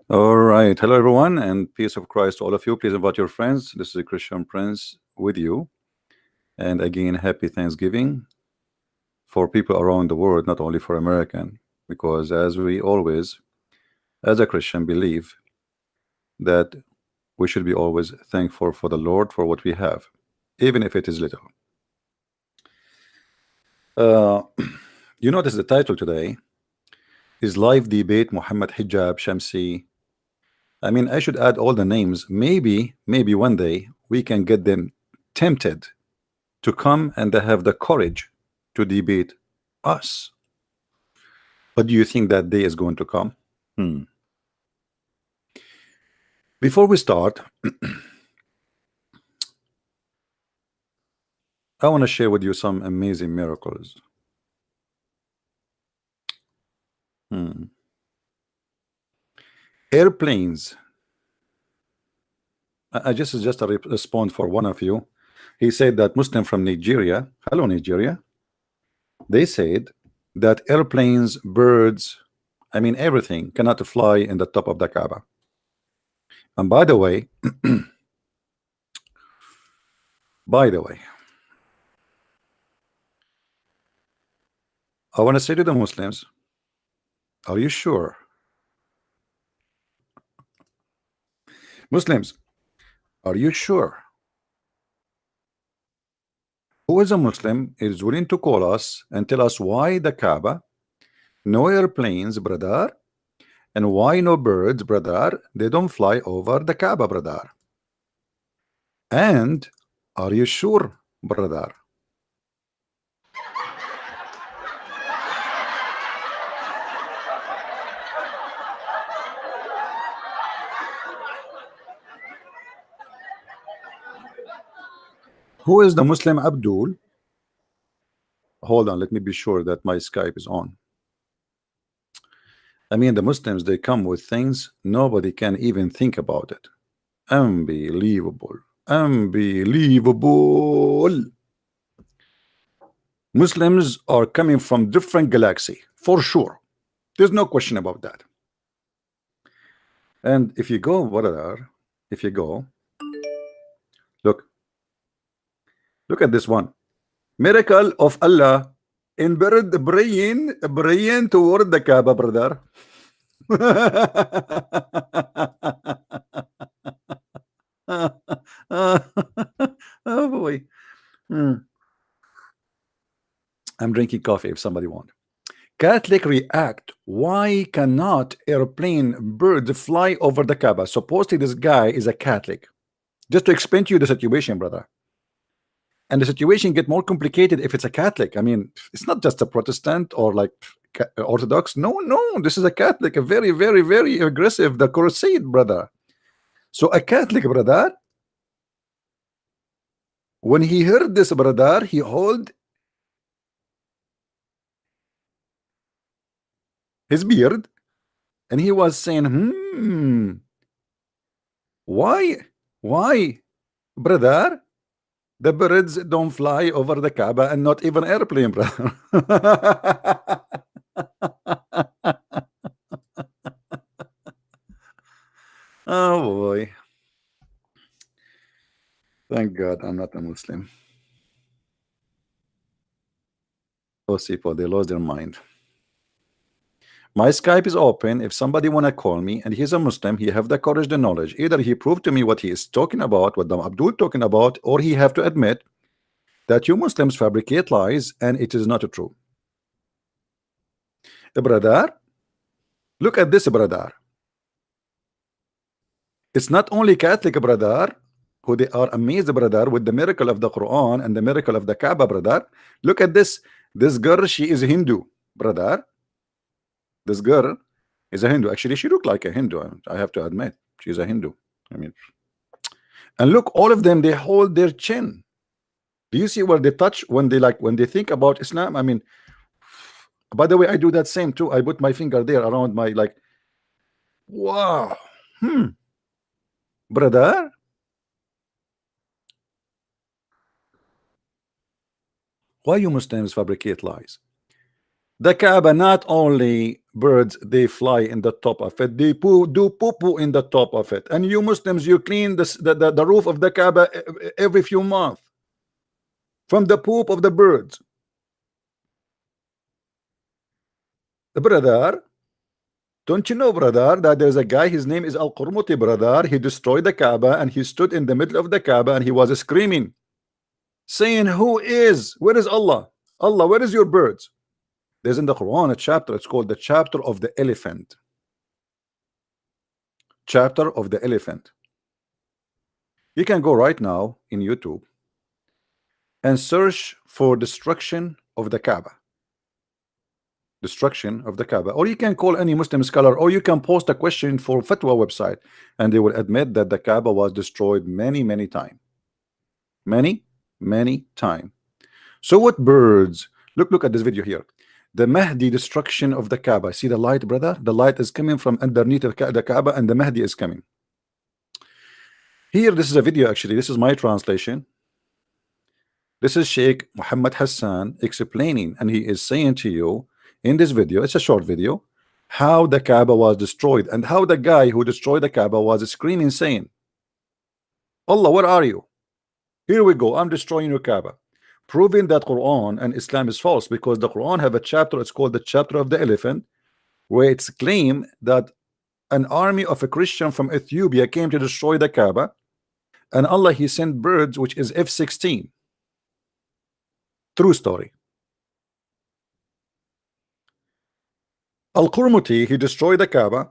All right. Hello, everyone, and peace of Christ to all of you. Please invite your friends. This is a Christian Prince with you. And again, happy Thanksgiving for people around the world, not only for American, because as we always, as a Christian, believe that we should be always thankful for the Lord for what we have, even if it is little. Uh, you notice the title today is Live Debate Muhammad Hijab Shamsi. I mean, I should add all the names. Maybe one day we can get them tempted to come and they have the courage to debate us. But do you think that day is going to come? Before we start, I want to share with you some amazing miracles. Airplanes. I just a response for one of you. He said that Muslim from Nigeria, hello Nigeria, they said that airplanes, birds, I mean everything cannot fly in the top of the Kaaba. And by the way, I want to say to the Muslims, are you sure? Muslims, are you sure? Who is a Muslim is willing to call us and tell us why the Kaaba, no airplanes, brother, and why no birds, brother? They don't fly over the Kaaba, brother. And are you sure, brother? Who is the Muslim Abdul? Hold on, let me be sure that my Skype is on. I mean, the Muslims, they come with things nobody can even think about it. Unbelievable. Unbelievable. Muslims are coming from different galaxy, for sure. There's no question about that. And if you go, if you go, look at this one. Miracle of Allah in bird praying toward the Kaaba, brother. Oh boy. I'm drinking coffee if somebody wants. Catholic react. Why cannot airplane birds fly over the Kaaba? Supposedly this guy is a Catholic. Just to explain to you the situation, brother. And the situation get more complicated if it's a Catholic. I mean, it's not just a Protestant or like Orthodox. No, this is a Catholic, a very, very, very aggressive, the crusade, brother. So a Catholic, brother, when he heard this, brother, he hold his beard and he was saying, why, brother, the birds don't fly over the Kaaba and not even airplane, brother. Oh boy. Thank God I'm not a Muslim. Those people, they lost their mind. My Skype is open. If somebody wanna call me and he's a Muslim, he have the courage, the knowledge. Either he prove to me what he is talking about, what the Abdul talking about, or he have to admit that you Muslims fabricate lies and it is not true. Brother, look at this, brother. It's not only Catholic, brother, who they are amazed, brother, with the miracle of the Quran and the miracle of the Kaaba, brother. Look at this. This girl, she is Hindu, brother. This girl is a Hindu. Actually, she looked like a Hindu. I have to admit, she's a Hindu. I mean, and look, all of them, they hold their chin. Do you see where they touch when they think about Islam? I mean, by the way, I do that same too. I put my finger there around my wow. Brother, why you Muslims fabricate lies? The Kaaba, not only birds they fly in the top of it, they do poo poo in the top of it. And you Muslims, you clean the roof of the Kaaba every few months from the poop of the birds. Brother, don't you know, brother, that there's a guy, his name is Al-Qurmuti, brother. He destroyed the Kaaba and he stood in the middle of the Kaaba and he was screaming, saying, where is Allah? Allah, where is your birds? There's in the Quran a chapter, it's called the chapter of the elephant. Chapter of the elephant. You can go right now in YouTube and search for destruction of the Kaaba. Destruction of the Kaaba. Or you can call any Muslim scholar, or you can post a question for Fatwa website, and they will admit that the Kaaba was destroyed many times. Many times. So what birds? Look at this video here. The Mahdi destruction of the Kaaba. See the light, brother? The light is coming from underneath the Kaaba, and the Mahdi is coming. Here, this is a video actually. This is my translation. This is Sheikh Muhammad Hassan explaining, and he is saying to you in this video, it's a short video, how the Kaaba was destroyed and how the guy who destroyed the Kaaba was screaming, saying, Allah, where are you? Here we go, I'm destroying your Kaaba. Proving that Quran and Islam is false, because the Quran have a chapter, it's called the chapter of the elephant, where it's claimed that an army of a Christian from Ethiopia came to destroy the Kaaba, and Allah, he sent birds, which is F-16. True story. Al-Qurmuti, he destroyed the Kaaba.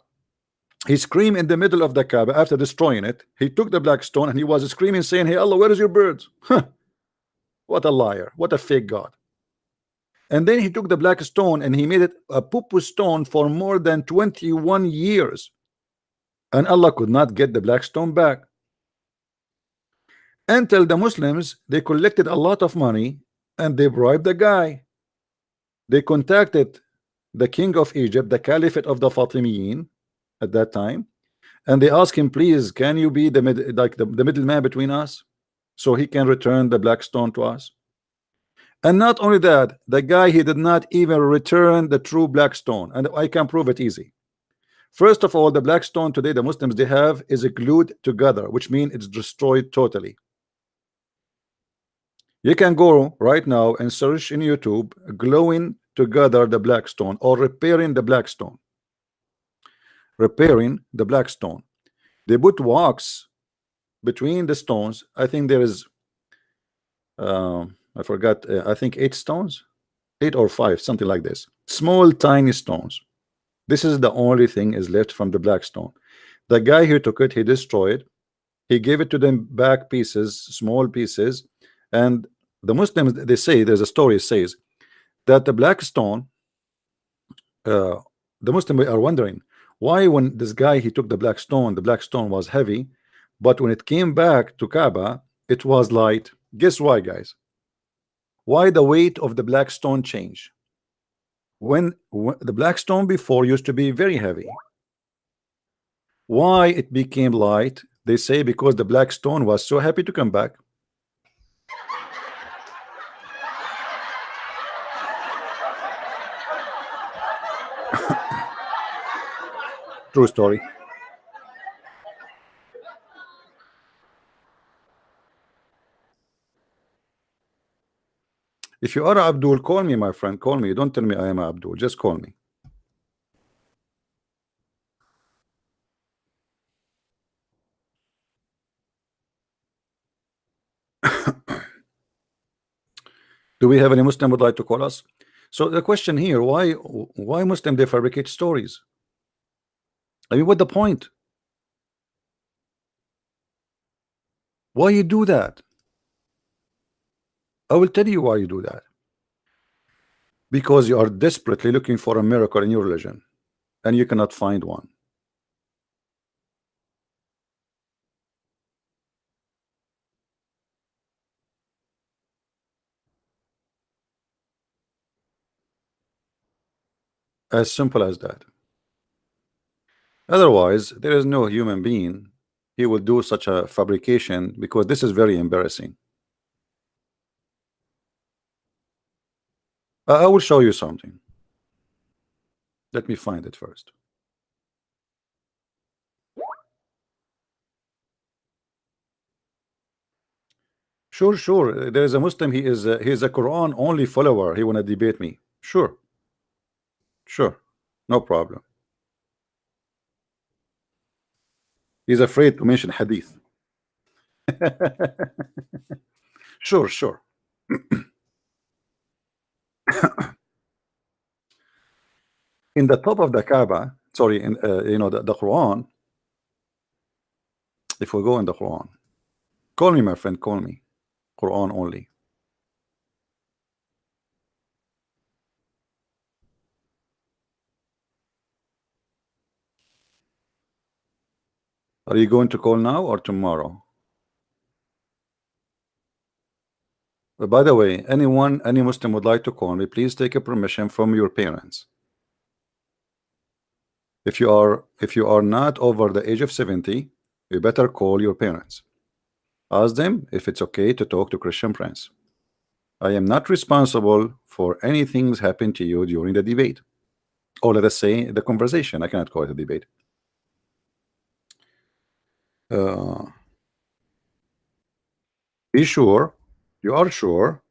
He screamed in the middle of the Kaaba after destroying it. He took the black stone and he was screaming, saying, hey Allah, where is your birds? What a liar, what a fake God. And then he took the black stone and he made it a poo-poo stone for more than 21 years, and Allah could not get the black stone back, until the Muslims, they collected a lot of money and they bribed the guy. They contacted the king of Egypt, the caliphate of the Fatimiyin at that time, and they asked him, please, can you be the middleman between us, so he can return the black stone to us? And not only that, the guy, he did not even return the true black stone, and I can prove it easy. First of all, the black stone today, the Muslims they have, is glued together, which means it's destroyed totally. You can go right now and search in YouTube, gluing together the black stone, or repairing the black stone. Repairing the black stone. They put wax between the stones. I think there is I forgot, I think 8 stones, 8 or 5, something like this, small tiny stones. This is the only thing is left from the black stone. The guy who took it, he destroyed, he gave it to them back pieces, small pieces. And the Muslims, they say, there's a story says that the black stone, the Muslims are wondering why, when this guy he took the black stone was heavy, but when it came back to Kaaba it was light. Guess why, guys? Why the weight of the black stone change? When the black stone before used to be very heavy, why it became light? They say because the black stone was so happy to come back. True story. If you are Abdul, call me, my friend, call me. Don't tell me I am Abdul, just call me. Do we have any Muslim would like to call us? So the question here, why Muslim they fabricate stories? I mean, what the point? Why you do that? I will tell you why you do that. Because you are desperately looking for a miracle in your religion and you cannot find one. As simple as that. Otherwise, there is no human being he will do such a fabrication, because this is very embarrassing. I will show you something. Let me find it first. Sure, sure. There is a Muslim. He is a Quran only follower. He wanna debate me. Sure, sure, no problem. He's afraid to mention Hadith. Sure, sure. In the top of the Kaaba, sorry, in the Quran. If we go in the Quran, call me, my friend, call me. Quran only. Are you going to call now or tomorrow? By the way, any Muslim would like to call me, please take a permission from your parents. If you are not over the age of 70, you better call your parents. Ask them if it's okay to talk to Christian Prince. I am not responsible for anything happen to you during the debate, or let us say the conversation. I cannot call it a debate. Be sure you are sure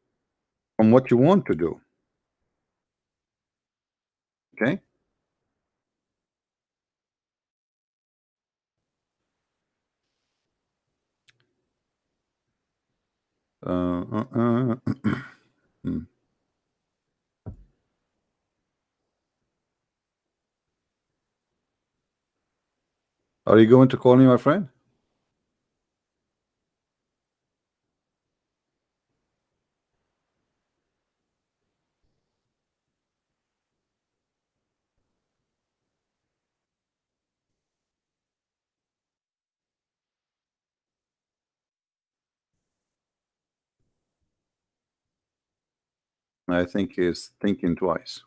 on what you want to do. Okay. Are you going to call me, my friend? I think he's thinking twice.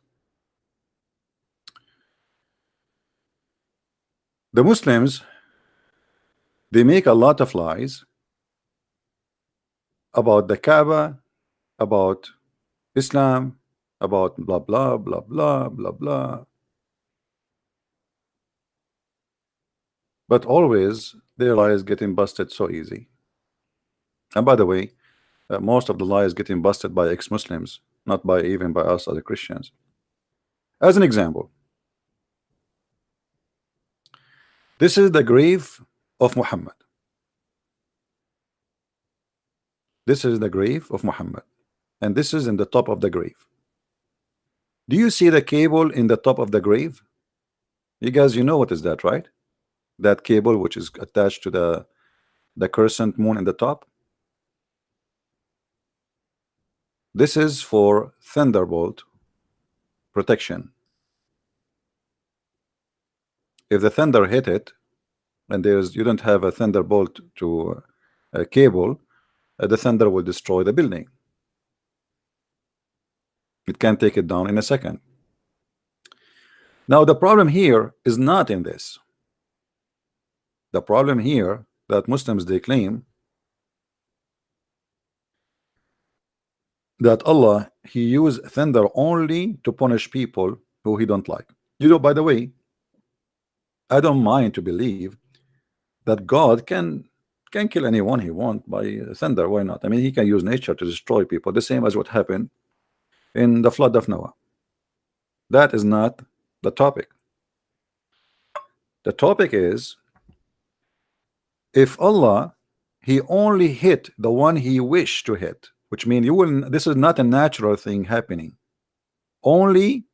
The Muslims, they make a lot of lies about the Kaaba, about Islam, about blah blah blah blah blah blah. But always their lies getting busted so easy. And by the way, most of the lies getting busted by ex-Muslims, not by even by us as Christians. As an example, this is the grave of Muhammad. This is the grave of Muhammad, and this is in the top of the grave. Do you see the cable in the top of the grave? You guys, you know what is that, right? That cable which is attached to the crescent moon in the top. This is for thunderbolt protection. If the thunder hit it, and you don't have a thunderbolt to a cable, the thunder will destroy the building. It can take it down in a second. Now the problem here is not in this. The problem here that Muslims, they claim that Allah, he used thunder only to punish people who he don't like. You know, by the way, I don't mind to believe that God can kill anyone he wants by thunder. Why not? I mean, he can use nature to destroy people, the same as what happened in the flood of Noah. That is not the topic. The topic is, if Allah, he only hit the one he wished to hit, which means this is not a natural thing happening. Only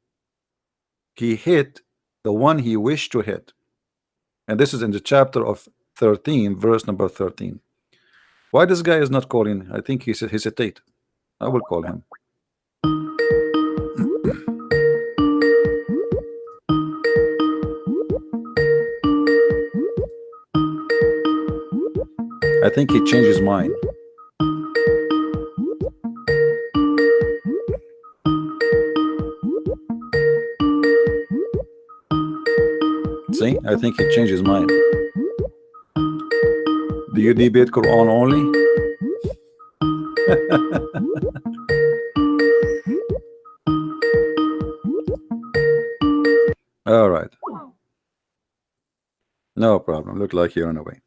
he hit the one he wished to hit. And this is in the chapter of 13, verse number 13. Why this guy is not calling? I think he's hesitate. I will call him. I think he changed his mind. See, I think he changed his mind. Do you debate Quran only? All right. No problem. Look like you're on the way.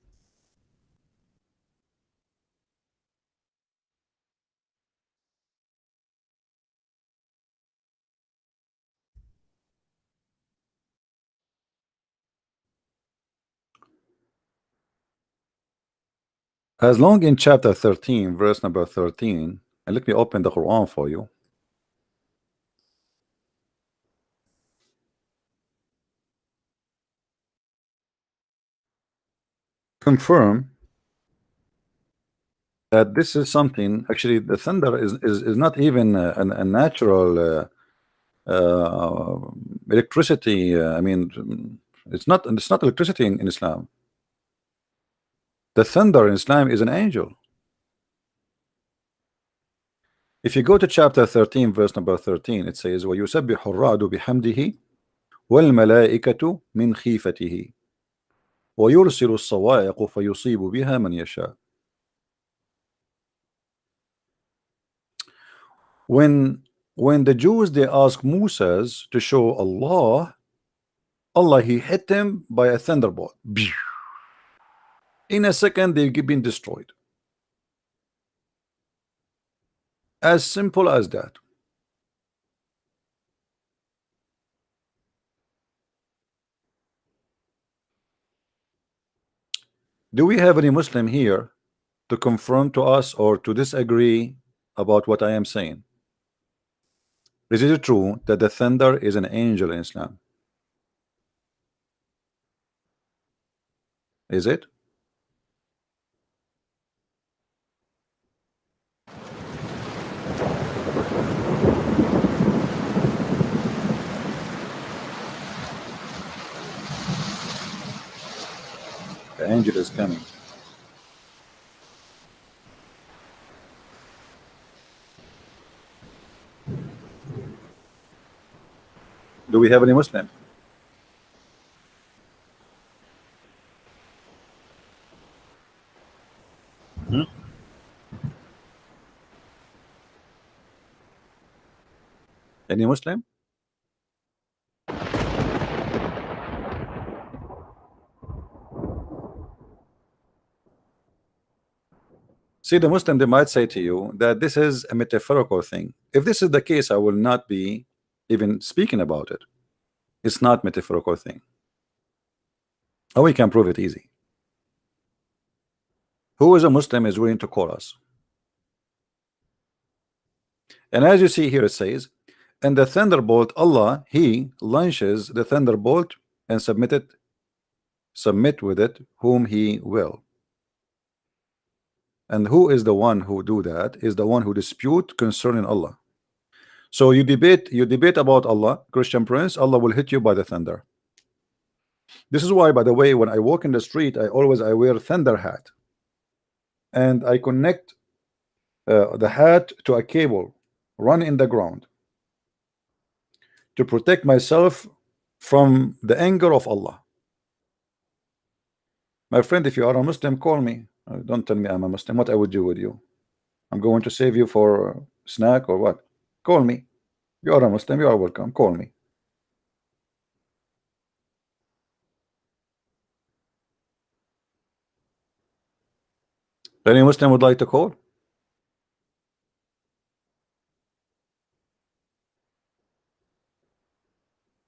As long in chapter 13, verse number 13, and let me open the Quran for you. Confirm that this is something, actually, the thunder is not even a natural uh, electricity. I mean, it's not electricity in Islam. The thunder in Islam is an angel. If you go to chapter 13, verse number 13, it says, وَيُسَبِّحُ الرَّعْدُ بِحَمْدِهِ وَالْمَلَائِكَةُ مِنْ خِيفَتِهِ وَيُرْسِلُ الصَّوَاعِقُ فَيُصِيبُ بِهَا مَنْ يَشَاءُ. When the Jews they ask Moses to show Allah he hit them by a thunderbolt. In a second they've been destroyed. As simple as that. Do we have any Muslim here to confirm to us or to disagree about what I am saying? Is it true that the thunder is an angel in Islam? Is it? The angel is coming. Do we have any Muslim? Hmm? Any Muslim? See, the Muslim, they might say to you that this is a metaphorical thing. If this is the case, I will not be even speaking about it. It's not metaphorical thing. Oh, we can prove it easy. Who is a Muslim is willing to call us? And as you see here, it says, and the thunderbolt, Allah, He launches the thunderbolt and submit with it whom He will. And who is the one who do that? Is the one who dispute concerning Allah. So you debate about Allah, Christian Prince, Allah will hit you by the thunder. This is why, by the way, when I walk in the street, I wear thunder hat, and I connect the hat to a cable run in the ground to protect myself from the anger of Allah. My friend, if you are a Muslim, call me. Don't tell me I'm a Muslim. What I would do with you? I'm going to save you for a snack or what? Call me. You are a Muslim. You are welcome. Call me. Any Muslim would like to call?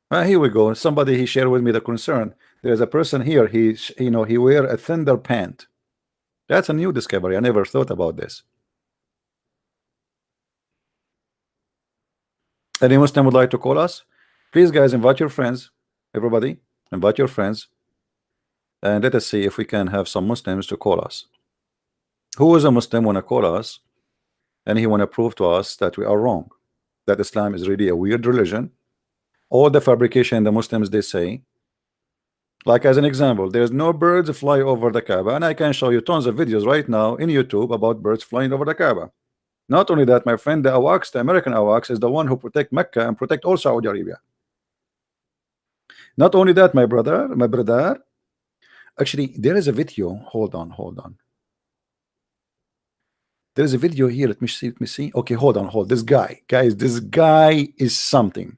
Here we go. Somebody he shared with me the concern. There's a person here. He wear a thunder pant. That's a new discovery. I never thought about this. Any Muslim would like to call us? Please, guys, invite your friends. Everybody, invite your friends, and let us see if we can have some Muslims to call us. Who is a Muslim want to call us, and he want to prove to us that we are wrong, that Islam is really a weird religion? All the fabrication the Muslims they say, like as an example, there's no birds fly over the Kaaba, and I can show you tons of videos right now in YouTube about birds flying over the Kaaba. Not only that, my friend, the AWACS, the American AWACS, is the one who protect Mecca and protect all Saudi Arabia. Not only that, my brother, actually, there is a video. Hold on. There is a video here. Let me see. Okay, hold on. This guy, guys, this guy is something.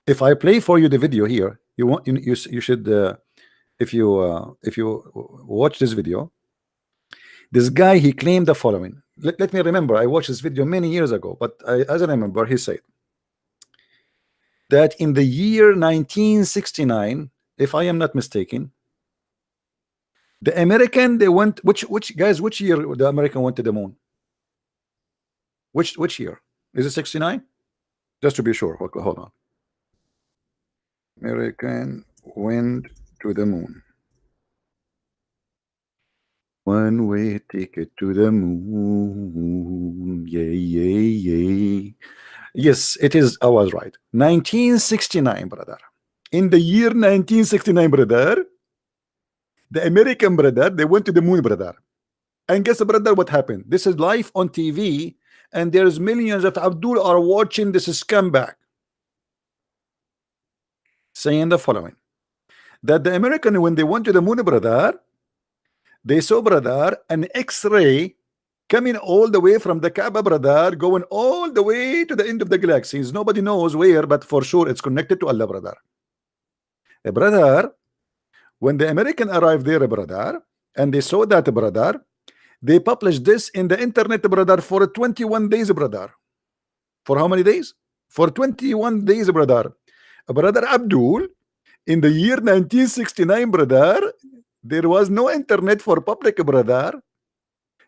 If I play for you the video here, you want you should if you watch this video, this guy he claimed the following. Let me remember. I watched this video many years ago, but as I remember, he said that in the year 1969, if I am not mistaken, the American they went which guys which year the American went to the moon? Which year? Is it 69? Just to be sure. Hold on. American went to the moon. One-way ticket to the moon. Yay, yay, yay. Yes, it is. I was right. 1969, brother. In the year 1969, brother, the American brother, they went to the moon, brother. And guess, brother, what happened? This is live on TV, and there's millions of Abdul are watching this scumbag saying the following: that the American, when they went to the moon, brother, they saw, brother, an X-ray coming all the way from the Kaaba, brother, going all the way to the end of the galaxies. Nobody knows where, but for sure it's connected to Allah, brother. Brother, when the American arrived there, brother, and they saw that, brother, they published this in the internet, brother, for 21 days, brother. For how many days? For 21 days, brother. Brother Abdul, in the year 1969, brother, there was no internet for public, brother.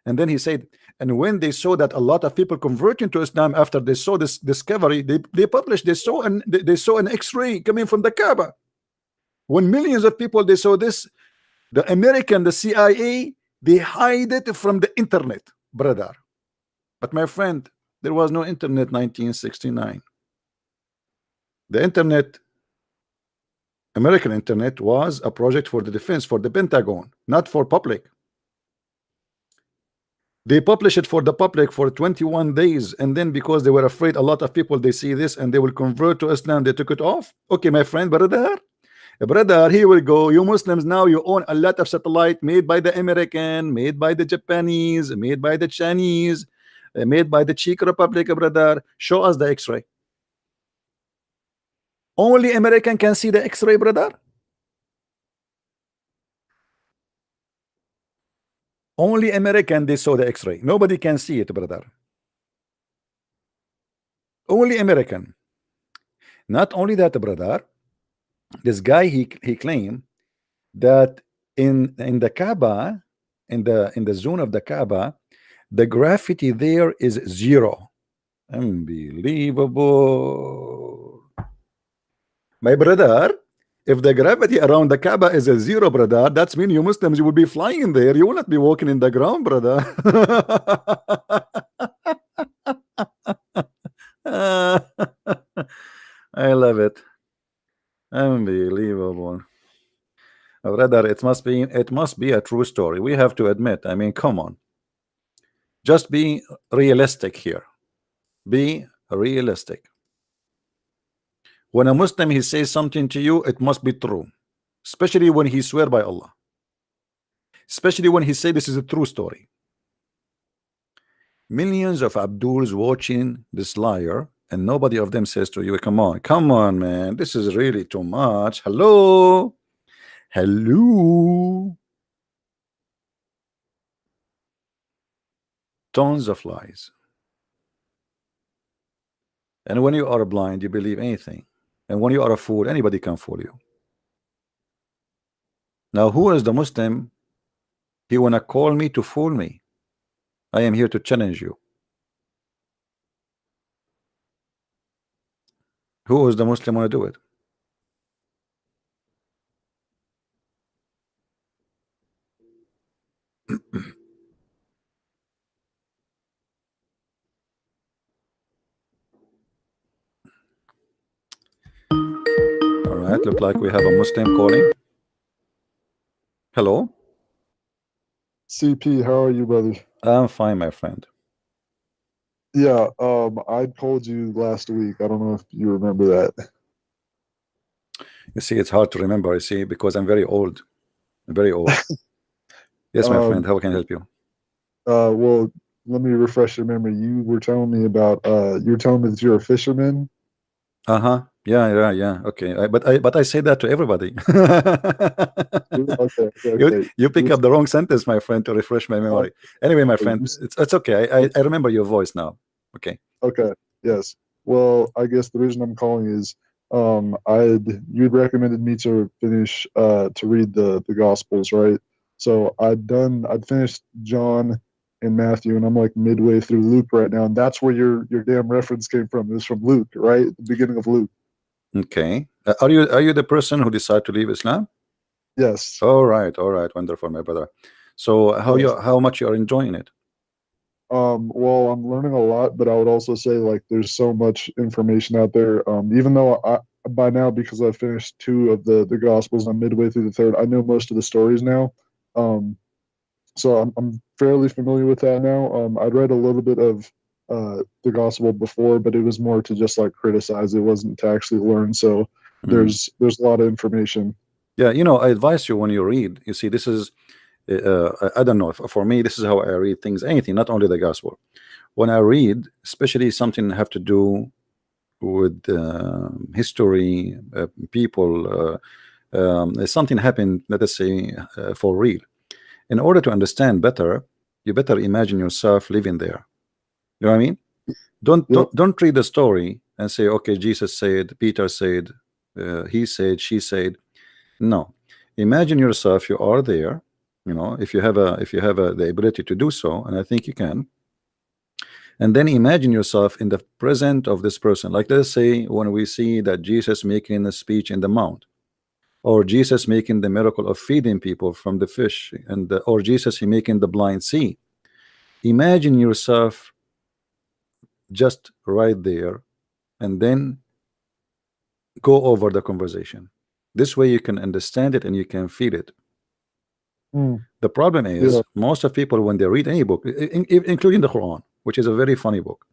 And then he said, and when they saw that a lot of people converting to Islam after they saw this discovery, they published, they saw an X-ray coming from the Kaaba. When millions of people they saw this, the American, the CIA, they hide it from the internet, brother. But my friend, there was no internet 1969. The internet, American internet, was a project for the defense, for the Pentagon, not for public. They published it for the public for 21 days, and then because they were afraid a lot of people they see this and they will convert to Islam, they took it off. Okay, my friend, brother, here we go. You Muslims now you own a lot of satellite made by the American, made by the Japanese, made by the Chinese, made by the Czech Republic, brother. Show us the X-ray. Only American can see the X-ray, brother. Only American they saw the X-ray. Nobody can see it, brother. Only American. Not only that, brother. This guy he claimed that in the Kaaba, in the zone of the Kaaba, the graffiti there is 0. Unbelievable. My brother, if the gravity around the Kaaba is a 0, brother, that's mean you Muslims, you will be flying there. You will not be walking in the ground, brother. I love it. Unbelievable. Brother, it must be a true story. We have to admit. I mean, come on. Just be realistic here. Be realistic. When a Muslim he says something to you, it must be true, especially when he swear by Allah, especially when he say this is a true story. Millions of Abduls watching this liar, and nobody of them says to you, come on, man, this is really too much. Hello. Tons of lies. And when you are blind, you believe anything. And when you are a fool, anybody can fool you. Now, who is the Muslim? He wanna call me to fool me. I am here to challenge you. Who is the Muslim wanna do it? All right, look like we have a Muslim calling. Hello. CP, how are you, brother? I'm fine, my friend. Yeah, I told you last week. I don't know if you remember that. You see, it's hard to remember, you see, because I'm very old. I'm very old. Yes, my friend, how can I help you? Well, let me refresh your memory. You were telling me about you were telling me that you're a fisherman. Uh-huh. Yeah. Okay, but I say that to everybody. Okay, okay, you okay. you pick up the wrong sentence, my friend, to refresh my Uh, memory. Anyway, my you friend, it's okay. I remember your voice now. Okay. Okay. Yes. Well, I guess the reason I'm calling is you'd recommended me to finish to read the Gospels, right? So I'd finished John and Matthew, and I'm like midway through Luke right now, and that's where your damn reference came from. It was from Luke, right? The beginning of Luke. Okay. Are you the person who decided to leave Islam? Yes. All right, wonderful, my brother. So Yes. how much you are enjoying it? Well, I'm learning a lot, but I would also say like there's so much information out there. Even though by now, because I've finished two of the Gospels, I'm midway through the third. I know most of the stories now, um, so I'm fairly familiar with that now. I'd read a little bit of the Gospel before, but it was more to just like criticize. It wasn't to actually learn. So Mhm. there's a lot of information. Yeah, I advise you when you read. You see, this is I don't know. For me, this is how I read things. Anything, not only the gospel. When I read, especially something have to do with history, people, something happened, let us say, for real. In order to understand better, you better imagine yourself living there. You know what I mean? Don't Yep. don't don't read the story and say, okay, Jesus said, Peter said, he said, she said. No, imagine yourself. You are there. If you have the ability to do so, and I think you can. And then imagine yourself in the present of this person. Like, let's say when we see that Jesus making a speech in the mount, or Jesus making the miracle of feeding people from the fish, or Jesus he making the blind see. Imagine yourself just right there, and then go over the conversation. This way you can understand it and you can feel it. Mm, The problem yeah. is most of people when they read any book, including the Quran, which is a very funny book,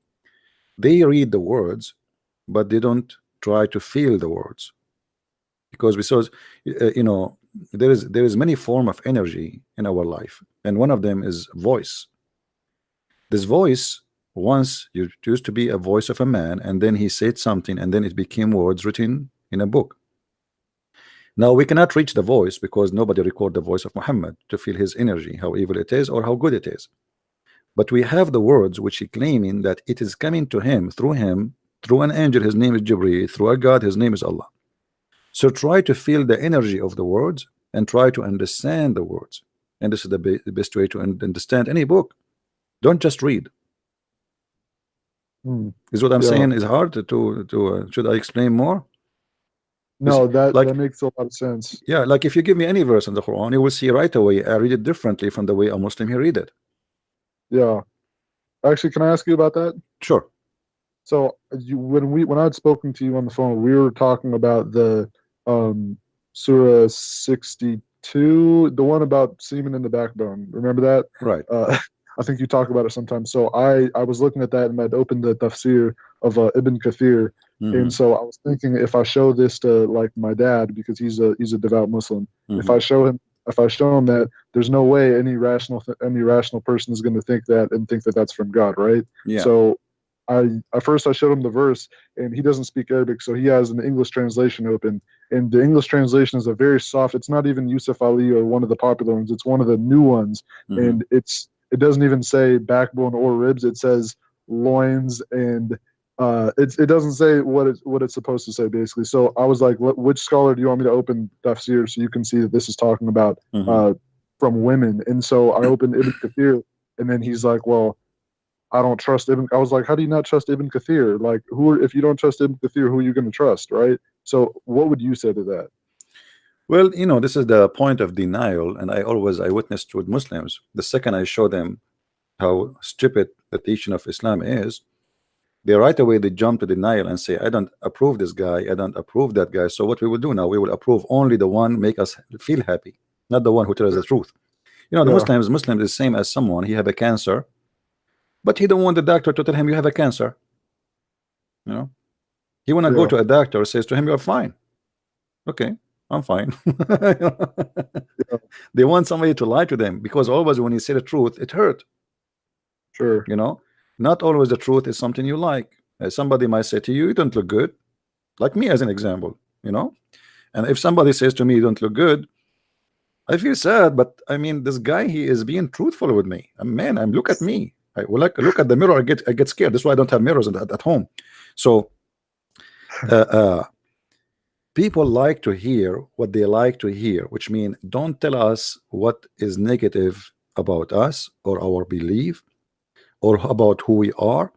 they read the words, but they don't try to feel the words, because there is many form of energy in our life, and one of them is voice. This voice once used to be a voice of a man, and then he said something, and then it became words written in a book. Now we cannot reach the voice because nobody record the voice of Muhammad to feel his energy, how evil it is or how good it is. But we have the words which he claiming that it is coming to him, through an angel, his name is Jibreel, through a God, his name is Allah. So try to feel the energy of the words and try to understand the words. And this is the best way to understand any book. Don't just read. Mm, Is what I'm yeah. saying is hard to should I explain more? Is No, that like, makes a lot of sense. yeah, like if you give me any verse in the Quran, you will see right away I read it differently from the way a Muslim he read it. Yeah. Actually, can I ask you about that? Sure. So when I had spoken to you on the phone, we were talking about the um Surah 62, the one about semen in the backbone. Remember that? Right. I think you talk about it sometimes. So I was looking at that and I'd opened the tafsir of Ibn Kathir, and Mm-hmm. so I was thinking if I show this to like my dad because he's a devout Muslim, if Mm-hmm. I show him that there's no way any rational person is going to think that and think that that's from God, right? Yeah. So at first I showed him the verse, and he doesn't speak Arabic, so he has an English translation open, and the English translation is a very soft. It's not even Yusuf Ali or one of the popular ones. It's one of the new ones, Mm-hmm. and it doesn't even say backbone or ribs. It says loins, and it doesn't say what it's supposed to say basically. So I was like, which scholar do you want me to open tafsir so you can see that this is talking about Mm-hmm. from women? And so I opened Ibn Kathir, and then he's like, well, I don't trust Ibn. I was like, how do you not trust Ibn Kathir? Like, if you don't trust Ibn Kathir, who are you going to trust, right? So, what would you say to that? Well, this is the point of denial, and I witnessed with Muslims. The second I show them how stupid the teaching of Islam is, they right away they jump to denial and say, I don't approve this guy, I don't approve that guy. So what we will do now, we will approve only the one make us feel happy, not the one who tells the truth. The Yeah, Muslim is the same as someone, he have a cancer, but he don't want the doctor to tell him you have a cancer. You know, he want to go yeah, to a doctor, says to him, you're fine. Okay, I'm fine. yeah, They want somebody to lie to them, because always when you say the truth, it hurt. sure, Not always the truth is something you like. Somebody might say to you, you don't look good. like me as an example, you know. And if somebody says to me, "You don't look good," I feel sad, but I mean, this guy, he is being truthful with me. Man, I'm look at me. I will like look at the mirror. I get scared. That's why I don't have mirrors at home. So uh, uh, people like to hear what they like to hear, which means don't tell us what is negative about us or our belief or about who we are.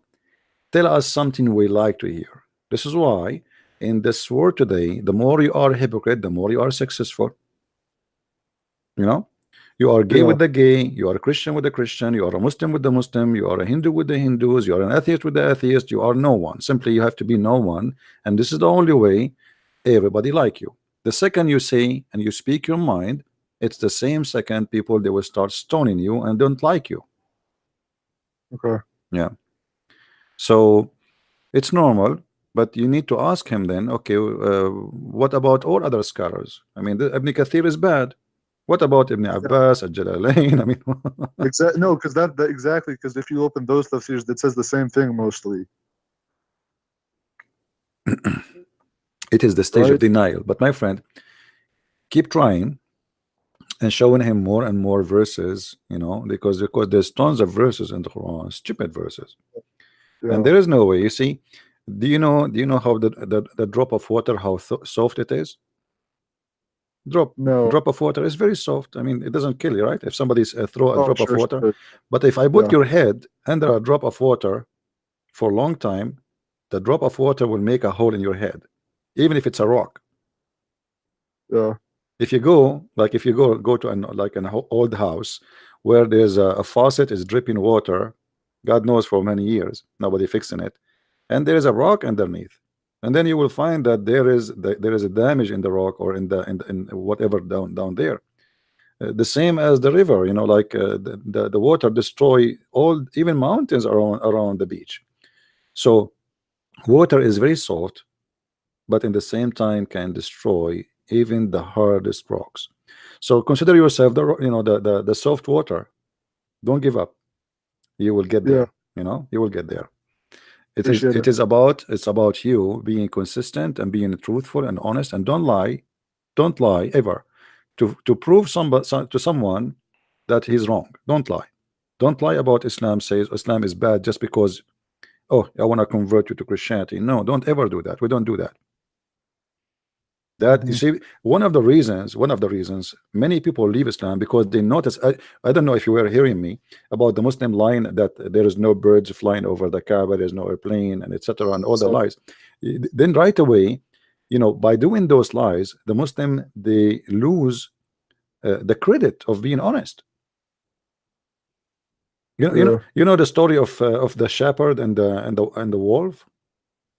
Tell us something we like to hear. This is why in this world today, the more you are a hypocrite, the more you are successful. You know, you are gay Yeah. with the gay, you are a Christian with the Christian, you are a Muslim with the Muslim, you are a Hindu with the Hindus, you are an atheist with the atheist, you are no one. Simply, you have to be no one, and this is the only way everybody like you. The second you say and you speak your mind, it's the same second people they will start stoning you and don't like you. Okay. Yeah. So it's normal, but you need to ask him then, okay, what about all other scholars? I mean, Ibn Kathir is bad. What about Ibn Yeah. Abbas, Al-Jalalain? I mean, Exactly. No, because that exactly because if you open those tafsirs, that says the same thing mostly, it is the stage of right? denial. But my friend, keep trying and showing him more and more verses, you know, because there's tons of verses in the Quran, stupid verses, and Yeah. there is no way. You see, do you know how the drop of water, how soft it is? drop No. drop of water is very soft. I mean, it doesn't kill you, right? If somebody's throw a Oh, drop of sure, water, sure. but if I put Yeah. your head under a drop of water for a long time, the drop of water will make a hole in your head, even if it's a rock. Yeah. If you go, like if you go to an old house where there's a faucet is dripping water, God knows for many years, nobody fixing it, and there is a rock underneath, and then you will find that there is a damage in the rock or in whatever down there. The same as the river, you know, like the water destroy all, even mountains around the beach. So water is very soft, but in the same time can destroy even the hardest rocks. So consider yourself the soft water. Don't give up. You will get Yeah. there. You know, you will get there. It is Appreciate it it. is about it's about you being consistent and being truthful and honest, and don't lie. Don't lie ever to prove to someone that he's wrong. Don't lie. Don't lie about Islam, says Islam is bad just because, oh, I want to convert you to Christianity. No, don't ever do that. We don't do that. That, you Hmm. see, one of the reasons many people leave Islam because they notice. I don't know if you were hearing me about the Muslim line that there is no birds flying over the Kaaba, there's no airplane, and etc. and all the So lies. Then right away, by doing those lies, the Muslim, they lose the credit of being honest. yeah, The story of the shepherd and the wolf.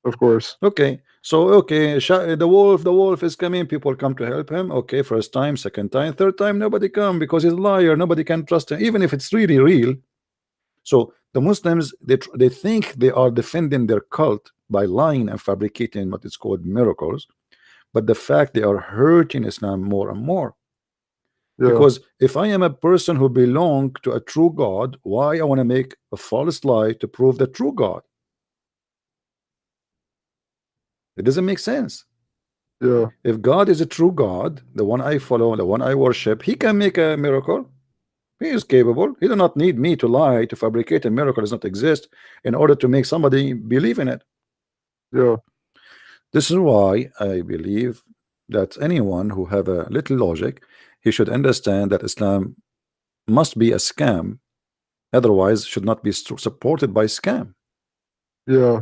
of course. Okay, so okay, the wolf is coming. People come to help him. Okay, first time, second time, third time, nobody come because he's a liar. Nobody can trust him, even if it's really real. So the Muslims, they think they are defending their cult by lying and fabricating what is called miracles, but the fact they are hurting Islam more and more. Yeah. Because if I am a person who belong to a true God, why I want to make a false lie to prove the true God? It doesn't make sense. Yeah. If God is a true God, the one I follow, the one I worship, he can make a miracle. He is capable. He does not need me to lie, to fabricate a miracle does not exist in order to make somebody believe in it. Yeah. This is why I believe that anyone who have a little logic, he should understand that Islam must be a scam, otherwise should not be supported by scam. Yeah.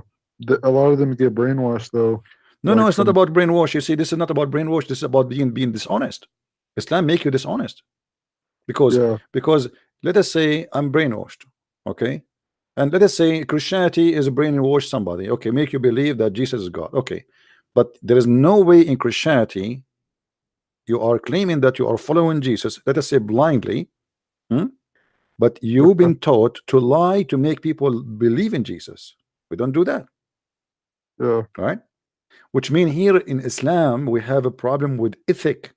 A lot of them get brainwashed though, No, no, like it's not from about brainwash. You see, this is not about brainwash. This is about being dishonest. Islam make you dishonest because yeah. because let us say I'm brainwashed, okay, and let us say Christianity is brainwash somebody, okay, make you believe that Jesus is God, okay, but there is no way in Christianity you are claiming that you are following Jesus, let us say blindly, hmm? But you've been taught to lie to make people believe in Jesus. We don't do that, Yeah. right? Which mean here in Islam we have a problem with ethic.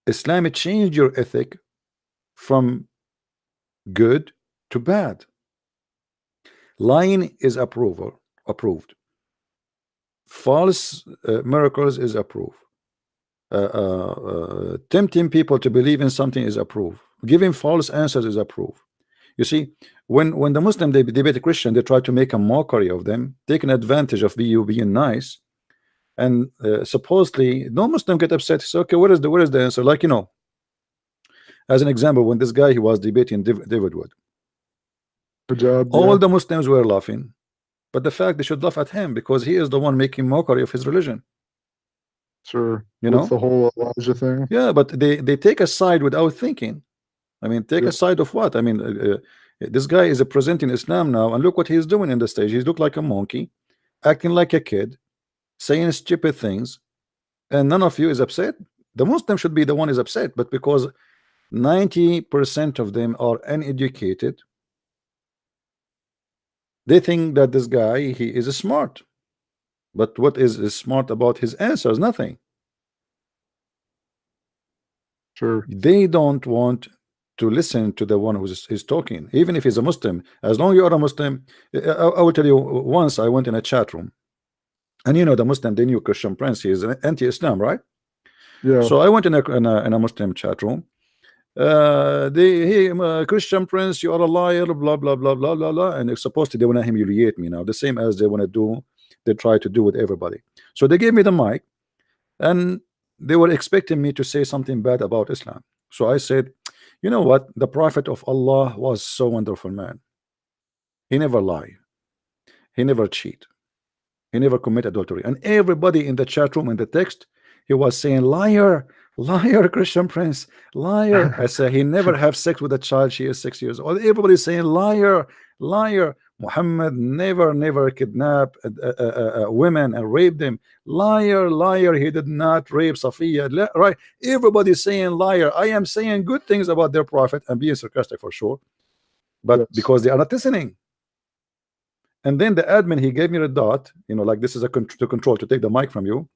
Islam changed your ethic from good to bad. Lying is approved. false miracles is approved. Tempting people to believe in something is approved. Giving false answers is approved. You see, when the Muslim they debate a Christian, they try to make a mockery of them, taking advantage of you being nice, and supposedly no Muslim get upset. So okay, what is the answer? Like, you know, as an example, when this guy he was debating David Wood, hijab, all yeah, the Muslims were laughing, but the fact they should laugh at him because he is the one making mockery of his religion. sure. You With know, the whole Elijah thing. yeah, but they take a side without thinking. I mean, take Yeah, a side of what? I mean, this guy is presenting Islam now, and look what he's doing in the stage. He's look like a monkey, acting like a kid, saying stupid things, and none of you is upset. The Muslim should be the one is upset, but because 90% of them are uneducated, they think that this guy he is smart. But what is smart about his answers? Nothing. sure. They don't want to listen to the one who's talking, even if he's a Muslim. As long as you are a Muslim, I will tell you. Once I went in a chat room, and you know the Muslim, the new Christian Prince, he is anti-Islam, right? Yeah, So I went in a Muslim chat room. Christian Prince, you are a liar, blah blah blah blah blah blah, and it's supposed to they want to humiliate me now, the same as they want to do, they try to do with everybody. So they gave me the mic, and they were expecting me to say something bad about Islam. So I said, you know what? The Prophet of Allah was so wonderful, man. He never lied. He never cheat. He never commit adultery. And everybody in the chat room in the text, he was saying, liar, liar, Christian Prince, liar. I said, he never have sex with a child. She is 6 years old. Everybody's saying, liar, liar. Muhammad never kidnapped women and raped them. Liar, liar. He did not rape Safiya. Right? Everybody's saying liar. I am saying good things about their prophet and being sarcastic for sure, but yes, because they are not listening. And then the admin he gave me a dot, you know, like this is a to control to take the mic from you.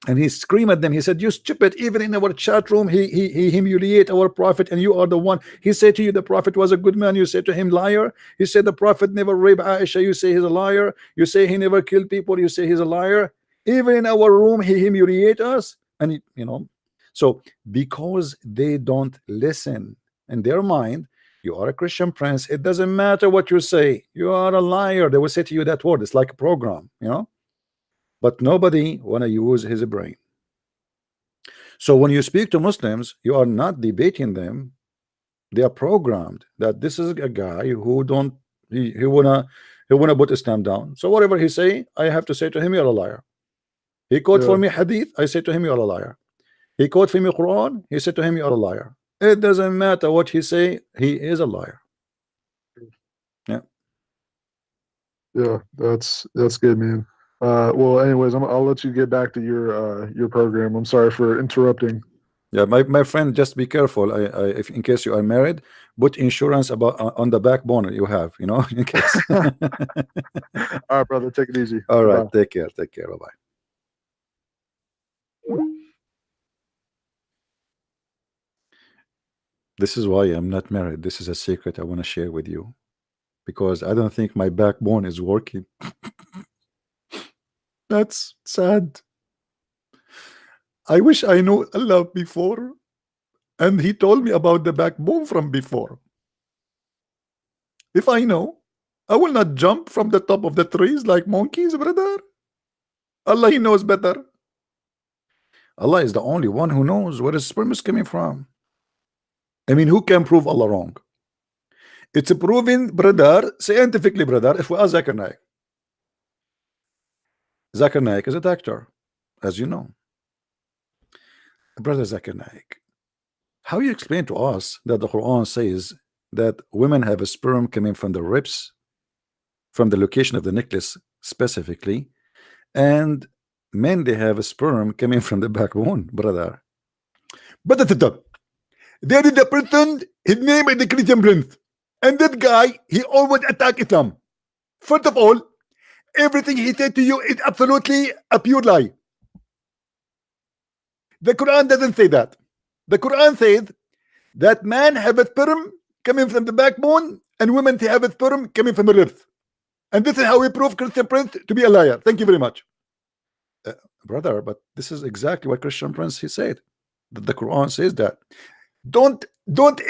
And he screamed at them. He said, you stupid, even in our chat room, he humiliate our prophet, and you are the one. He said to you, the prophet was a good man. You said to him, liar. He said the prophet never raped Aisha. You say he's a liar. You say he never killed people. You say he's a liar. Even in our room, he humiliate us. And you know, so because they don't listen in their mind, you are a Christian Prince. It doesn't matter what you say. You are a liar. They will say to you that word. It's like a program, you know. But nobody want to use his brain. So when you speak to Muslims, you are not debating them. They are programmed that this is a guy who don't he wanna put Islam down. So whatever he say, I have to say to him, you're a liar. He quote for yeah, me hadith, I say to him, you're a liar. He quote for me Quran, he said to him, you're a liar. It doesn't matter what he say, he is a liar. Yeah. yeah. That's good, man. Well, anyways, I'll let you get back to your program. I'm sorry for interrupting. Yeah, my friend, just be careful. If in case you are married, put insurance about on the backbone you have, you know, in case. All right, brother. Take it easy. All right, Bye. take care, bye bye. This is why I'm not married. This is a secret I want to share with you because I don't think my backbone is working. That's sad. I wish I knew Allah before, and He told me about the backbone from before. If I know, I will not jump from the top of the trees like monkeys, brother. Allah, He knows better. Allah is the only one who knows where His sperm is coming from. I mean, who can prove Allah wrong? It's proven, brother, scientifically, brother. If we ask Zakir Naik. Zakir Naik is a doctor, as you know. Brother Zakir Naik, how you explain to us that the Quran says that women have a sperm coming from the ribs, from the location of the necklace specifically, and men they have a sperm coming from the backbone, brother? But at the top, there is a person, his name is the Christian Prince, and that guy, he always attack Islam. First of all, everything he said to you is absolutely a pure lie. The Quran doesn't say that. The Quran says that man have a sperm coming from the backbone and women have a sperm coming from the ribs. And this is how we prove Christian Prince to be a liar. Thank you very much. Brother, but this is exactly what Christian Prince he said. That the Quran says that. Don't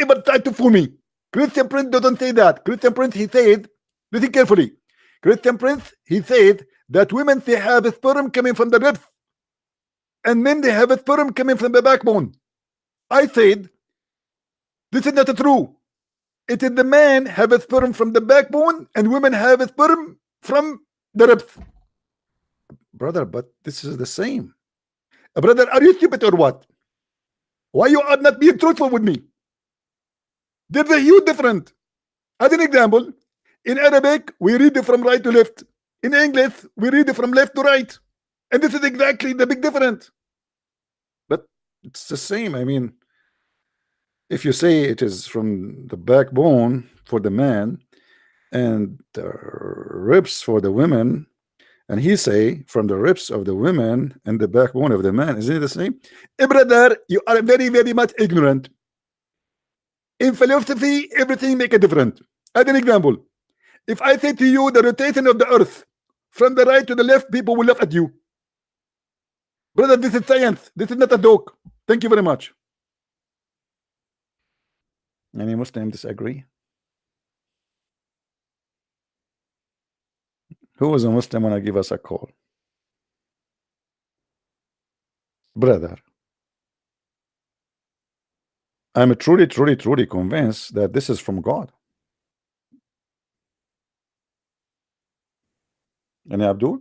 ever try to fool me. Christian Prince doesn't say that. Christian Prince he said, listen carefully. Christian Prince he said that women they have a sperm coming from the ribs, and men they have a sperm coming from the backbone. I said this is not true. It is the man have a sperm from the backbone, and women have a sperm from the ribs. Brother, but this is the same. Brother, are you stupid or what? Why you are not being truthful with me? There's a huge difference. As an example, in Arabic, we read it from right to left. In English, we read it from left to right. And this is exactly the big difference. But it's the same. I mean, if you say it is from the backbone for the man and the ribs for the women, and he say from the ribs of the women and the backbone of the man, isn't it the same? Brother, you are very, very much ignorant. In philosophy, everything make a difference. As an example, if I say to you the rotation of the earth from the right to the left, people will laugh at you. Brother, this is science. This is not a joke. Thank you very much. Any Muslim disagree? Who is a Muslim wanna give us a call? Brother, I'm truly, truly, truly convinced that this is from God. And Abdul?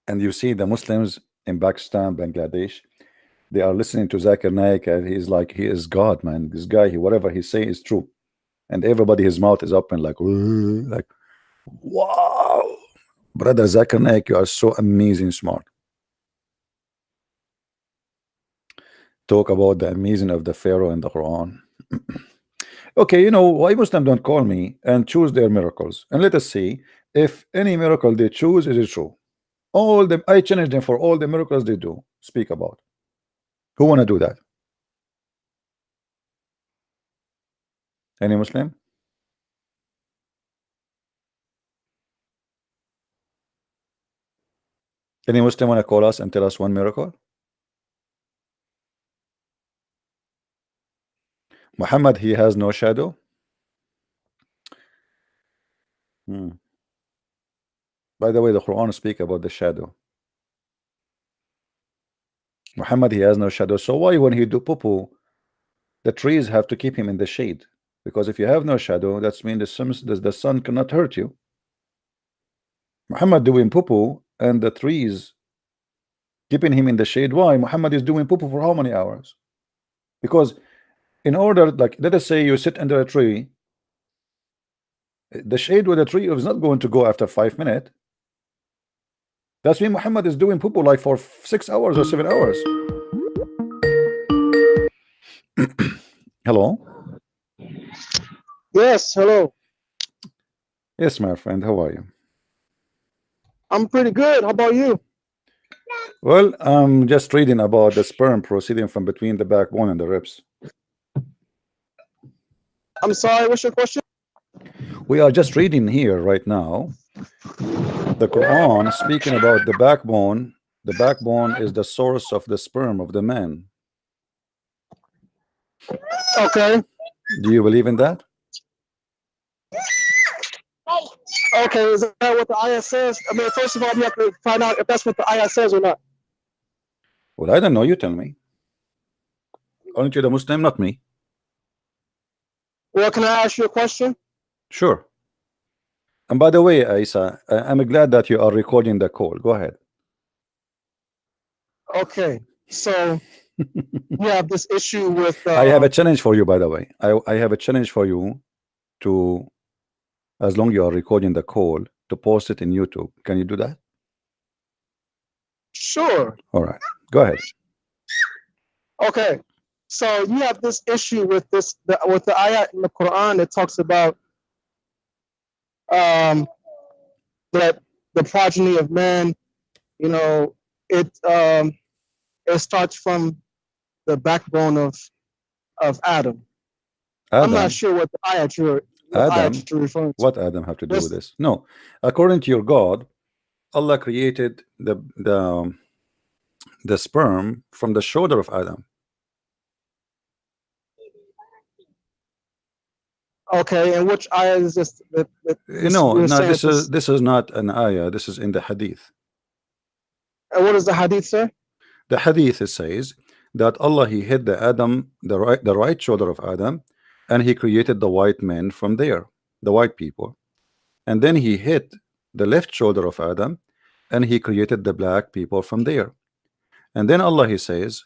And you see the Muslims in Pakistan, Bangladesh, they are listening to Zakir Naik, and he's like, he is God, man. This guy, whatever he say is true. And everybody, his mouth is open like wow. Brother Zakir Naik, you are so amazing smart. Talk about the amazing of the Pharaoh in the Quran. Okay, you know why Muslims don't call me and choose their miracles, and let us see if any miracle they choose is true. All them, I challenge them for all the miracles they do speak about. Who want to do that? Any Muslim? Any Muslim want to call us and tell us one miracle? Muhammad, he has no shadow. By the way, the Quran speak about the shadow. Muhammad, he has no shadow. So why when he do poo-poo, the trees have to keep him in the shade? Because if you have no shadow, that's mean the sun cannot hurt you. Muhammad doing poo-poo and the trees keeping him in the shade. Why? Muhammad is doing poo-poo for how many hours? Because in order, like, let us say you sit under a tree, the shade with the tree is not going to go after 5 minutes. That's mean Muhammad is doing poo-poo like for 6 hours or 7 hours. Hello? Yes, hello. Yes, my friend, how are you? I'm pretty good. How about you? Well, I'm just reading about the sperm proceeding from between the backbone and the ribs. I'm sorry, what's your question? We are just reading here right now the Quran speaking about the backbone. The backbone is the source of the sperm of the man. Okay. Do you believe in that? Okay, is that what the ayah says? I mean, first of all, we have to find out if that's what the ayah says or not. Well, I don't know. You tell me. Aren't you the Muslim, not me? Well, can I ask you a question? Sure. And by the way, Isa, I'm glad that you are recording the call. Go ahead. Okay, so you have this issue with... I have a challenge for you, by the way. I have a challenge for you to, as long you are recording the call, to post it in YouTube. Can you do that? Sure. All right. Go ahead. Okay, so you have this issue with with the ayah in the Quran that talks about that the progeny of man, you know, it starts from the backbone of Adam. I'm not sure what the ayat What Adam, ayat you're referring to? what Adam have to do Yes. with this? No, according to your God, Allah created the sperm from the shoulder of Adam. Okay, and which ayat is this? No, you're saying this is not an ayah. This is in the hadith. And what does the hadith say? The hadith says that Allah, he hit the Adam, the right shoulder of Adam, and he created the white men from there, the white people, and then he hit the left shoulder of Adam, and he created the black people from there. And then Allah, he says,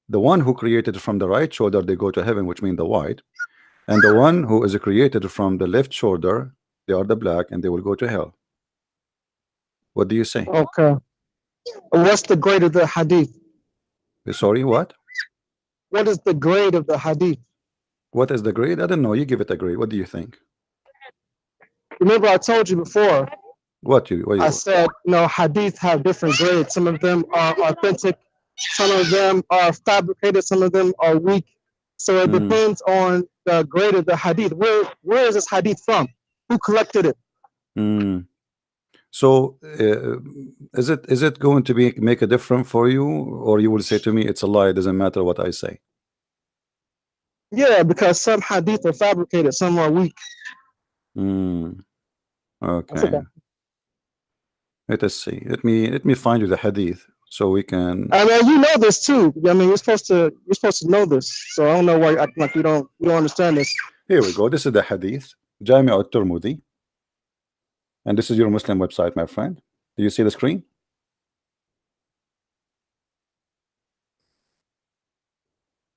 the one who created from the right shoulder, they go to heaven, which means the white, and the one who is created from the left shoulder, they are the black, and they will go to hell. What do you say? Okay. What's the grade of the hadith? Sorry, what? What is the grade of the hadith? What is the grade? I don't know. You give it a grade. What do you think? Remember, I told you before. What I said, hadith have different grades. Some of them are authentic, some of them are fabricated, some of them are weak. So it depends on the grade of the hadith. Where is this hadith from? Who collected it? So is it going to make a difference for you, or you will say to me it's a lie, it doesn't matter what I say? Yeah, because some hadith are fabricated, some are weak. Okay. Let us see. Let me find you the hadith so we can. I mean, you know this too. I mean, you're supposed to know this. So I don't know why you act like you don't understand this. Here we go. This is the hadith, Jami' al-Tirmidhi, and this is your Muslim website, my friend. Do you see the screen?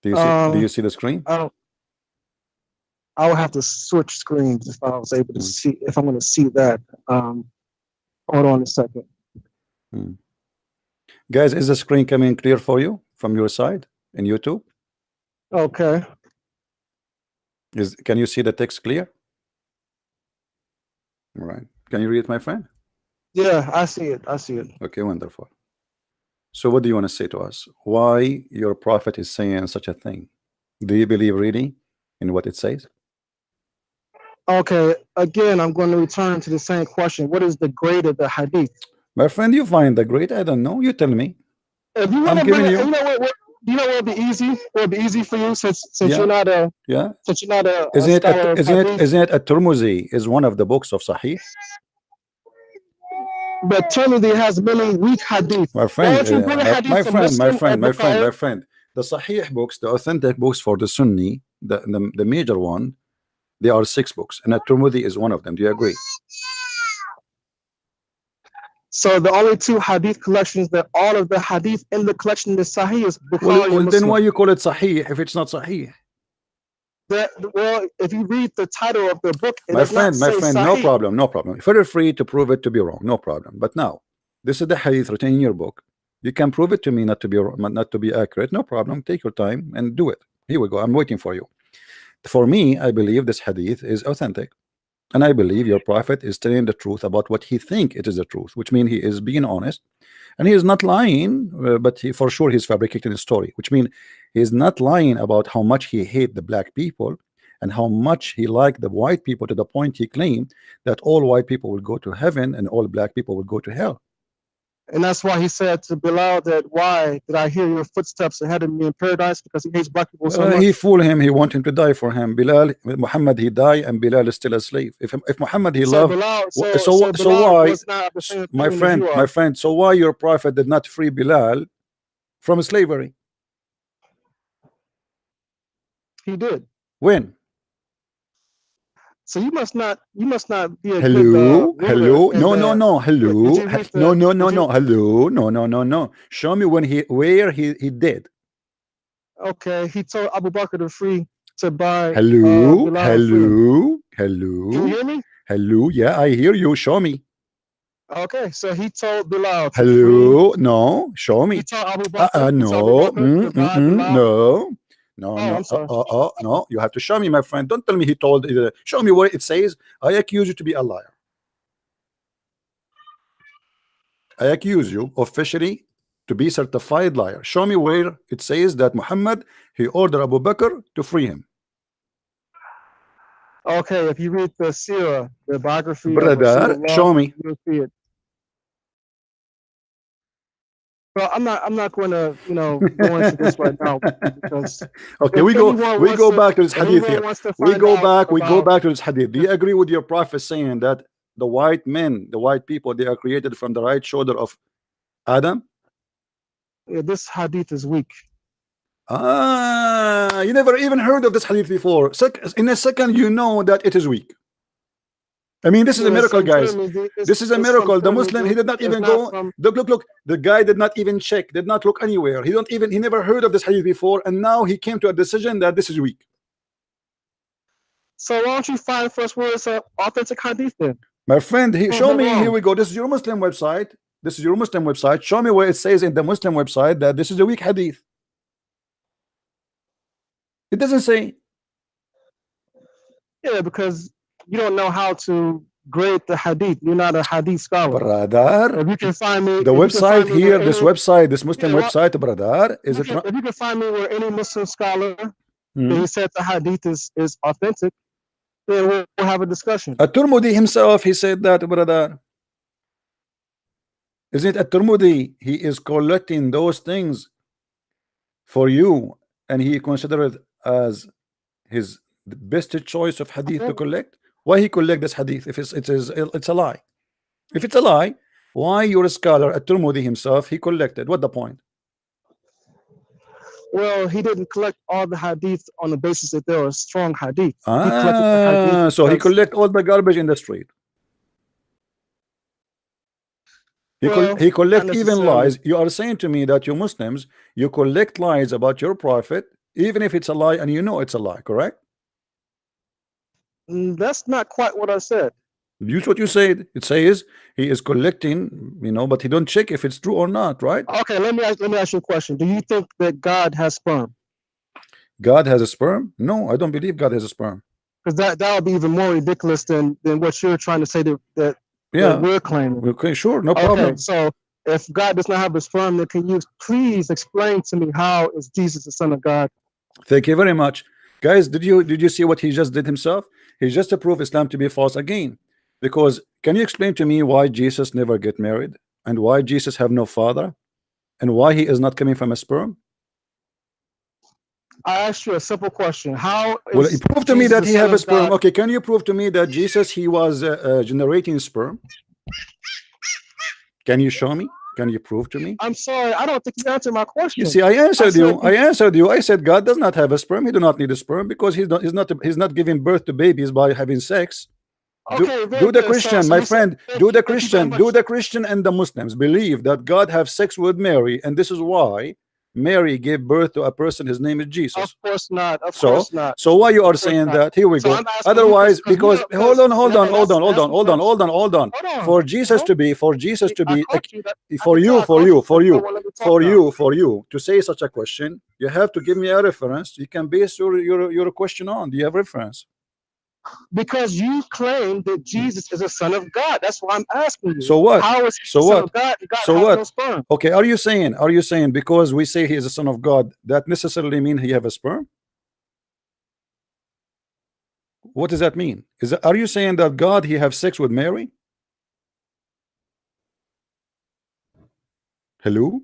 Do you see the screen? I would have to switch screens if I was able to see, if I'm going to see that. Hold on a second. Guys, is the screen coming clear for you from your side in YouTube? Okay. Can you see the text clear? All right. Can you read it, my friend? Yeah, I see it. Okay, wonderful. So what do you want to say to us? Why your prophet is saying such a thing? Do you believe really in what it says? Okay, again, I'm going to return to the same question. What is the grade of the hadith? My friend, you find the grade? I don't know. You tell me. If you want to bring it, you know what would be easy? What would be easy for you since you're not a Isn't it at-Tirmidhi is one of the books of Sahih? But Tirmidhi has many weak hadith. My friend, my friend. The Sahih books, the authentic books for the Sunni, the major one, there are 6 books, and at-Tirmidhi is one of them. Do you agree? So the only 2 hadith collections that all of the hadith in the collection is Sahih is Bukhari. Well, then why you call it Sahih if it's not Sahih? Well, if you read the title of the book, my friend, no problem. Feel free to prove it to be wrong, no problem. But now, this is the hadith written in your book. You can prove it to me not to be accurate. No problem. Take your time and do it. Here we go. I'm waiting for you. For me, I believe this hadith is authentic, and I believe your prophet is telling the truth about what he think it is the truth, which means he is being honest, and he is not lying, but for sure he's fabricating a story, which means he is not lying about how much he hate the black people and how much he liked the white people, to the point he claimed that all white people will go to heaven and all black people will go to hell. And that's why he said to Bilal that, why did I hear your footsteps ahead of me in paradise? Because he hates black people so much. He fooled him. He wanted him to die for him. Muhammad, he died, and Bilal is still a slave. If Muhammad, he loved. So why, my friend? So why your prophet did not free Bilal from slavery? He did. When? So you must not be a hello. Good, hello. No. Show me where he did. Okay, he told Abu Bakr to free to buy. Hello. Can you hear me? Hello. Yeah, I hear you. Show me. Okay, so he told Bilal. Hello. No. Show me. He told Abu Bakr. No. No. No, you have to show me, my friend. Don't tell me he told. Show me where it says, I accuse you to be a liar. I accuse you officially to be certified liar. Show me where it says that Muhammad, he ordered Abu Bakr to free him. Okay, if you read the Sirah, the biography of Brother, Rasulullah, show me. you'll see it. Well, I'm not going to, go into this right now because Okay, if we anyone wants go to, back to this if hadith anyone here. wants to We find go out about back to this hadith. Do you agree with your prophet saying that the white men, the white people, they are created from the right shoulder of Adam? this hadith is weak. Ah, you never even heard of this hadith before. In a second, you know that it is weak. I mean, this is a miracle, guys. This is a miracle. The Muslim, he did not even go. Look. The guy did not even check, did not look anywhere. He never heard of this hadith before, and now he came to a decision that this is weak. So why don't you find first where it's an authentic hadith then? My friend, show me. Here we go. This is your Muslim website. This is your Muslim website. Show me where it says in the Muslim website that this is a weak hadith. It doesn't say. Yeah, because you don't know how to grade the hadith. You're not a hadith scholar. Brother, if you can find me the website here, this Muslim website, brother, is if you can find me where any Muslim scholar he said the hadith is authentic, then we'll have a discussion. At-Tirmidhi himself, he said that, brother. Isn't it At-Tirmidhi? He is collecting those things for you, and he considered it as his best choice of hadith to collect. Why he collect this hadith if it's a lie? If it's a lie, why your scholar At-Tirmidhi himself he collected? What the point? Well, he didn't collect all the hadith on the basis that there were strong hadith. So he collect all the garbage in the street. He collect even lies. You are saying to me that you Muslims, you collect lies about your prophet, even if it's a lie and you know it's a lie, correct? That's not quite what I said. Use what you said. It says he is collecting, but he don't check if it's true or not, right? Okay, let me ask you a question. Do you think that God has sperm? God has a sperm? No, I don't believe God has a sperm. Because that would be even more ridiculous than what you're trying to say that we're claiming. Okay, sure, no problem. Okay, so if God does not have a sperm, then can you please explain to me how is Jesus the Son of God? Thank you very much. Guys, did you see what he just did himself? He just proved Islam to be false again. Because can you explain to me why Jesus never get married, and why Jesus have no father, and why he is not coming from a sperm? I asked you a simple question. Well, prove to me that he have a sperm. Okay, can you prove to me that Jesus he was generating sperm? Can you show me? Can you prove to me? I'm sorry, I don't think you answered my question. You see, I answered you. I said God does not have a sperm. He do not need a sperm because he's not giving birth to babies by having sex. Do the Christian, my friend, do the Christian and the Muslims believe that God have sex with Mary, and this is why Mary gave birth to a person. His name is Jesus. Of course not. Of course not. So why you are saying that? Here we go. Otherwise, because hold on. For Jesus to be, for you to say such a question, you have to give me a reference. You can base your question on. Do you have reference? Because you claim that Jesus is a son of God. That's why I'm asking you. So what? How is he so son what? Of God? God so has what? No sperm. Okay, are you saying because we say he is a son of God, that necessarily mean he have a sperm? What does that mean? Are you saying that God he have sex with Mary? Hello?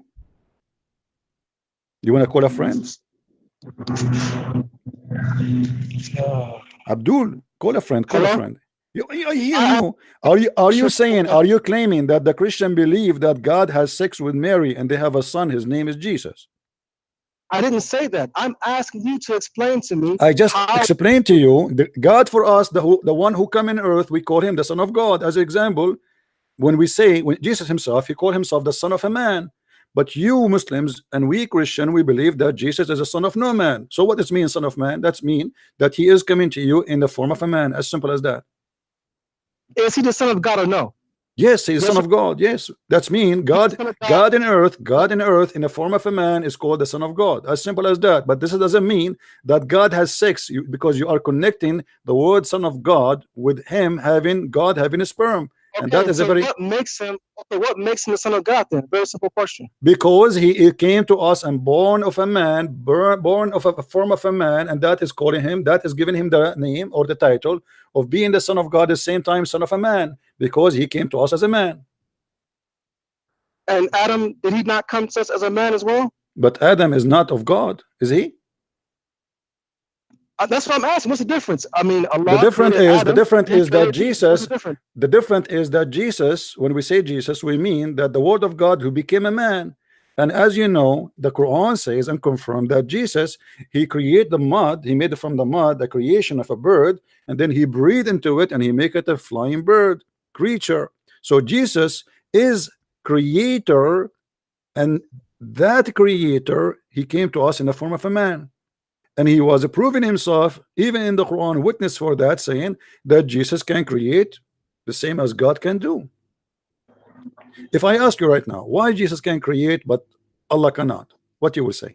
You want to call a friend? Abdul, call a friend. Call a friend. Are you claiming that the Christian believe that God has sex with Mary and they have a son? His name is Jesus. I didn't say that. I'm asking you to explain to me. I just explained to you God for us, the one who come in earth, we call him the Son of God. As an example, when Jesus himself, he called himself the Son of a Man. But you Muslims and we Christian, we believe that Jesus is a son of no man. So what does mean son of man? That's mean that he is coming to you in the form of a man. As simple as that. Is he the son of God or no? Yes, he's the son of God. Yes, that's mean God in earth in the form of a man is called the Son of God. As simple as that. But this doesn't mean that God has sex, because you are connecting the word Son of God with God having a sperm. Okay, and that is so what makes him what makes him the son of God then? Very simple question. Because he came to us and born of a man, born of a form of a man, and that is calling him, that is giving him the name or the title of being the son of God, at the same time son of a man, because he came to us as a man. And Adam, did he not come to us as a man as well? But Adam is not of God, is he? That's what I'm asking. What's the difference? I mean, Allah The difference created is Adam, the difference he is that created Jesus. What's Jesus. the difference? The difference is that Jesus, when we say Jesus, we mean that the Word of God who became a man. And as you know, the Quran says and confirmed that Jesus, he created the mud, he made from the mud the creation of a bird, and then he breathed into it and he make it a flying bird creature. So Jesus is creator, and that creator, he came to us in the form of a man. And he was proving himself, even in the Quran, witness for that, saying that Jesus can create the same as God can do. If I ask you right now, why Jesus can create but Allah cannot, what you will say?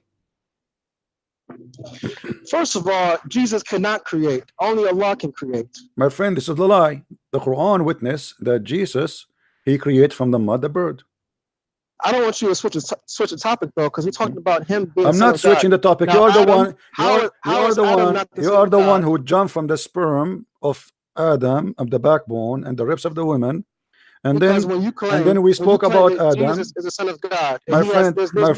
First of all, Jesus cannot create. Only Allah can create. My friend, this is the lie. The Quran witness that Jesus, he created from the mud a bird. I don't want you to switch the topic though, because we're talking about him being. I'm not switching the topic. Now, you are the Adam, one. You are the one who jumped from the sperm of Adam, of the backbone and the ribs of the women, and because then we spoke about Adam. Jesus is the son of God. My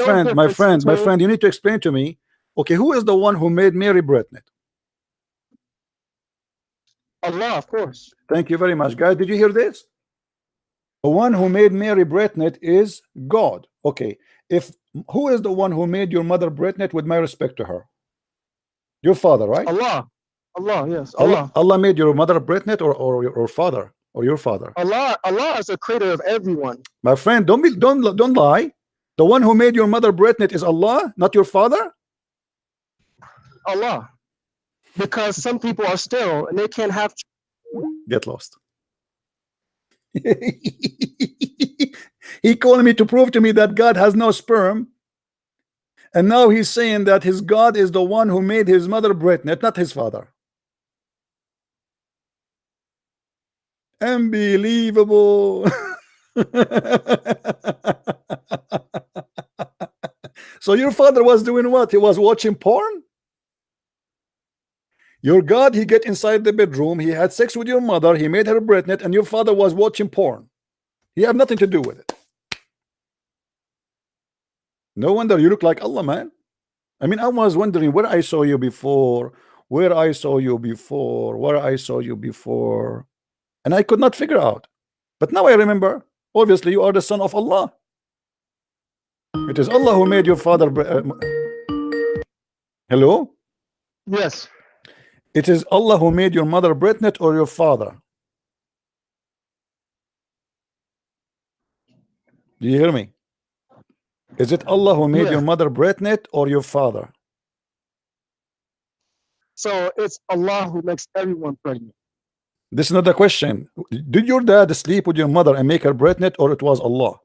friend, my friend, you need to explain to me. Okay, who is the one who made Mary pregnant? Allah, of course. Thank you very much, guys. Did you hear this? The one who made Mary pregnant is God. Okay, who is the one who made your mother pregnant, with my respect to her? Your father, right? Allah. Allah, yes. Allah made your mother pregnant, or your father, or your father? Allah is the creator of everyone. My friend, don't lie. The one who made your mother pregnant is Allah, not your father. Allah. Because some people are sterile and they can't have. Get lost. He called me to prove to me that God has no sperm, and now he's saying that his God is the one who made his mother pregnant, not his father. Unbelievable. So your father was doing what? He was watching porn? Your God, he get inside the bedroom, he had sex with your mother, he made her pregnant, and your father was watching porn. He have nothing to do with it. No wonder you look like Allah, man. I mean, I was wondering where I saw you before, where I saw you before, where I saw you before, and I could not figure out. But now I remember, obviously you are the son of Allah. It is Allah who made your father. Hello? Yes. It is Allah who made your mother pregnant, or your father? Do you hear me? Is it Allah who made your mother pregnant, or your father? So it's Allah who makes everyone pregnant. This is not the question. Did your dad sleep with your mother and make her pregnant, or it was Allah?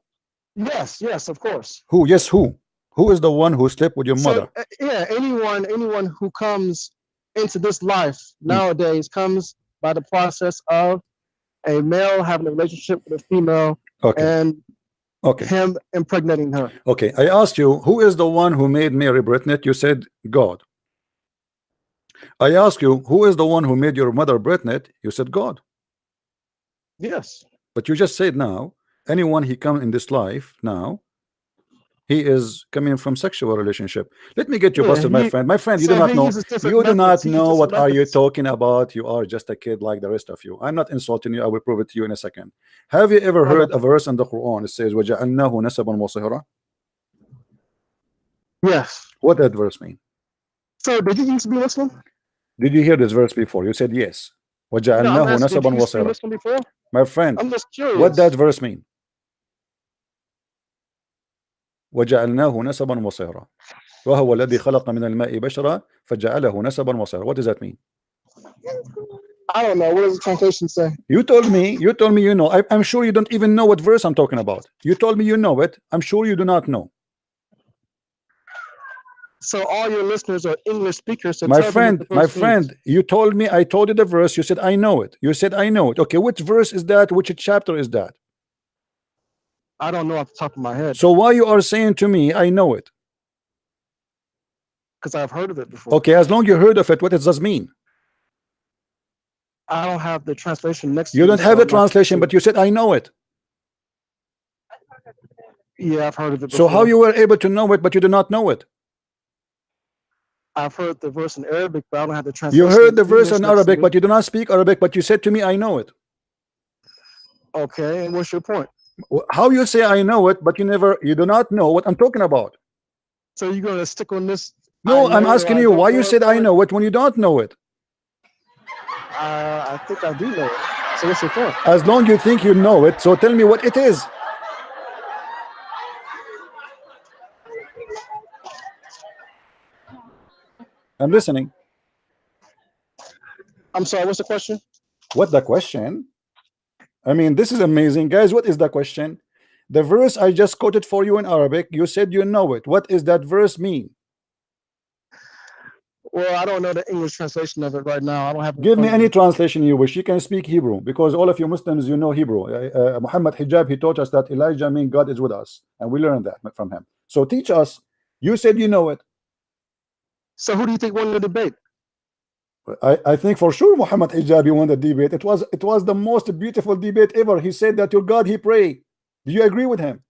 Yes, of course. Who? Yes, who? Who is the one who slept with your mother? Yeah, anyone who comes into this life nowadays comes by the process of a male having a relationship with a female, and him impregnating her. Okay, I asked you, who is the one who made Mary pregnant? You said God. I asked you, who is the one who made your mother pregnant? You said God. Yes. But you just said now, anyone he come in this life now, he is coming from sexual relationship. Let me get you busted, my friend. My friend, you do not know. You do not know what are you talking about. You are just a kid like the rest of you. I'm not insulting you. I will prove it to you in a second. Have you ever heard a verse in the Quran? It says, وَجَعَلْنَاهُ نَسَبًا وَصِهْرًا. Yes. What that verse mean? So did you used to be Muslim? Did you hear this verse before? You said yes. وَجَعَلْنَاهُ نَسَبًا وَصِهْرًا. My friend, I'm just curious. What that verse mean? وجعلناه نسبا وصهرا وهو الذي خلق من الماء بشرا فجعله نسبا وصهرا. What does that mean? I don't know. What does the translation say? You told me you know. I'm sure you don't even know what verse I'm talking about. You told me you know it. I'm sure you do not know. So all your listeners are English speakers. So my friend, you told me, I told you the verse. You said I know it. You said I know it. Okay, which verse is that? Which chapter is that? I don't know off the top of my head. So why you are saying to me, I know it? Because I've heard of it before. Okay, as long you heard of it, what does this mean? I don't have the translation next to You me. don't have so the translation, but you said I know it. Yeah, I've heard of it So before. how you were able to know it, but you do not know it? I've heard the verse in Arabic, but I don't have the You translation. heard the verse English in next to Arabic, me. but you do not speak Arabic, but you said to me, I know it. Okay, and what's your point? How you say I know it, but you do not know what I'm talking about? So you're gonna stick on this? No, I I'm know or asking I you don't why know you said I point? know it when you don't know it. I think I do know it. So what's your point? As long you think you know it, so tell me what it is. I'm listening. I'm sorry, what's the question? What the question? I mean, this is amazing, guys. What is the question? The verse I just quoted for you in Arabic, you said you know it. What is that verse mean? Well, I don't know the English translation of it right now. I don't have it in Give me front of any translation you wish. You can speak Hebrew because all of you Muslims, you know Hebrew. Muhammad Hijab, he taught us that Elijah means God is with us, and we learned that from him. So teach us. You said you know it. So who do you think won the debate? I think for sure Muhammad Hijabi won the debate. It was the most beautiful debate ever. He said that your God he pray. Do you agree with him?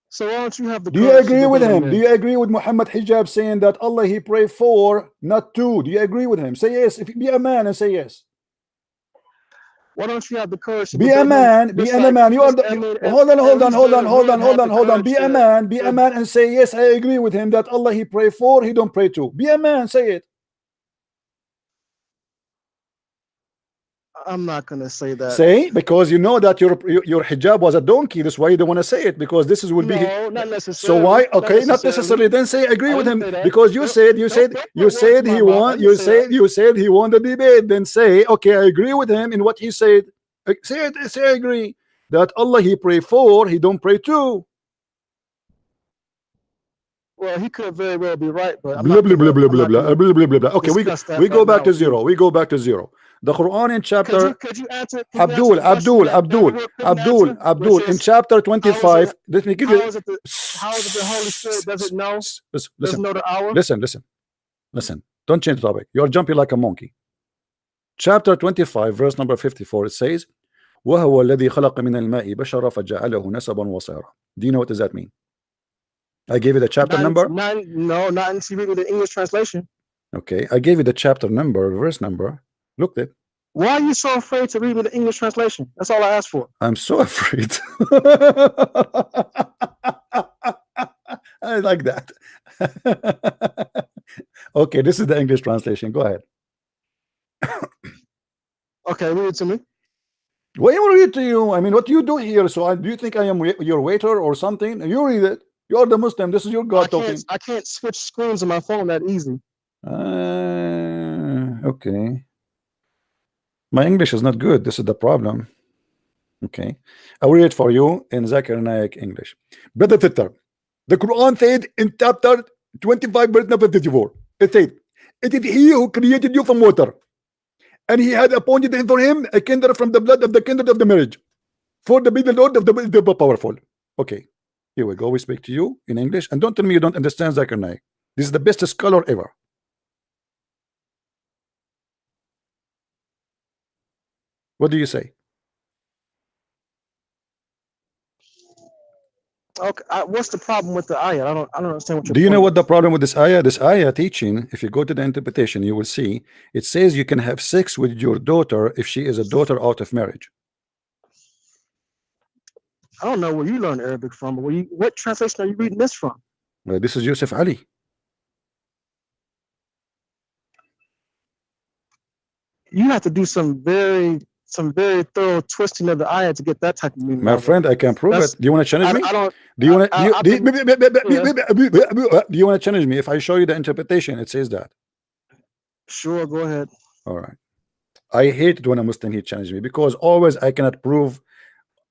So why don't you have the Do you courage to agree with debate him him? Do then? you agree with Muhammad Hijab saying that Allah he pray for, not two? Do you agree with him? Say yes. If you be a man and say yes. Why don't you have the courage to Be a debate him? man. Be Just a like man. You are just, the, I mean, hold on. at least Hold on. Be a man. Be a to, man and say yes. I agree with him that Allah he pray for. He don't pray to. Be a man. Say it. I'm not gonna say that. Say, because you know that your hijab was a donkey. That's why you don't want to say it, because this is will be. No, not So necessarily. why? Okay, Not not necessarily. Then say agree I with didn't him say that. because you Nope. said Don't put words in my he mouth. I won. didn't say that. You said he won the debate. Then say okay, I agree with him in what he said. Say it. Say I agree that Allah he pray for. He don't pray to. Well, he could very well be right, but I'm Blah not blah blah gonna. blah I'm blah not blah gonna blah blah blah blah. Okay, discuss that we go right back now to with you. zero. We go back to zero. The Quran in chapter. Could you answer? Could you answer the question that Abdul couldn't answer, which In is, chapter 25. Let me give you. how is it the Holy Spirit doesn't know? Doesn't Listen, know the hour? listen. Don't change the topic. You're jumping like a monkey. Chapter 25, verse number 54. It says, وهو الذي خلق من الماء بشرا فجعله نسبا وصيرا. Do you know what does that mean? I gave you the chapter number. Not until you read the English translation. Okay, I gave you the chapter number, verse number. Look at it. Why are you so afraid to read me the English translation? That's all I asked for. I'm so afraid. I like that. Okay, this is the English translation. Go ahead. Okay, read it to me. What do I read to you? I mean, what do you do here? So do you think I am your waiter or something? You read it. You're the Muslim. This is your God talking. I can't switch screens on my phone that easy. Okay. My English is not good. This is the problem. Okay. I'll read it for you in Zakir Naik English. Brother Titter, the Quran said in chapter 25, verse number 54, it said, it is he who created you from water, and he had appointed for him a kindred from the blood of the kindred of the marriage, for the be the Lord of the powerful. Okay, here we go. We speak to you in English, and don't tell me you don't understand Zakir Naik. This is the best scholar ever. What do you say? Okay, what's the problem with the ayah? I don't understand what you're. Do you know what the problem with this ayah? This ayah teaching, if you go to the interpretation, you will see it says you can have sex with your daughter if she is a daughter out of marriage. I don't know where you learned Arabic from, but what translation are you reading this from? Well, this is Yusuf Ali. You have to do some very thorough twisting of the ayah to get that type of meaning. My friend, I can prove it. Do you want to challenge me? I don't. Do you want to? Do you want to challenge me if I show you the interpretation? It says that. Sure, go ahead. All right. I hate it when a Muslim he challenge me because always I cannot prove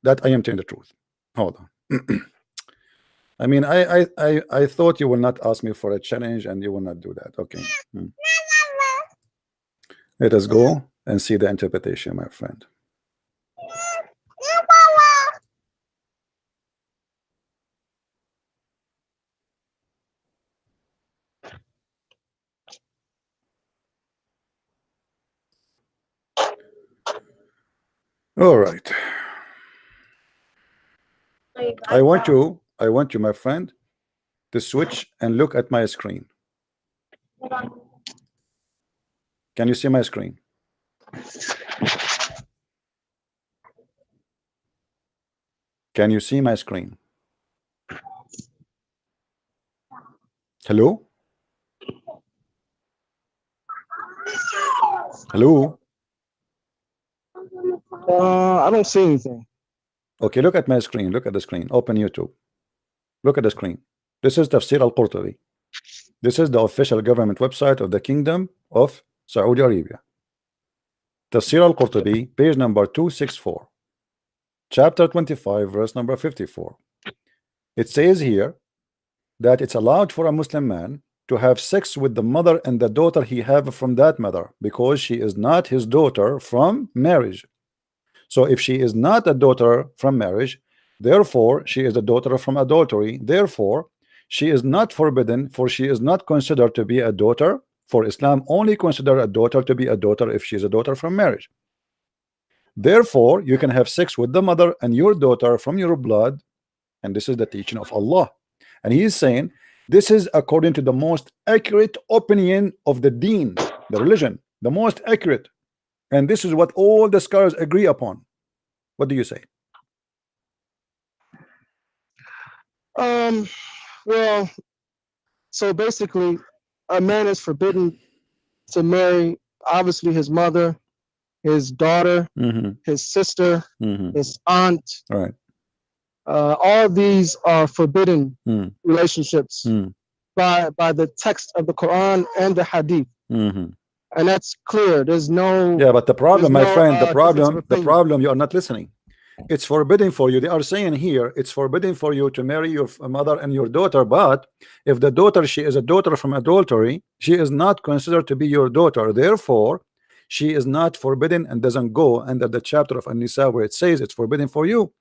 that I am telling the truth. Hold on. I mean, I thought you will not ask me for a challenge and you will not do that. Okay. Let us go and see the interpretation, my friend. All right. I want you, my friend, to switch and look at my screen. Can you see my screen? Can you see my screen? Hello? Hello? I don't see anything. Okay, look at my screen. Look at the screen. Open YouTube. Look at the screen. This is Tafsir al-Qurtubi. This is the official government website of the Kingdom of Saudi Arabia. Tafsir al-Qurtubi, page number 264. Chapter 25, verse number 54. It says here that it's allowed for a Muslim man to have sex with the mother and the daughter he have from that mother, because she is not his daughter from marriage. So if she is not a daughter from marriage, therefore she is a daughter from adultery. Therefore she is not forbidden, for she is not considered to be a daughter. For Islam only consider a daughter to be a daughter if she is a daughter from marriage. Therefore you can have sex with the mother and your daughter from your blood, and this is the teaching of Allah. And he is saying this is according to the most accurate opinion of the deen, the religion, the most accurate. And this is what all the scholars agree upon. What do you say? Well, so basically, a man is forbidden to marry, obviously, his mother, his daughter, his sister, his aunt. All right. All of these are forbidden relationships by the text of the Quran and the Hadith. And that's clear. There's no. Yeah, but the problem, my friend, the difference of problem, you are not listening. It's forbidden for you. They are saying here it's forbidden for you to marry your mother and your daughter, but if the daughter, she is a daughter from adultery, she is not considered to be your daughter. Therefore she is not forbidden and doesn't go under the chapter of An-Nisa where it says it's forbidden for you.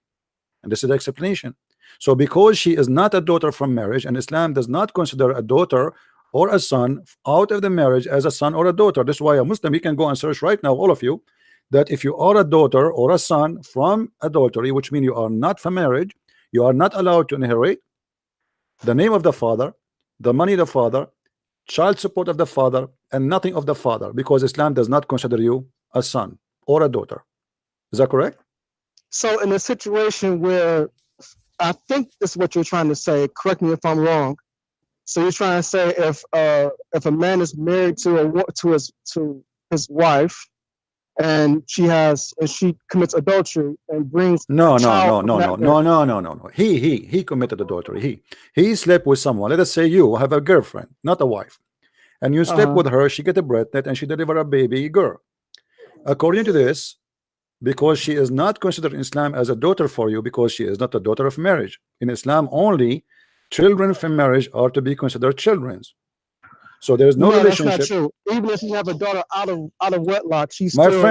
And this is the explanation. So because she is not a daughter from marriage, and Islam does not consider a daughter or a son out of the marriage as a son or a daughter. This is why a Muslim, you can go and search right now, all of you, that if you are a daughter or a son from adultery, which means you are not from marriage, you are not allowed to inherit the name of the father, the money of the father, child support of the father, and nothing of the father, because Islam does not consider you a son or a daughter. Is that correct? So in a situation where, I think this is what you're trying to say, correct me if I'm wrong. So you're trying to say if a man is married to his wife, and she commits adultery and brings no. He committed adultery. He slept with someone. Let us say you have a girlfriend, not a wife, and you slept with her. She get a pregnant and she deliver a baby girl. According to this, because she is not considered in Islam as a daughter for you, because she is not a daughter of marriage. In Islam, only children from marriage are to be considered children. So there is no relationship. That's not true. Even if you have a daughter out of wedlock, she's my still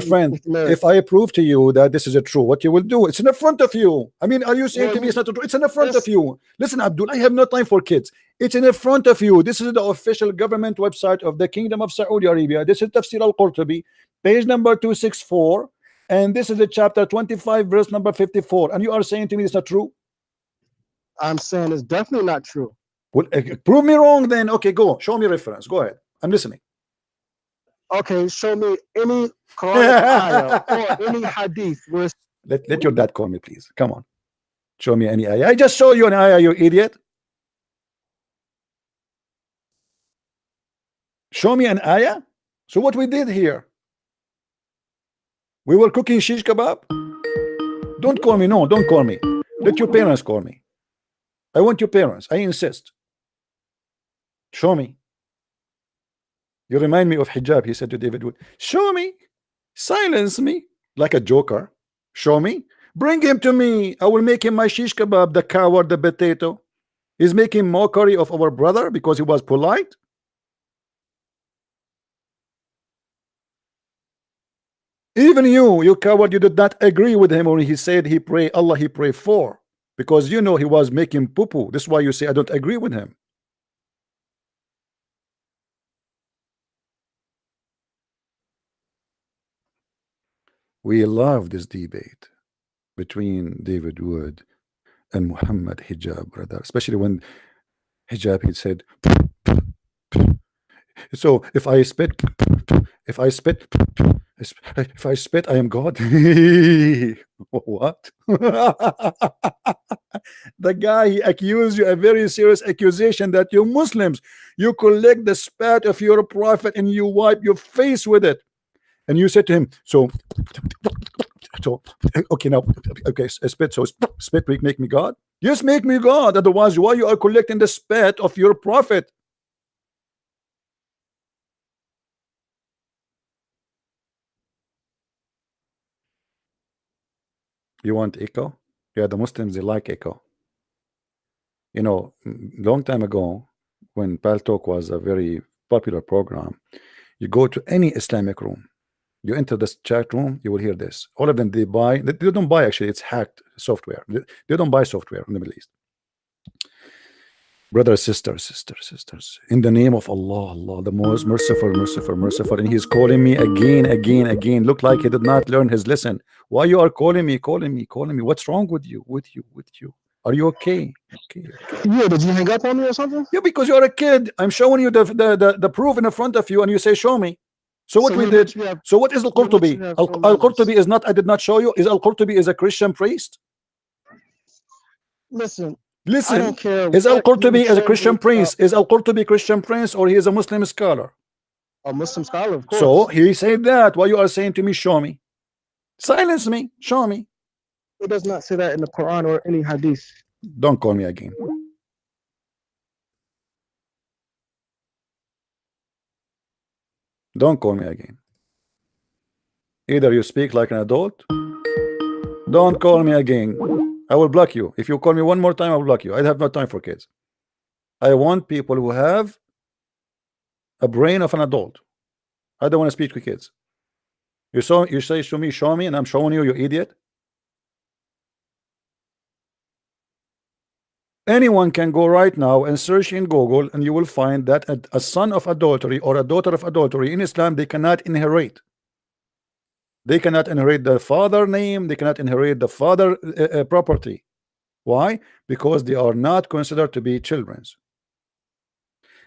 friend. If I prove to you that this is a true, what you will do? It's in the front of you. I mean, are you saying to me it's not true? It's in the front of you. Listen, Abdul, I have no time for kids. It's in the front of you. This is the official government website of the Kingdom of Saudi Arabia. This is Tafsir al-Qurtubi, page number 264, and this is the chapter 25, verse number 54. And you are saying to me it's not true? I'm saying it's definitely not true. Well, prove me wrong then. Okay, go. Show me reference. Go ahead. I'm listening. Okay, show me any Quranic ayah or any hadith where. Let your dad call me, please. Come on. Show me any ayah. I just show you an ayah, you idiot. Show me an ayah. So what we did here? We were cooking shish kebab. Don't call me. No, don't call me. Let your parents call me. I want your parents. I insist. Show me. You remind me of hijab, he said to David Wood. Show me. Silence me like a joker. Show me. Bring him to me. I will make him my shish kebab, the coward, the potato. He's making mockery of our brother because he was polite. Even you coward, you did not agree with him when he said he pray Allah, he pray for, because you know he was making poo-poo. This is why you say I don't agree with him. We love this debate between David Wood and Muhammad Hijab, brother. Especially when Hijab he said, so if I spit, if I spit, if I spit, I am God. What? The guy he accused you a very serious accusation that you Muslims, you collect the spat of your prophet and you wipe your face with it. And you said to him, so okay, now okay, spit, so spit make me God? Yes, make me God. Otherwise, why you are collecting the spat of your prophet? You want echo? Yeah, the Muslims they like echo. You know, long time ago, when Pal Talk was a very popular program, you go to any Islamic room, you enter this chat room, you will hear this. All of them they buy, they don't buy actually, it's hacked software. They don't buy software in the Middle East. Brothers, sisters, in the name of Allah, Allah, the most merciful, merciful, and he's calling me again. Look like he did not learn his lesson. Why you are calling me? What's wrong with you? With you? Are you okay? Okay. Yeah, did you hang up on me or something? Yeah, because you're a kid. I'm showing you the proof in front of you, and you say, show me. So what we did? So what is Al-Qurtubi? Al-Qurtubi is not, I did not show you. Is Al-Qurtubi is a Christian priest? Listen, Listen, I don't care. is Al-Qurtubi as a Christian prince? prince? Is Al-Qurtubi Christian prince or he is a Muslim scholar? A Muslim scholar, of course. So he said that. Why you are saying to me, show me? Silence me, show me. It does not say that in the Quran or any hadith. Don't call me again. Don't call me again. Either you speak like an adult. Don't call me again. I will block you. If you call me one more time, I will block you. I have no time for kids. I want people who have a brain of an adult. I don't want to speak to kids. You say to me, show me, and I'm showing you, you idiot. Anyone can go right now and search in Google, and you will find that a son of adultery or a daughter of adultery in Islam, they cannot inherit. They cannot inherit the father name. They cannot inherit the father property. Why? Because they are not considered to be children.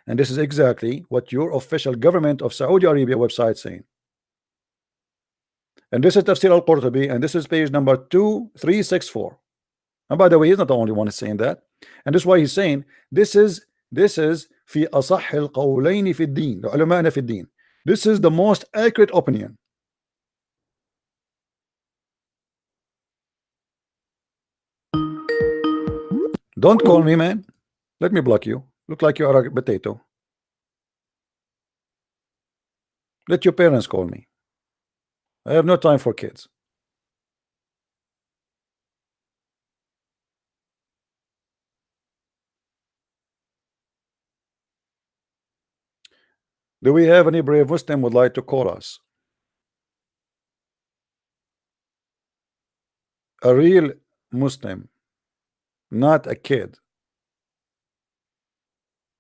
And this is exactly what your official government of Saudi Arabia website saying. And this is Tafsir al-Qurtubi, and this is page number 2364. And by the way, he's not the only one saying that. And this is why he's saying this is في أصح القولين في الدين علماءنا في الدين. This is the most accurate opinion. Don't call me, man. Let me block you. Look like you are a potato. Let your parents call me. I have no time for kids. Do we have any brave Muslim would like to call us? A real Muslim, not a kid.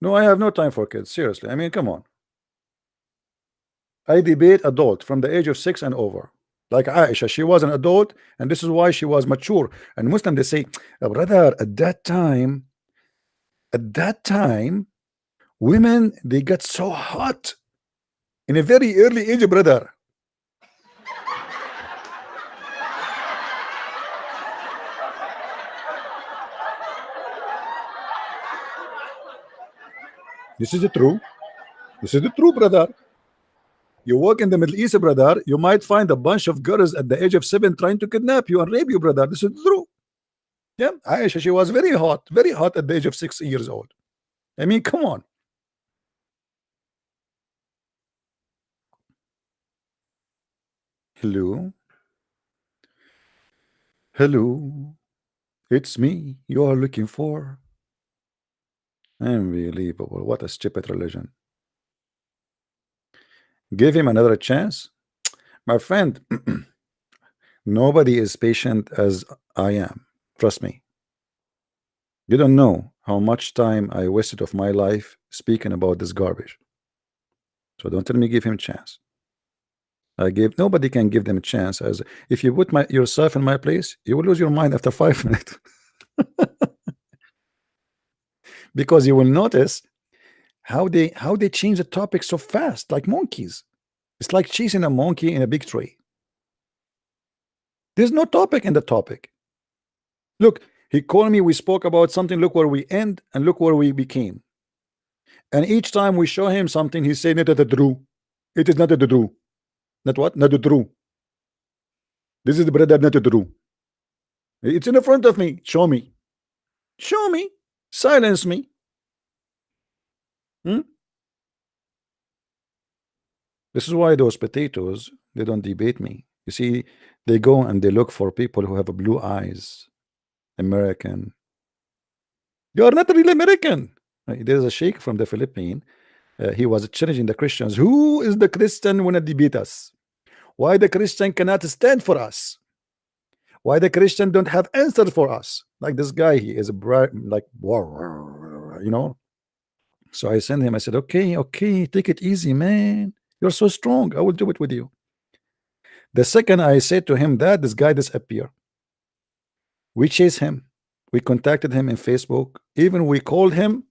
No, I have no time for kids. Seriously, I mean, come on. I debate adult from the age of 6 and over. Like Aisha, she was an adult, and this is why she was mature. And Muslim, they say, brother, at that time, women, they got so hot in a very early age, brother. This is the true. This is the true, brother. You walk in the Middle East, brother, you might find a bunch of girls at the age of 7 trying to kidnap you and rape you, brother. This is true. Yeah, Aisha, she was very hot at the age of 6 years old. I mean, come on. Hello. Hello. It's me you are looking for. Unbelievable. What a stupid religion. Give him another chance. My friend, nobody is patient as I am. Trust me. You don't know how much time I wasted of my life speaking about this garbage. So don't tell me give him a chance. Nobody can give them a chance. As if you put yourself in my place, you will lose your mind after 5 minutes. Because you will notice how they change the topic so fast, like monkeys. It's like chasing a monkey in a big tree. There's no topic in the topic. Look, he called me, we spoke about something, look where we end, and look where we became. And each time we show him something, he said, "Not true. It is not true." Not what? Not true. This is the brother, not true. It's in the front of me. Show me. Show me. Silence me. This is why those potatoes, they don't debate me. You see, they go and they look for people who have blue eyes. American. You are not really American. There's a sheikh from the Philippines. He was challenging the Christians. Who is the Christian when it debate us? Why the Christian cannot stand for us? Why the Christian don't have answer for us? Like this guy, he is a bright, like, you know. So I sent him. I said, okay, take it easy, man. You're so strong. I will do it with you. The second I said to him that, this guy disappeared. We chased him. We contacted him in Facebook. Even we called him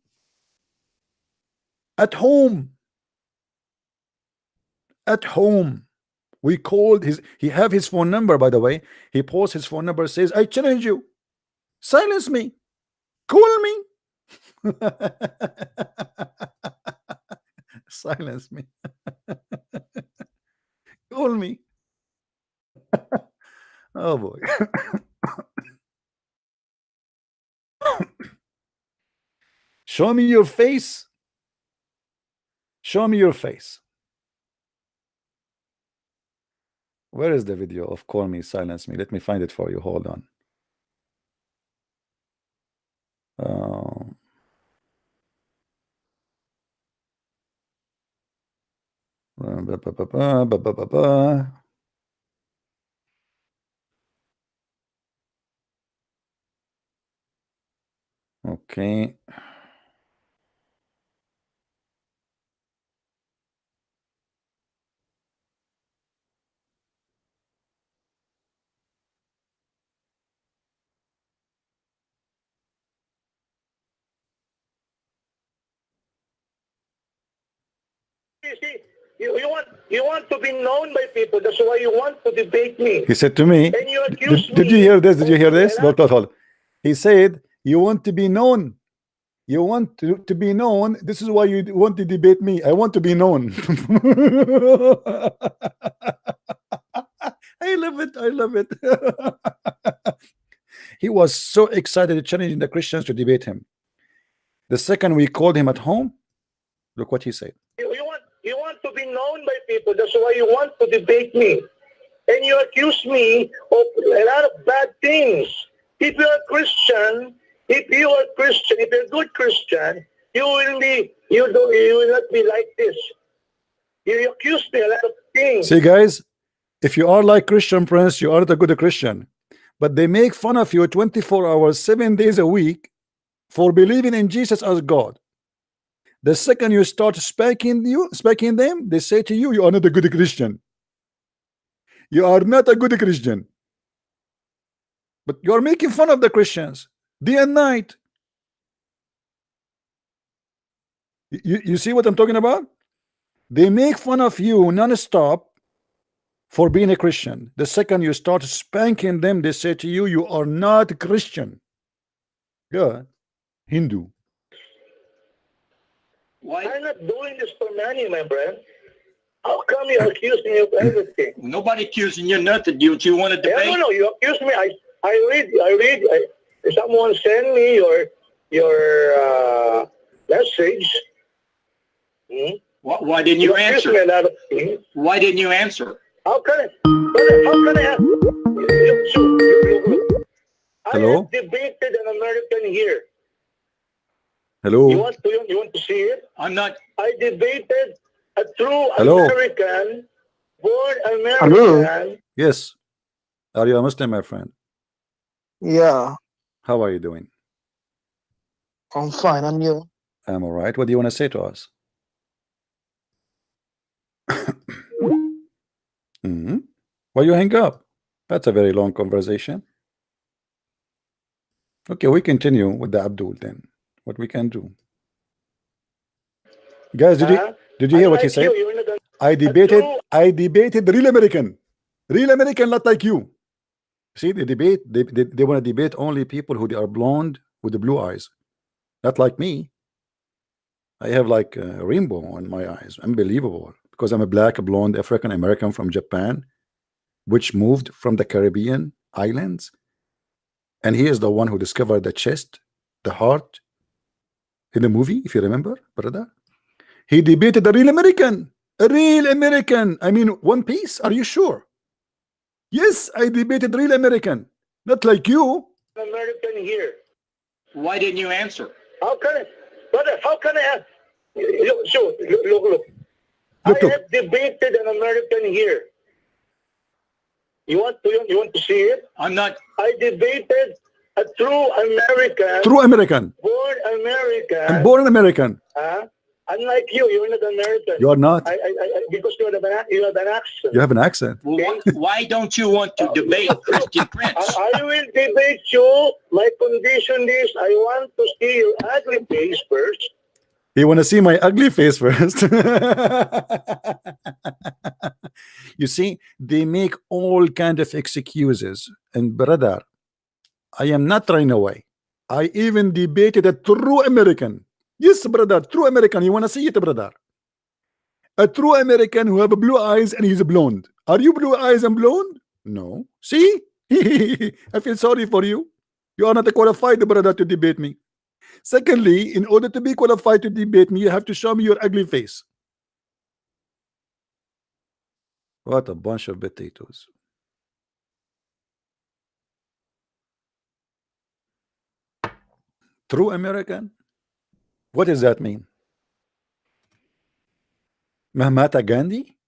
at home. At home. We called he have his phone number, by the way. He posts his phone number, says, I challenge you. Silence me. Call me. Silence me. Call me. Oh boy. Show me your face. Show me your face. Where is the video of call me, silence me? Let me find it for you. Hold on. Okay. You see, you want to be known by people. That's why you want to debate me. He said to me, And you accuse did you me hear this? Did you hear of- this? Hold. He said, you want to be known. You want to be known. This is why you want to debate me. I want to be known. I love it. I love it. He was so excited challenging the Christians to debate him. The second we called him at home, look what he said. You want to be known by people. That's why you want to debate me. And you accuse me of a lot of bad things. If you are Christian, if you're a good Christian, you will not be like this. You accuse me a lot of things. See, guys, if you are like Christian Prince, you are not a good Christian. But they make fun of you 24 hours, 7 days a week for believing in Jesus as God. The second you start spanking them, they say to you, you are not a good Christian. You are not a good Christian. But you are making fun of the Christians day and night. You see what I'm talking about? They make fun of you non-stop for being a Christian. The second you start spanking them, they say to you, you are not Christian. Yeah, Hindu. Why? I'm not doing this for money, my friend. How come you accuse me of everything? Nobody accusing you nothing. Do you want to debate? No, you accuse me. I read. Someone send me your message. Why didn't you answer? Me a lot of things. Why didn't you answer? How can I? Look. Hello? I have debated an American here. Hello? You want to see it? I'm not. I debated a true Hello? American, born American. Hello? Yes. Are you a Muslim, my friend? Yeah, How are you doing? I'm fine. And you? I'm all right. What do you want to say to us? Why you hang up? That's a very long conversation. Okay, we continue with the Abdul then. What we can do, guys? Did you hear what he said? I debated real American, not like you. See, the debate, they want to debate only people who they are blonde with the blue eyes, not like me. I have like a rainbow in my eyes, unbelievable, because I'm a black, blonde African American from Japan, which moved from the Caribbean islands, and he is the one who discovered the chest, the heart, in the movie, if you remember, brother. He debated a real American, I mean, One Piece. Are you sure? Yes, I debated real American, not like you. American here. Why didn't you answer? How can I, brother? How can I have? Look. I have debated an American here. You want to see it? I'm not. I debated a true American. True American. Born American. I'm born American. Unlike you, you're not American. You are not. Because you have an accent. You have an accent. Well, why don't you want to debate Christian Prince? I will debate you. My condition is I want to see your ugly face first. You want to see my ugly face first? You see, they make all kind of excuses. And brother, I am not running away. I even debated a true American. Yes, brother, true American. You want to see it, brother? A true American who have blue eyes and he's blonde. Are you blue eyes and blonde? No. See? I feel sorry for you. You are not qualified, brother, to debate me. Secondly, in order to be qualified to debate me, you have to show me your ugly face. What a bunch of potatoes. True American? What does that mean? Mahatma Gandhi?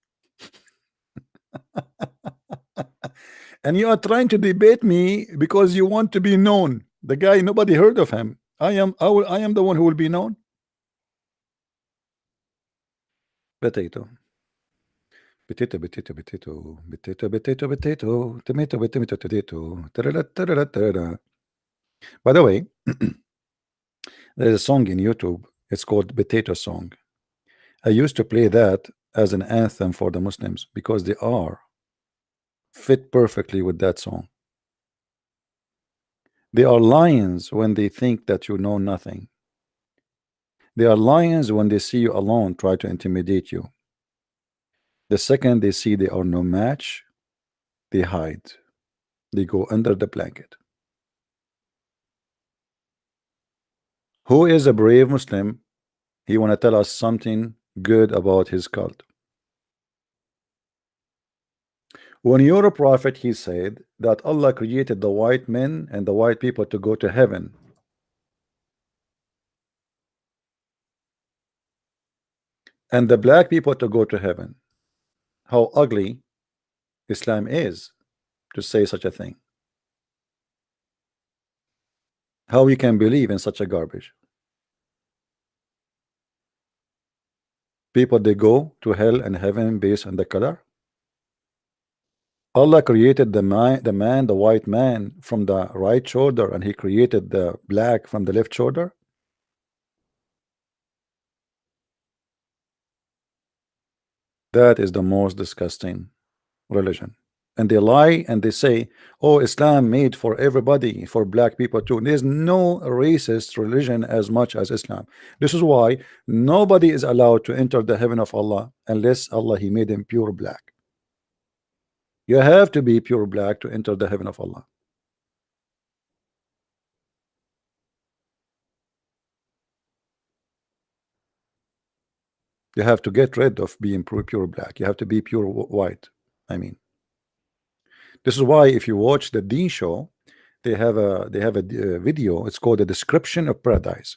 And you are trying to debate me because you want to be known. The guy, nobody heard of him. I am the one who will be known. Potato. Potato, potato, potato, potato, potato, potato, tomato, tomato, potato. By the way, there's a song in YouTube. It's called Potato Song. I used to play that as an anthem for the Muslims because they are fit perfectly with that song. They are lions when they think that you know nothing. They are lions when they see you alone, try to intimidate you. The second they see they are no match, they hide. They go under the blanket. Who is a brave Muslim? He want to tell us something good about his cult. When you're a prophet, he said that Allah created the white men and the white people to go to heaven. And the black people to go to heaven. How ugly Islam is to say such a thing. How we can believe in such a garbage? People, they go to hell and heaven based on the color. Allah created the white man from the right shoulder, and he created the black from the left shoulder. That is the most disgusting religion. And they lie and they say, oh, Islam made for everybody, for black people too. There's no racist religion as much as Islam. This is why nobody is allowed to enter the heaven of Allah unless Allah, he made him pure black. You have to be pure black to enter the heaven of Allah. You have to get rid of being pure black. You have to be pure white. I mean, this is why if you watch the Deen show, they have a video. It's called The Description of Paradise.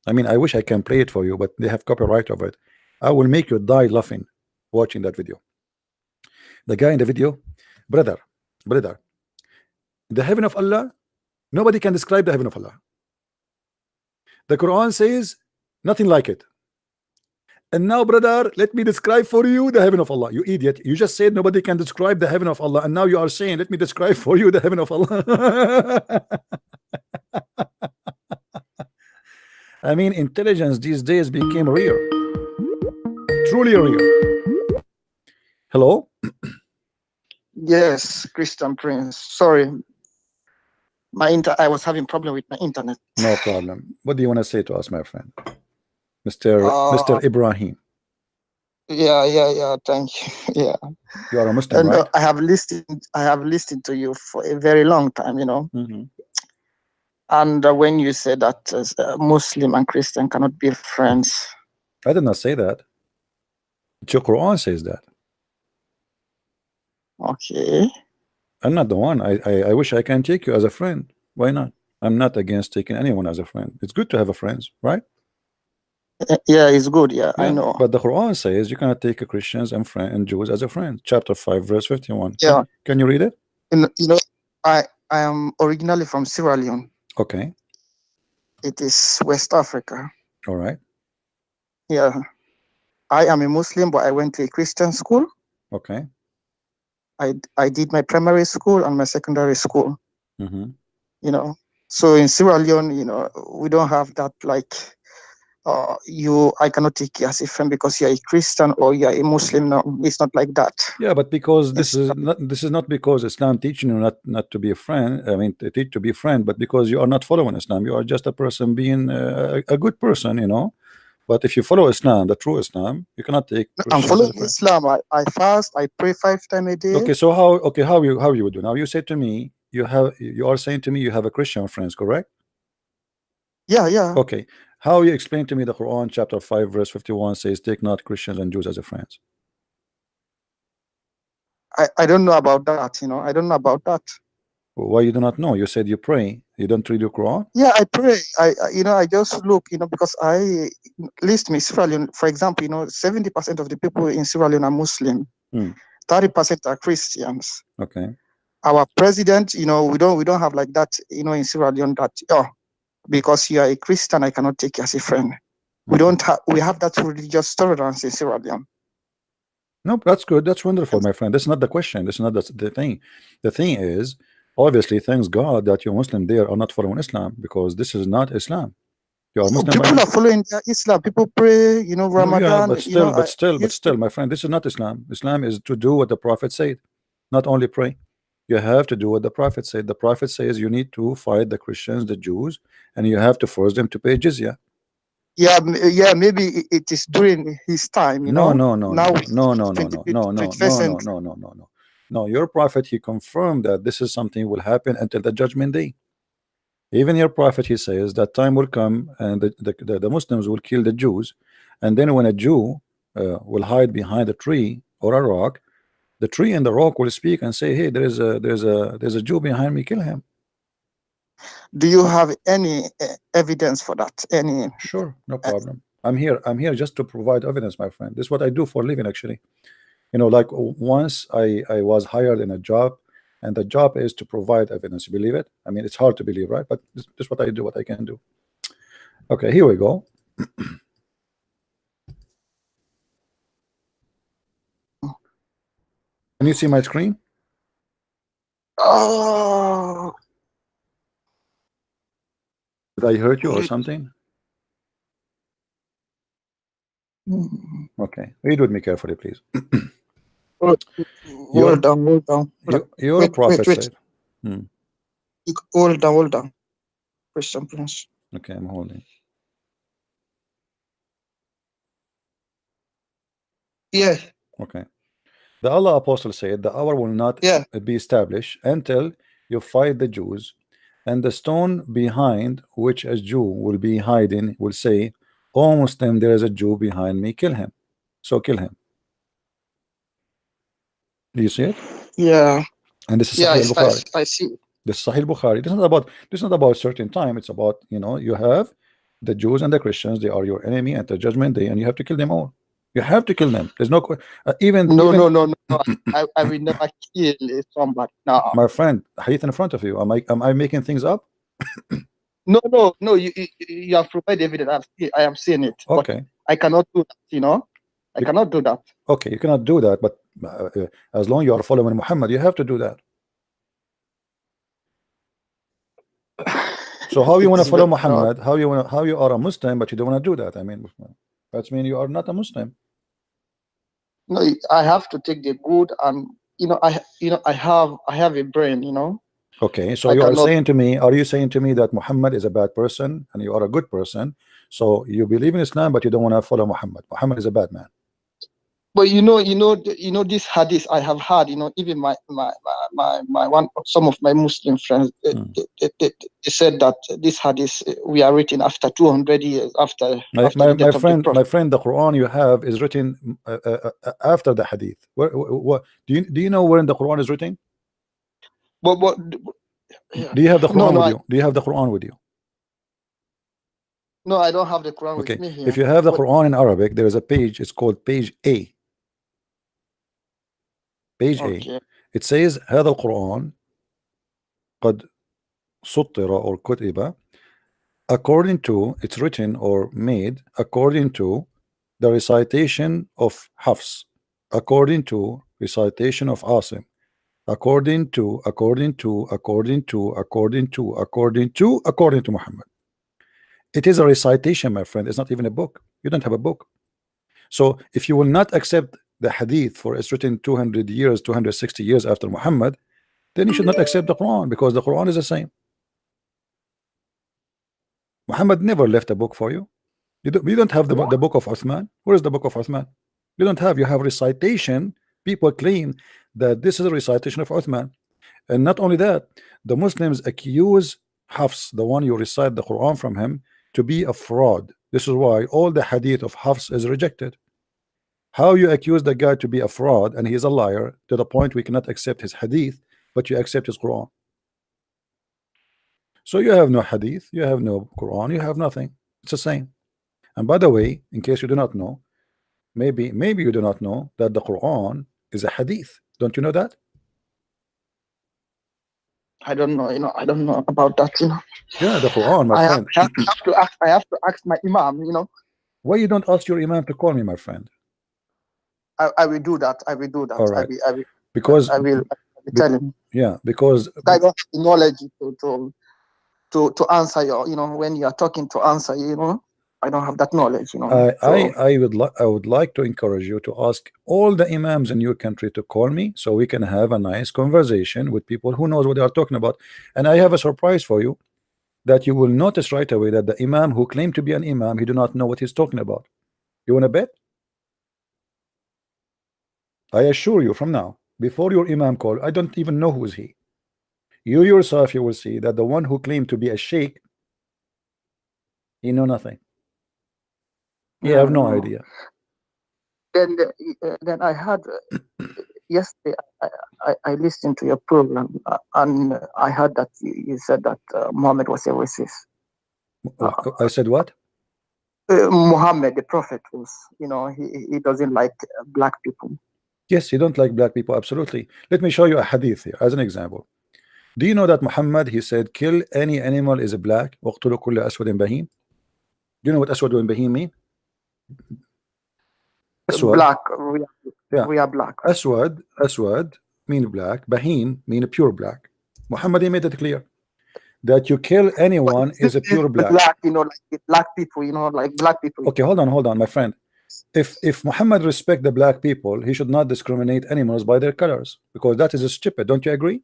I mean, I wish I can play it for you, but they have copyright of it. I will make you die laughing watching that video. The guy in the video, brother, the heaven of Allah, nobody can describe the heaven of Allah. The Quran says nothing like it. And now, brother, let me describe for you the heaven of Allah. You idiot. You just said nobody can describe the heaven of Allah. And now you are saying, let me describe for you the heaven of Allah. I mean, intelligence these days became rare. Truly rare. Hello? Yes, Christian Prince. Sorry. I was having problem with my internet. No problem. What do you want to say to us, my friend? Mr. Ibrahim. Yeah. Thank you. Yeah. You are a Muslim, And right? I have listened to you for a very long time, you know. Mm-hmm. And when you said that Muslim and Christian cannot be friends, I did not say that. Your Quran says that. okay. I'm not the one. I wish I can take you as a friend. Why not? I'm not against taking anyone as a friend. It's good to have a friends, right? Yeah, it's good. Yeah, I Yeah, know. but the Quran says you cannot take Christians and Jews as a friend. Chapter 5, verse 51. Yeah. Can you read it? You know, I am originally from Sierra Leone. Okay. It is West Africa. All right. Yeah. I am a Muslim, but I went to a Christian school. Okay. I did my primary school and my secondary school. Mm-hmm. You know, so in Sierra Leone, you know, we don't have that like I cannot take you as a friend because you're a Christian or you're a Muslim. No, it's not like that. Yeah, but because this is not because Islam teaching you not to be a friend. I mean, to teach to be a friend, but because you are not following Islam, you are just a person being a good person, you know. But if you follow Islam, the true Islam, you cannot take. I'm following Islam. I fast. I pray 5 times a day. Okay, so how you would do now? You say to me you are saying to me you have a Christian friends, correct? Yeah. Okay, how you explain to me the Quran chapter 5 verse 51 says take not Christians and Jews as a friends? I don't know about that. You know, I don't know about that. Why you do not know? You said you pray. You don't read your Quran? Yeah, I pray. I just look, you know, because I list me Sierra Leone, for example, you know, 70% of the people in Sierra Leone are Muslim, 30% are Christians. Okay. Our president, you know, we don't have like that, you know, in Sierra Leone that because you are a Christian, I cannot take you as a friend. We have that religious tolerance in Sierra Leone. No, that's good. That's wonderful, my friend. That's not the question. That's not the thing. The thing is, obviously, thanks God that you're Muslim there are not following Islam, because this is not Islam. You are Muslim. People are following Islam. People pray, you know, Ramadan. Yeah, but still, my friend, this is not Islam. Islam is to do what the Prophet said, not only pray. You have to do what the Prophet said. The Prophet says you need to fight the Christians, the Jews, and you have to force them to pay jizya. Yeah, maybe it is during his time, you know. No. Your prophet, he confirmed that this is something will happen until the judgment day. Even your prophet, he says that time will come and the Muslims will kill the Jews, and then when a Jew will hide behind a tree or a rock, the tree and the rock will speak and say, hey, there's a Jew behind me, kill him. Do you have any evidence for that? Any? Sure, no problem. I'm here just to provide evidence, my friend. This is what I do for a living, actually. You know, like once I was hired in a job, and the job is to provide evidence. You believe it? I mean, it's hard to believe, right? But this is what I do, what I can do. Okay, here we go. Can you see my screen? Oh. Did I hurt you or something? Okay, read with me carefully, please. Hold on. Your prophet said. Hold on. Christian Prince. Okay, I'm holding. Yeah. Okay. The Allah apostle said the hour will not be established until you fight the Jews, and the stone behind which a Jew will be hiding will say, "O Muslim, there is a Jew behind me, kill him." So kill him. Do you see it? Yeah. And this is Sahih Bukhari. I see. This is Sahih Bukhari. This is not about certain time. It's about, you know, you have the Jews and the Christians. They are your enemy at the judgment day, and you have to kill them all. You have to kill them. There's no even. No. I will never kill somebody. No. My friend, hadith in front of you. Am I making things up? No. You have provided evidence. I am seeing it. Okay. I cannot do that, you know. I cannot do that. Okay, you cannot do that, but as long as you are following Muhammad, you have to do that. So how you want to follow Muhammad? How you are a Muslim, but you don't want to do that? I mean, that means you are not a Muslim. No, I have to take the good, and I have a brain, you know. Okay, so you are saying to me, are you saying to me that Muhammad is a bad person and you are a good person? So you believe in Islam, but you don't want to follow Muhammad. Muhammad is a bad man. But this hadith I have had, even my some of my Muslim friends, they said that this hadith we are written after 200 years after. My friend, the Quran you have is written after the hadith. What do you know where in the Quran is written? But do you have the Quran with you? Do you have the Quran with you? No, I don't have the Quran with me here. If you have the Quran in Arabic, there is a page. It's called page A. Page A. It says هذا القرآن قد سطر or كتب according to, it's written or made according to the recitation of Hafs, according to recitation of Asim, according to Muhammad. It is a recitation, my friend. It's not even a book. You don't have a book. So if you will not accept the hadith for it's written 200 years, 260 years after Muhammad, then you should not accept the Quran, because the Quran is the same. Muhammad never left a book for you. You don't have the book of Uthman. Where is the book of Uthman? You don't have. You have recitation. People claim that this is a recitation of Uthman. And not only that, the Muslims accuse Hafs, the one you recite the Quran from him, to be a fraud. This is why all the hadith of Hafs is rejected. How you accuse the guy to be a fraud and he is a liar to the point we cannot accept his hadith, but you accept his Quran? So you have no hadith, you have no Quran, you have nothing. It's the same. And by the way, in case you do not know, maybe you do not know that the Quran is a hadith. Don't you know that? I don't know. I don't know about that. Yeah, the Quran, my friend. I have to ask my Imam. Why you don't ask your Imam to call me, my friend? I will do that. I will do that. All right. I will, because I will tell him. Yeah, because I don't have the knowledge to answer your. When you are talking to answer, I don't have that knowledge. I would like to encourage you to ask all the Imams in your country to call me, so we can have a nice conversation with people who knows what they are talking about. And I have a surprise for you, that you will notice right away that the Imam who claimed to be an Imam, he do not know what he's talking about. You want to bet? I assure you from now, before your Imam call, I don't even know who is he. You yourself, you will see that the one who claimed to be a sheikh, he know nothing. You have no idea. Then I had yesterday. I listened to your program, and I heard that you said that Muhammad was a racist. I said what? Muhammad, the prophet, was. He doesn't like black people. Yes, he don't like black people. Absolutely. Let me show you a hadith here as an example. Do you know that Muhammad, he said, kill any animal is black. وَاقْتُلُوا كُلَّ أَسْوَدٍ بَهِيمٍ. Do you know what aswad and bahim mean? Aswad. Black. Yeah. We are black. Aswad mean black. Bahim mean pure black. Muhammad, he made it clear that you kill anyone is a pure black. Black, like black people, like black people. Okay, hold on, my friend. If Muhammad respect the black people, he should not discriminate animals by their colors, because that is stupid. Don't you agree?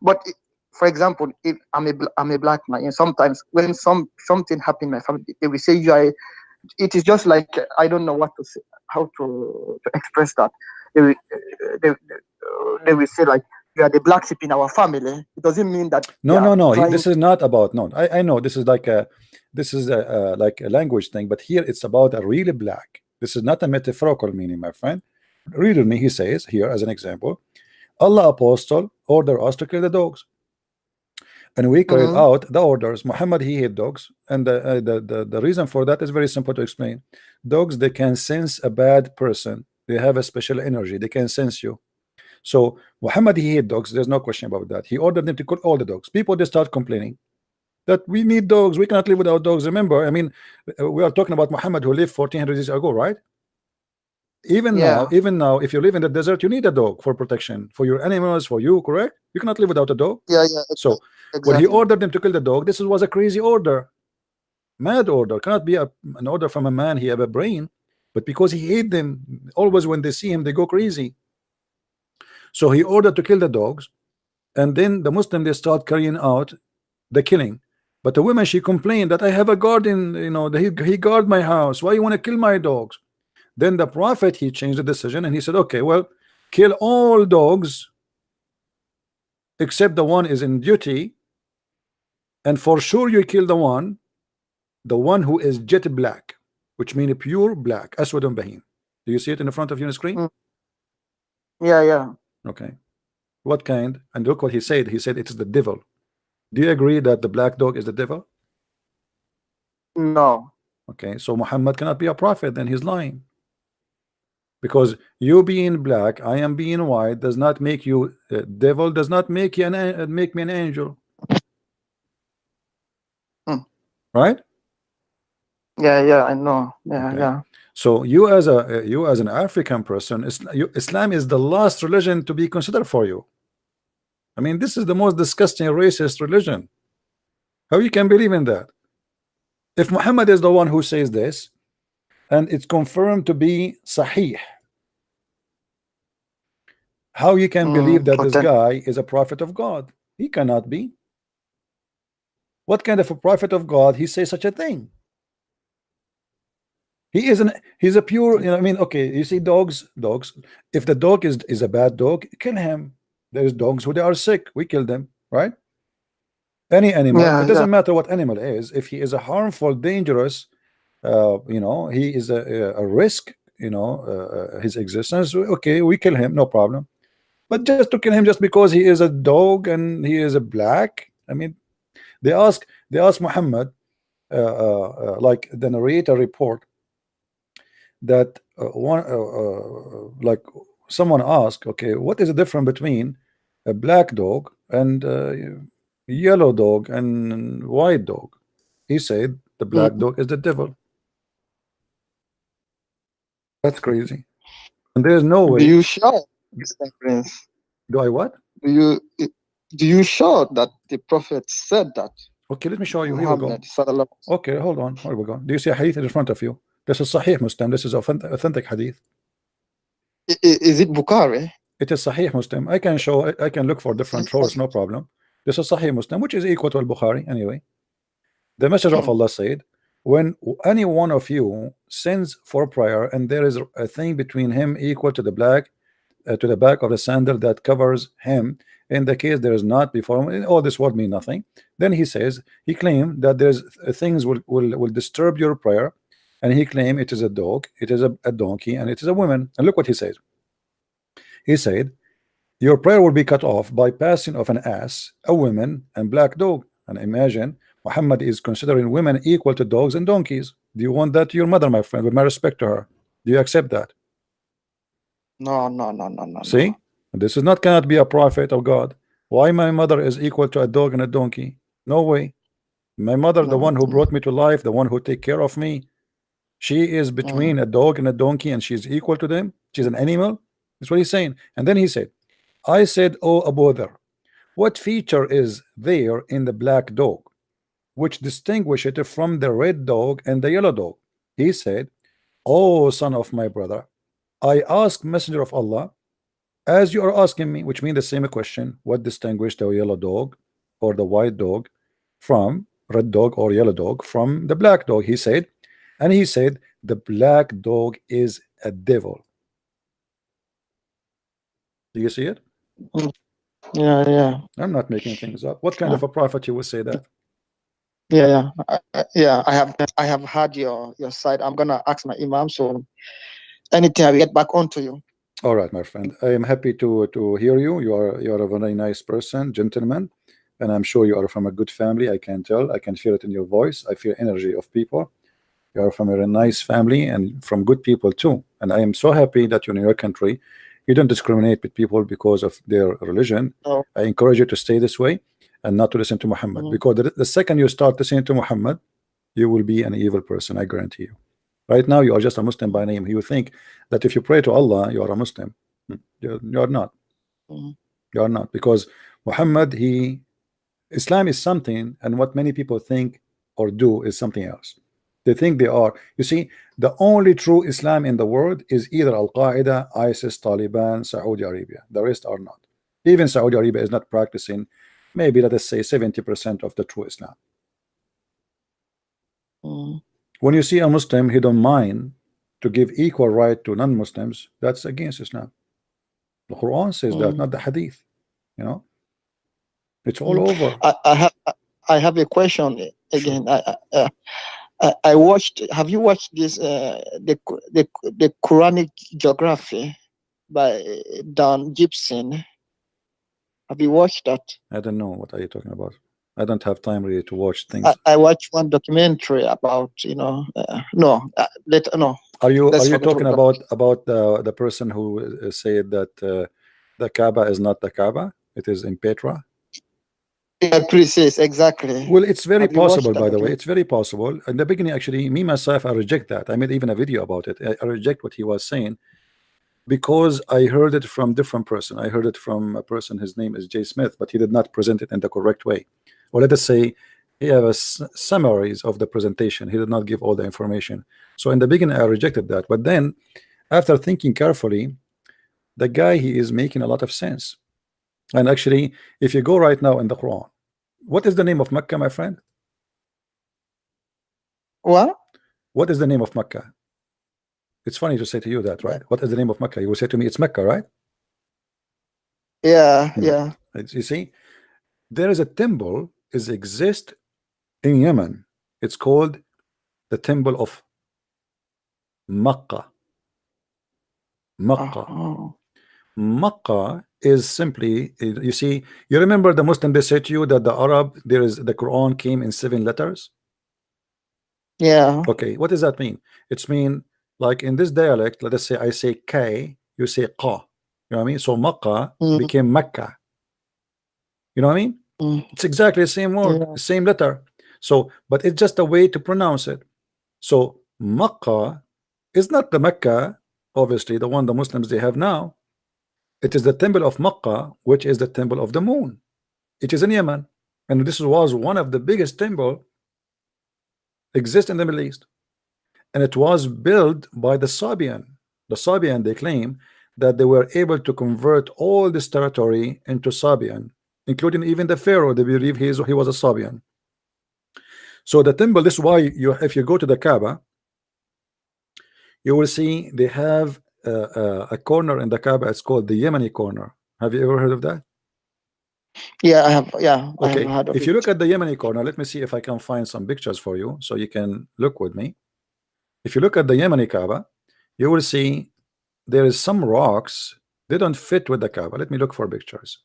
But for example, if I'm a black man, and sometimes when something happen in my family, they will say you are. It is just like I don't know what to say, how to express that. They will say like you are the black sheep in our family. It doesn't mean that. No. This is not about I know this is like a language thing, but here it's about a really black. This is not a metaphorical meaning, my friend. Read with me. He says here as an example, Allah apostle order us to kill the dogs, and we carried out the orders. Muhammad, he hate dogs, and the reason for that is very simple to explain. Dogs, they can sense a bad person. They have a special energy. They can sense you. So Muhammad, he hate dogs. There's no question about that. He ordered them to kill all the dogs. People, they start complaining. that we need dogs. We cannot live without dogs. Remember, I mean, we are talking about Muhammad who lived 1400 years ago, right? Even Yeah. now, if you live in the desert, you need a dog for protection, for your animals, for you, correct? You cannot live without a dog. Yeah. So Exactly. when he ordered them to kill the dog, this was a crazy order, mad order. Cannot be an order from a man. He have a brain, but because he hate them, always when they see him, they go crazy. So he ordered to kill the dogs, and then the Muslim, they start carrying out the killing. But the woman, she complained that I have a garden, you know, he guard my house. Why you want to kill my dogs? Then the Prophet, he changed the decision and he said, okay, well, kill all dogs except the one is in duty, and for sure you kill the one who is jet black, which means pure black, aswad bahim. Do you see it in the front of your screen? Yeah. Okay. What kind? And look what he said. He said it is the devil. Do you agree that the black dog is the devil? No. Okay, so Muhammad cannot be a prophet, then he's lying. Because you being black, I am being white, does not make you devil, does not make you make me an angel. Right? Yeah, I know. Okay. Yeah. So you as an African person, Islam is the last religion to be considered for you. I mean, this is the most disgusting racist religion. How you can believe in that? If Muhammad is the one who says this, and it's confirmed to be sahih, how you can believe that this guy is a prophet of God? He cannot be. What kind of a prophet of God he says such a thing? He's a pure, you know, I mean, okay, you see dogs, if the dog is a bad dog, kill him. There's dogs who they are sick, we kill them, right? Any animal, it doesn't matter what animal is, if he is a harmful, dangerous, you know, he is a risk, you know, his existence, okay, we kill him, no problem. But just to kill him just because he is a dog and he is a black, I mean, they ask Muhammad, like the narrator report that like someone asked, okay, what is the difference between a black dog and yellow dog and white dog? He said the black dog is the devil. That's crazy. And there's no way. Do you shout, Mr. Prince? Do I what? Do you shout that the Prophet said that? Okay, let me show you. Here we go. Okay, hold on. Here we go. Do you see a hadith in front of you? This is Sahih Muslim. This is authentic hadith. Is it Bukhari? It is Sahih Muslim. I can show. I can look for different sources. No problem. This is Sahih Muslim, which is equal to Al-Bukhari anyway. The Messenger of Allah said, when any one of you sins for prayer and there is a thing between him equal to the black to the back of the sandal that covers him, in the case there is not before him, all this word mean nothing, then he says, he claimed that there's things will disturb your prayer, and he claimed it is a dog, it is a donkey, and it is a woman. And look what he says. He said, your prayer will be cut off by passing of an ass, a woman, and black dog. And imagine Muhammad is considering women equal to dogs and donkeys. Do you want that to your mother, my friend? With my respect to her, do you accept that? No. See, this is not cannot be a prophet of God. Why my mother is equal to a dog and a donkey? No way. My mother, the one who brought me to life, the one who take care of me, she is between a dog and a donkey, and she's equal to them. She's an animal. That's what he's saying. And then he said, I said, oh Abu Dhar, what feature is there in the black dog which distinguish it from the red dog and the yellow dog? He said, oh son of my brother, I ask Messenger of Allah as you are asking me, which means the same question, what distinguishes the yellow dog or the white dog from red dog or yellow dog from the black dog? He said, and he said the black dog is a devil. Do you see it? Yeah. I'm not making things up. What kind of a prophet you would say that? Yeah. I have heard your side. I'm gonna ask my imam, so anything I will get back onto you. All right, my friend. I am happy to hear you. You are a very nice person, gentleman, and I'm sure you are from a good family. I can tell. I can feel it in your voice. I feel energy of people. You are from a nice family and from good people too. And I am so happy that you're in your country. You don't discriminate with people because of their religion. Oh. I encourage you to stay this way. and not to listen to Muhammad, because the second you start listening to Muhammad, you will be an evil person, I guarantee you. Right now you are just a Muslim by name. You think that if you pray to Allah you are a Muslim. You are not. You are not, because Muhammad, Islam is something, and what many people think or do is something else. They think they are. You see, the only true Islam in the world is either Al-Qaeda, ISIS, Taliban, Saudi Arabia. The rest are not. Even Saudi Arabia is not practicing, maybe let us say 70% of the true Islam. When you see a Muslim, he don't mind to give equal right to non-Muslims, that's against Islam. The Quran says that, not the Hadith. You know, it's all over. I have a question again. Sure. I watched. Have you watched this? The Quranic Geography by Dan Gibson. Have you watched that? I don't know, what are you talking about? I don't have time really to watch things. I watched one documentary about no. Are you Let's forget talking about about the person who said that the Kaaba is not the Kaaba, it is in Petra? Yeah, precise, exactly. Well, it's very Have you watched possible, that by the way. documentary? It's very possible. In the beginning, actually, me myself, I reject that. I made even a video about it. I reject what he was saying because I heard it from different person. I heard it from a person, his name is Jay Smith, but he did not present it in the correct way. Or let us say he have a summaries of the presentation. He did not give all the information. So in the beginning, I rejected that. But then after thinking carefully, the guy, he is making a lot of sense. And actually, if you go right now in the Quran, what is the name of Mecca, my friend? What? What is the name of Mecca? It's funny to say to you that, right? What is the name of Mecca? You will say to me, it's Mecca, right? Yeah, yeah. You see, there is a temple exists in Yemen. It's called the Temple of Makkah. Makkah. Makkah is simply, you see, you remember the Muslim, they say to you that the Arab, the Quran came in 7 letters. Yeah. Okay, what does that mean? It's mean like in this dialect, let us say I say K, you say Qa. You know what I mean? So Makkah became Mecca. You know what I mean? It's exactly the same word, same letter. So, but it's just a way to pronounce it. So Makkah is not the Mecca, obviously, the one the Muslims they have now. It is the temple of Makkah, which is the temple of the moon. It is in Yemen, and this was one of the biggest temple exist in the Middle East, and it was built by the Sabian. The Sabian, they claim that they were able to convert all this territory into Sabian, including even the Pharaoh. They believe he was a Sabian. So the temple, this is why if you go to the Kaaba, you will see they have a corner in the Kaaba. It's called the Yemeni corner. Have you ever heard of that? Yeah, I have. Yeah, okay. I have heard of if you look at the Yemeni corner, let me see if I can find some pictures for you so you can look with me. If you look at the Yemeni Kaaba, you will see there is some rocks. They don't fit with the Kaaba. Let me look for pictures.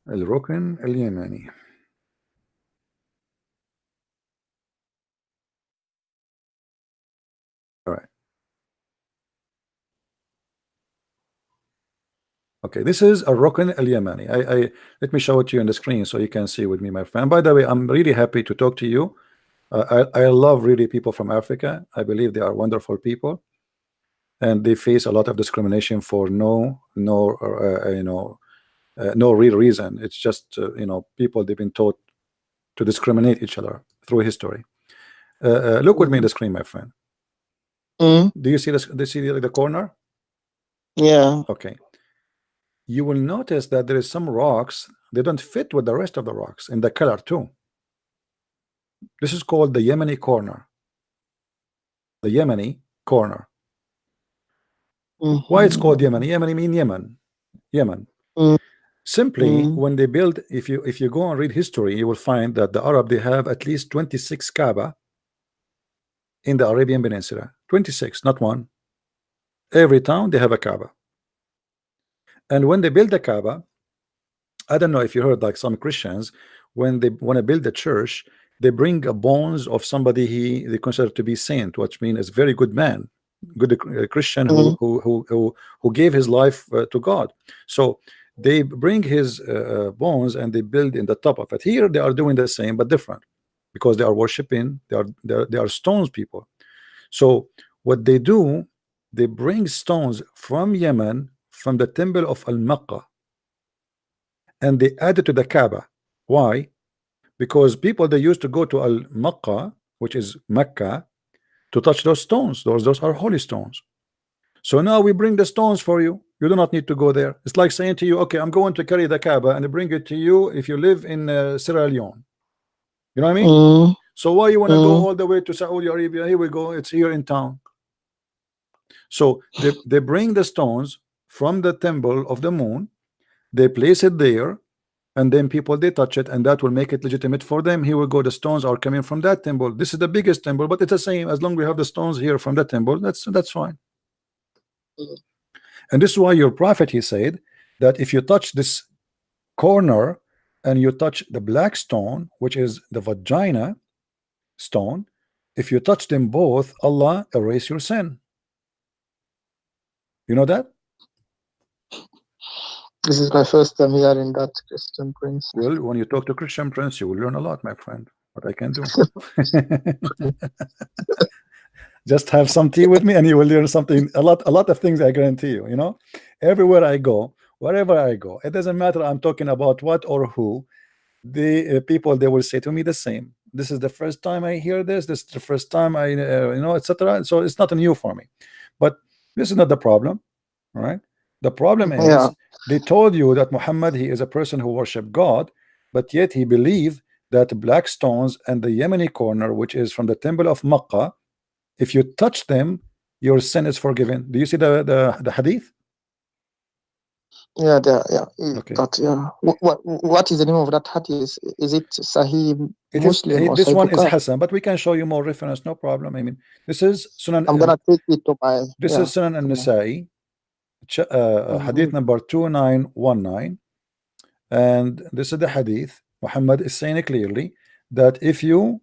الركن اليماني. All right. Okay, this is a Rukn al-Yamani. Let me show it to you on the screen so you can see with me, my friend. By the way, I'm really happy to talk to you. I love really people from Africa. I believe they are wonderful people, and they face a lot of discrimination for no real reason. It's just people, they've been taught to discriminate each other through history. Look with me on the screen, my friend. Do you see this? Do you see the corner? Yeah. Okay. You will notice that there is some rocks, they don't fit with the rest of the rocks in the color too. This is called the Yemeni corner. The Yemeni corner. Why it's called Yemeni? Yemeni mean Yemen. Simply when they build, if you go and read history, you will find that the Arab, they have at least 26 Kaaba in the Arabian Peninsula. 26, not one. Every town they have a Kaaba. And when they build the Kaaba, I don't know if you heard, like some Christians, when they want to build a church, they bring a bones of somebody they consider to be saint, which means a very good man. good Christian who gave his life to God. So they bring his bones and they build in the top of it. Here they are doing the same but different, because they are worshiping, they are stones people. So what they do, they bring stones from Yemen, from the temple of Al-Makkah, and they add it to the Kaaba. Why? Because people, they used to go to Al-Makkah, which is Mecca, to touch those stones. Those are holy stones. So now we bring the stones for you. You do not need to go there. It's like saying to you, okay, I'm going to carry the Kaaba and bring it to you if you live in Sierra Leone. You know what I mean? So why you want to go all the way to Saudi Arabia? Here we go, it's here in town. So they bring the stones from the temple of the moon, they place it there, and then people, they touch it, and that will make it legitimate for them. Here we go, the stones are coming from that temple. This is the biggest temple, but it's the same. As long as we have the stones here from the temple, that's fine. And this is why your prophet, he said that if you touch this corner and you touch the black stone, which is the vagina stone, if you touch them both, Allah erase your sin. You know that? This is my first time hearing that, Christian Prince. Well, when you talk to Christian Prince, you will learn a lot, my friend. What I can do. Just have some tea with me and you will learn something, a lot of things, I guarantee you. You know, everywhere I go, wherever I go, it doesn't matter I'm talking about what or who, the people, they will say to me the same. This is the first time I hear this is the first time I you know, etc. So it's not new for me, but this is not the problem, right? The problem is they told you that Muhammad, he is a person who worshiped God, but yet he believed that black stones and the Yemeni corner, which is from the temple of Makkah, if you touch them, your sin is forgiven. Do you see the hadith? Yeah, Okay. What is the name of that hadith? Is it Sahih Muslim or this Sahih one is Bukhari? Hassan, but we can show you more reference, no problem. I mean, this is Sunan. I'm gonna take it to my. This is Sunan al-Nasa'i, hadith number 2919, and this is the hadith. Muhammad is saying clearly that if you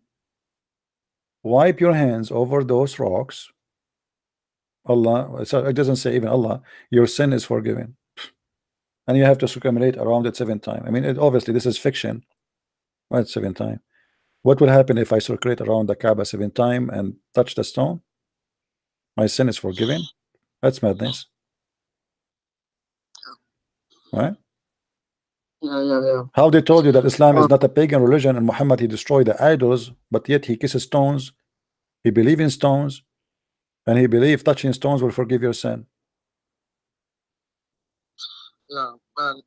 wipe your hands over those rocks, Allah, so it doesn't say even Allah, your sin is forgiven, and you have to circumambulate around it 7 times. I mean, obviously this is fiction, right? 7 times. What will happen if I circulate around the Kaaba 7 times and touch the stone? My sin is forgiven. That's madness, right? How they told you that Islam is not a pagan religion and Muhammad, he destroyed the idols, but yet he kisses stones, he believes in stones, and he believes touching stones will forgive your sin. Yeah, man.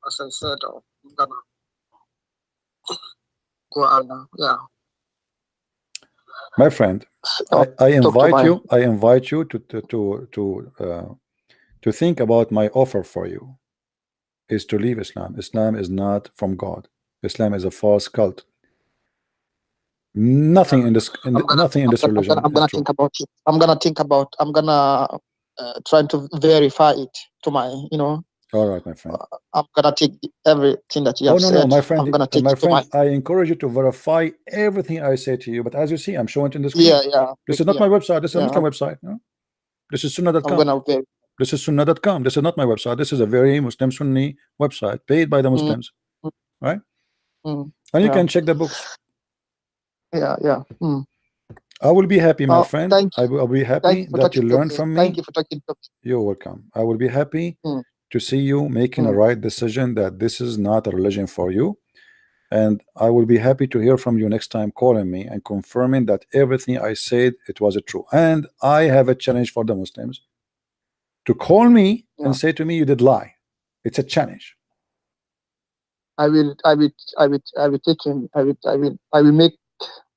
As I said, I'm gonna go on now. Yeah. My friend, I invite you to think about my offer for you. Is to leave Islam. Islam is not from God. Islam is a false cult. Nothing in this religion. I'm gonna think about it. I'm gonna try to verify it to my, All right, my friend. I'm gonna take everything that you have said. No, my friend. I'm gonna take my it friend, to I encourage you to verify everything I say to you. But as you see, I'm showing it in the screen. This is not my website. This is a Muslim website. No? This is Sunnah.com. This is Sunnah.com. This is not my website. This is a very Muslim Sunni website paid by the Muslims, right? And you can check the books. I will be happy, my friend. I will be happy that you learn from me. Thank you for talking to me. You're welcome. I will be happy to see you making a right decision, that this is not a religion for you. And I will be happy to hear from you next time, calling me and confirming that everything I said, it was true. And I have a challenge for the Muslims to call me and say to me, you did lie. It's a challenge. I will take him. I will make.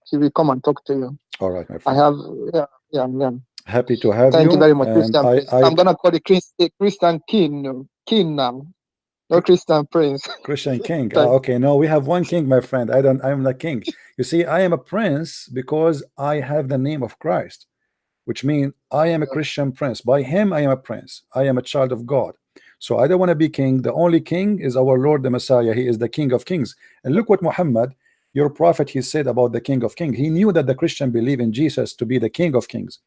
He will come and talk to you. All right, my friend. I have. Happy to have you. Thank you very much, Christian. I'm gonna call it Christian King. King now, no Christian Prince. Christian King. Okay, no, we have one king, my friend. I'm the king. You see, I am a prince because I have the name of Christ, which means I am a Christian prince. By him, I am a prince. I am a child of God. So I don't want to be king. The only king is our Lord, the Messiah. He is the King of Kings. And look what Muhammad, your prophet, he said about the King of Kings. He knew that the Christian believe in Jesus to be the King of Kings.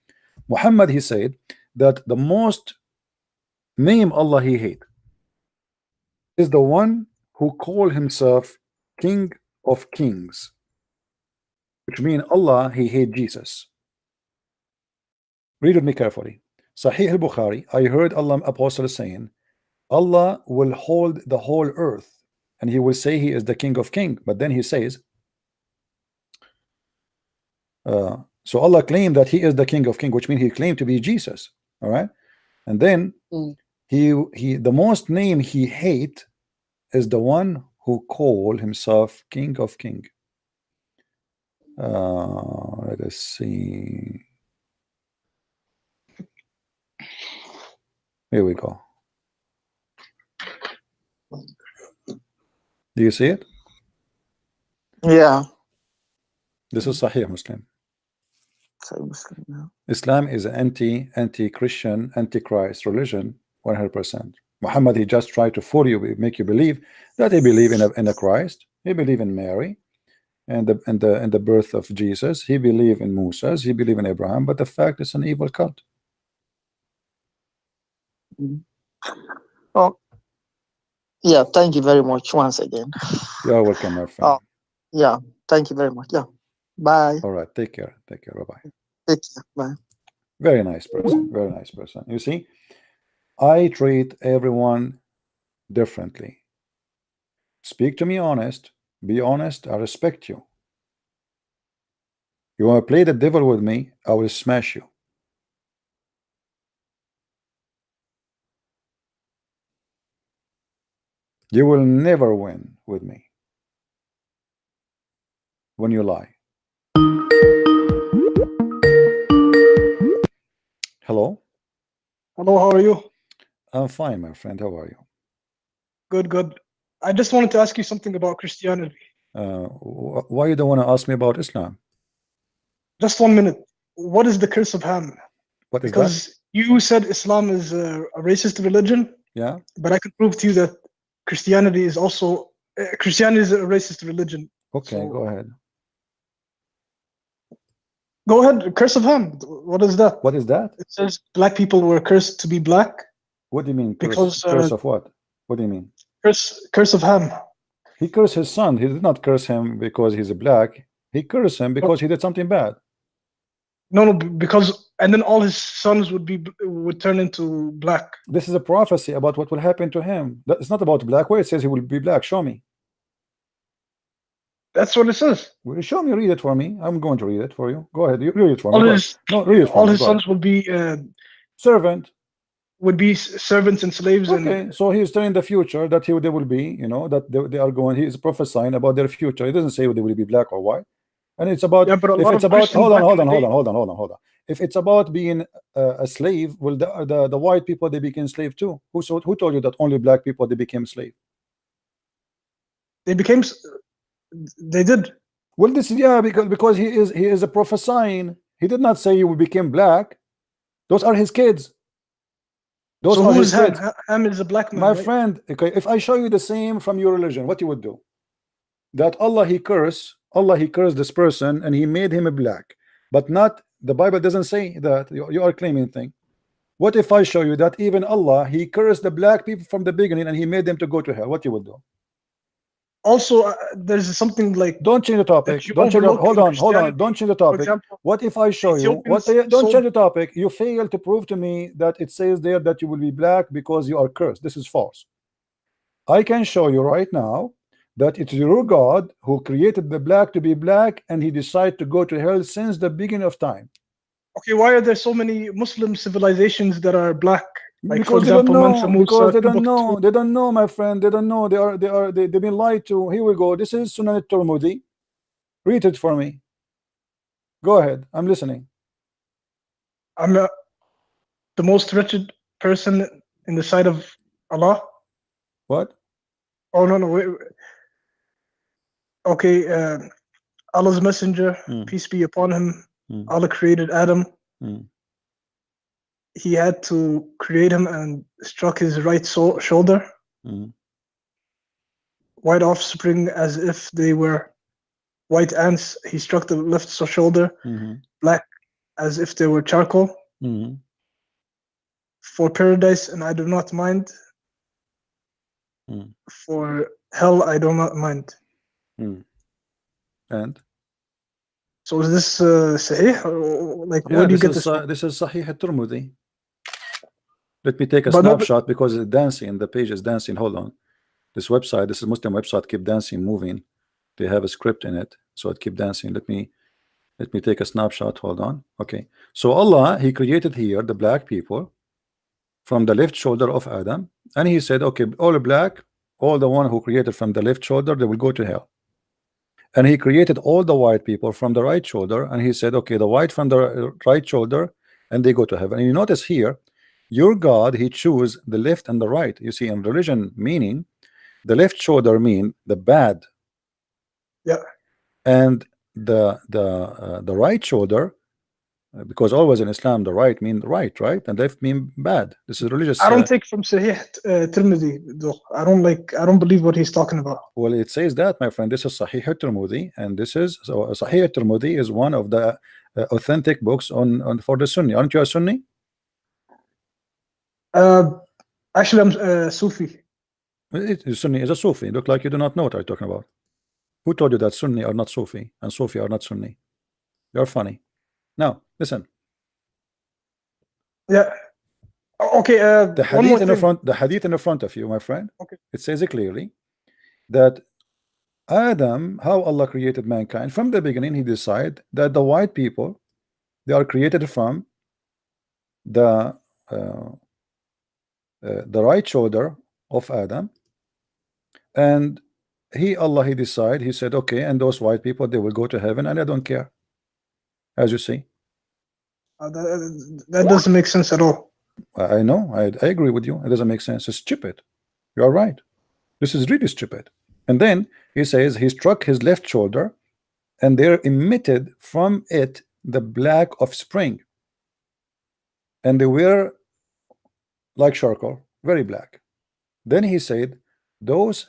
Muhammad, he said that the most name Allah he hate is the one who call himself King of Kings, which means Allah he hate Jesus. Read with me carefully. Sahih al-Bukhari, I heard Allah Apostle saying, Allah will hold the whole earth and he will say he is the King of Kings. But then he says, so Allah claimed that he is the King of Kings, which means he claimed to be Jesus. All right. And then the most name he hate is the one who call himself King of King. Let us see. Here we go. Do you see it? Yeah. This is Sahih Muslim. Sahih Muslim, yeah. Islam is an anti-Christian, anti-Christ religion, 100%. Muhammad, he just tried to fool you, make you believe that he believe in a Christ, he believe in Mary, and the birth of Jesus. He believe in Moses, he believe in Abraham, but the fact is an evil cult. Oh, yeah. Thank you very much once again. You are welcome, my friend. Yeah. Thank you very much. Yeah. Bye. All right. Take care. Take care. Bye bye. Take care. Bye. Very nice person. Very nice person. You see, I treat everyone differently. Speak to me honest. Be honest. I respect you. You want to play the devil with me? I will smash you. You will never win with me when you lie. Hello? Hello, how are you? I'm fine, my friend. How are you? Good, good. I just wanted to ask you something about Christianity. Why you don't want to ask me about Islam? Just 1 minute. What is the curse of Ham? What is Because you said Islam is a racist religion. Yeah. But I can prove to you that Christianity is also Christianity is a racist religion. Okay, So, go ahead. Go ahead. Curse of Ham. What is that? What is that? It says black people were cursed to be black. What do you mean? Curse, Because curse of what? What do you mean? Curse of Ham. He cursed his son. He did not curse him because he's a black. He cursed him because he did something bad. No, because and then all his sons would turn into black. This is a prophecy about what will happen to him. It's not about black. Where it says he will be black. Show me. That's what it says. Will you show me? Read it for me. I'm going to read it for you. Go ahead. You read it for me. All read it for all me. his Go sons ahead. would be Servant. Would be servants and slaves. Okay, and so he's telling the future that they will be, you know, that they are going. He is prophesying about their future. He doesn't say they will be black or white. And it's about, yeah, but a if lot it's of about, Christians hold on. back in the day- If it's about being a slave, well, the white people, they became slave too. Who told you that only black people they became slave? They did. Well, this is, yeah, because he is a prophesying. He did not say you will become black. Those are his kids. Those So are who his is Ham? kids. Ham is a black man, My right? friend, okay, if I show you the same from your religion, what you would do? That Allah he cursed this person and he made him a black, but not, the Bible doesn't say that. You are claiming thing. What if I show you that even Allah he cursed the black people from the beginning and he made them to go to hell? What you would do? Also, there's something like Don't change the topic. that you Don't change the, overlook hold in on. Christianity. Don't change the For topic. example, What if I show you? What? Ethiopians Don't sold- change the topic. You fail to prove to me that it says there that you will be black because you are cursed. This is false. I can show you right now that it's your God who created the black to be black, and he decided to go to hell since the beginning of time. Okay, why are there so many Muslim civilizations that are black? Like, Because for they don't example, know. Mansa Musa, Because they don't Timbuktu. know. They don't know, my friend. They don't know. They've been lied to. Here we go. This is Sunan al-Tirmidhi. Read it for me. Go ahead. I'm listening. I'm the most wretched person in the sight of Allah. What? Oh no, wait. Okay, Allah's messenger, peace be upon him. Allah created Adam. He had to create him and struck his right shoulder. White offspring as if they were white ants. He struck the left shoulder. Black as if they were charcoal. Mhm. For paradise, and I do not mind. Mm. For hell, I do not mind. And So is this sahih? Or, like, yeah, where do you get this from? this is Sahih at-Tirmidhi. Let me take a But not, snapshot because it's dancing. The page is dancing. Hold on. This website, this is Muslim website, keep dancing, moving. They have a script in it, so it keep dancing. Let me take a snapshot. Hold on. Okay. So Allah, He created here the black people from the left shoulder of Adam, and He said, okay, all black, all the one who created from the left shoulder, they will go to hell. And He created all the white people from the right shoulder, and He said, okay, the white from the right shoulder, and they go to heaven. And you notice here, your God, He choose the left and the right. You see, in religion meaning, the left shoulder mean the bad, yeah. and the right shoulder, because always in Islam the right mean right, and left mean bad. This is religious. I don't take from Sahih Tirmidhi though. I don't believe what he's talking about. Well, it says that, my friend. This is Sahih at-Tirmidhi, and this is Sahih at-Tirmidhi is one of the authentic books on for the Sunni. Aren't you a Sunni? Actually, I'm Sufi. Sunni is a Sufi. Look like you do not know what I'm talking about. Who told you that Sunni are not Sufi and Sufi are not Sunni? You're funny. Now listen. Yeah. Okay. The hadith in the front, of you, my friend. Okay. It says it clearly that Adam, how Allah created mankind from the beginning, He decided that the white people, they are created from the right shoulder of Adam, and Allah, He decided, He said, okay, and those white people, they will go to heaven, and I don't care. As you see, that doesn't make sense at all. I know, I agree with you. It doesn't make sense. It's stupid. You are right. This is really stupid. And then He says He struck His left shoulder, and there emitted from it the black of spring, and they were like charcoal, very black. Then He said, those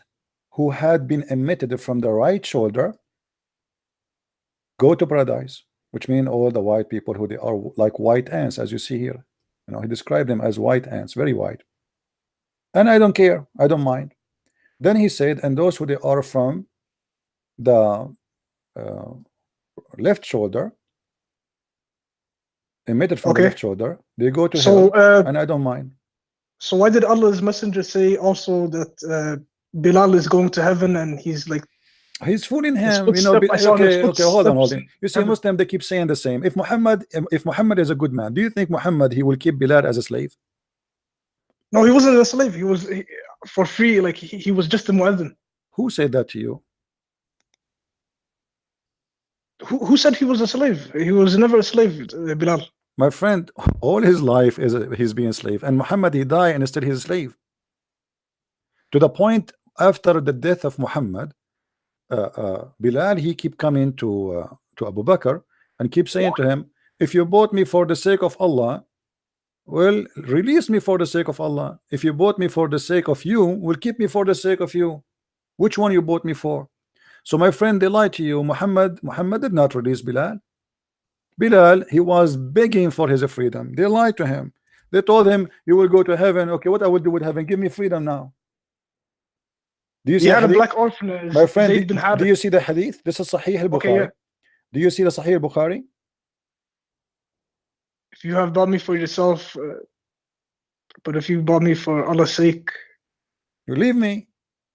who had been emitted from the right shoulder go to paradise, which mean all the white people who they are like white ants, as you see here. You know, He described them as white ants, very white. And I don't care, I don't mind. Then He said, and those who they are from the left shoulder, emitted from the left shoulder, they go to hell, and I don't mind. So why did Allah's messenger say also that Bilal is going to heaven, and he's like, he's fooling him, you know? Okay, hold on. You see, Muslim, they keep saying the same. If Muhammad is a good man, do you think Muhammad, he will keep Bilal as a slave? No, he wasn't a slave. He was for free. Like he was just a muezzin. Who said that to you? Who said he was a slave? He was never a slave, Bilal. My friend, all his life is he's being a slave, and Muhammad, he died and still he's a slave. To the point, after the death of Muhammad, Bilal, he keep coming to Abu Bakr and keep saying to him, if you bought me for the sake of Allah, well, release me for the sake of Allah. If you bought me for the sake of you, will keep me for the sake of you. Which one you bought me for? So my friend, they lied to you. Muhammad did not release Bilal. Bilal, he was begging for his freedom. They lied to him. They told him, you will go to heaven. Okay, what I will do with heaven? Give me freedom now. Do you see a black orphanage? My friend, do you see the hadith? This is Sahih al-Bukhari. Okay, yeah. Do you see the Sahih al-Bukhari? If you have bought me for yourself, but if you bought me for Allah's sake, you leave me.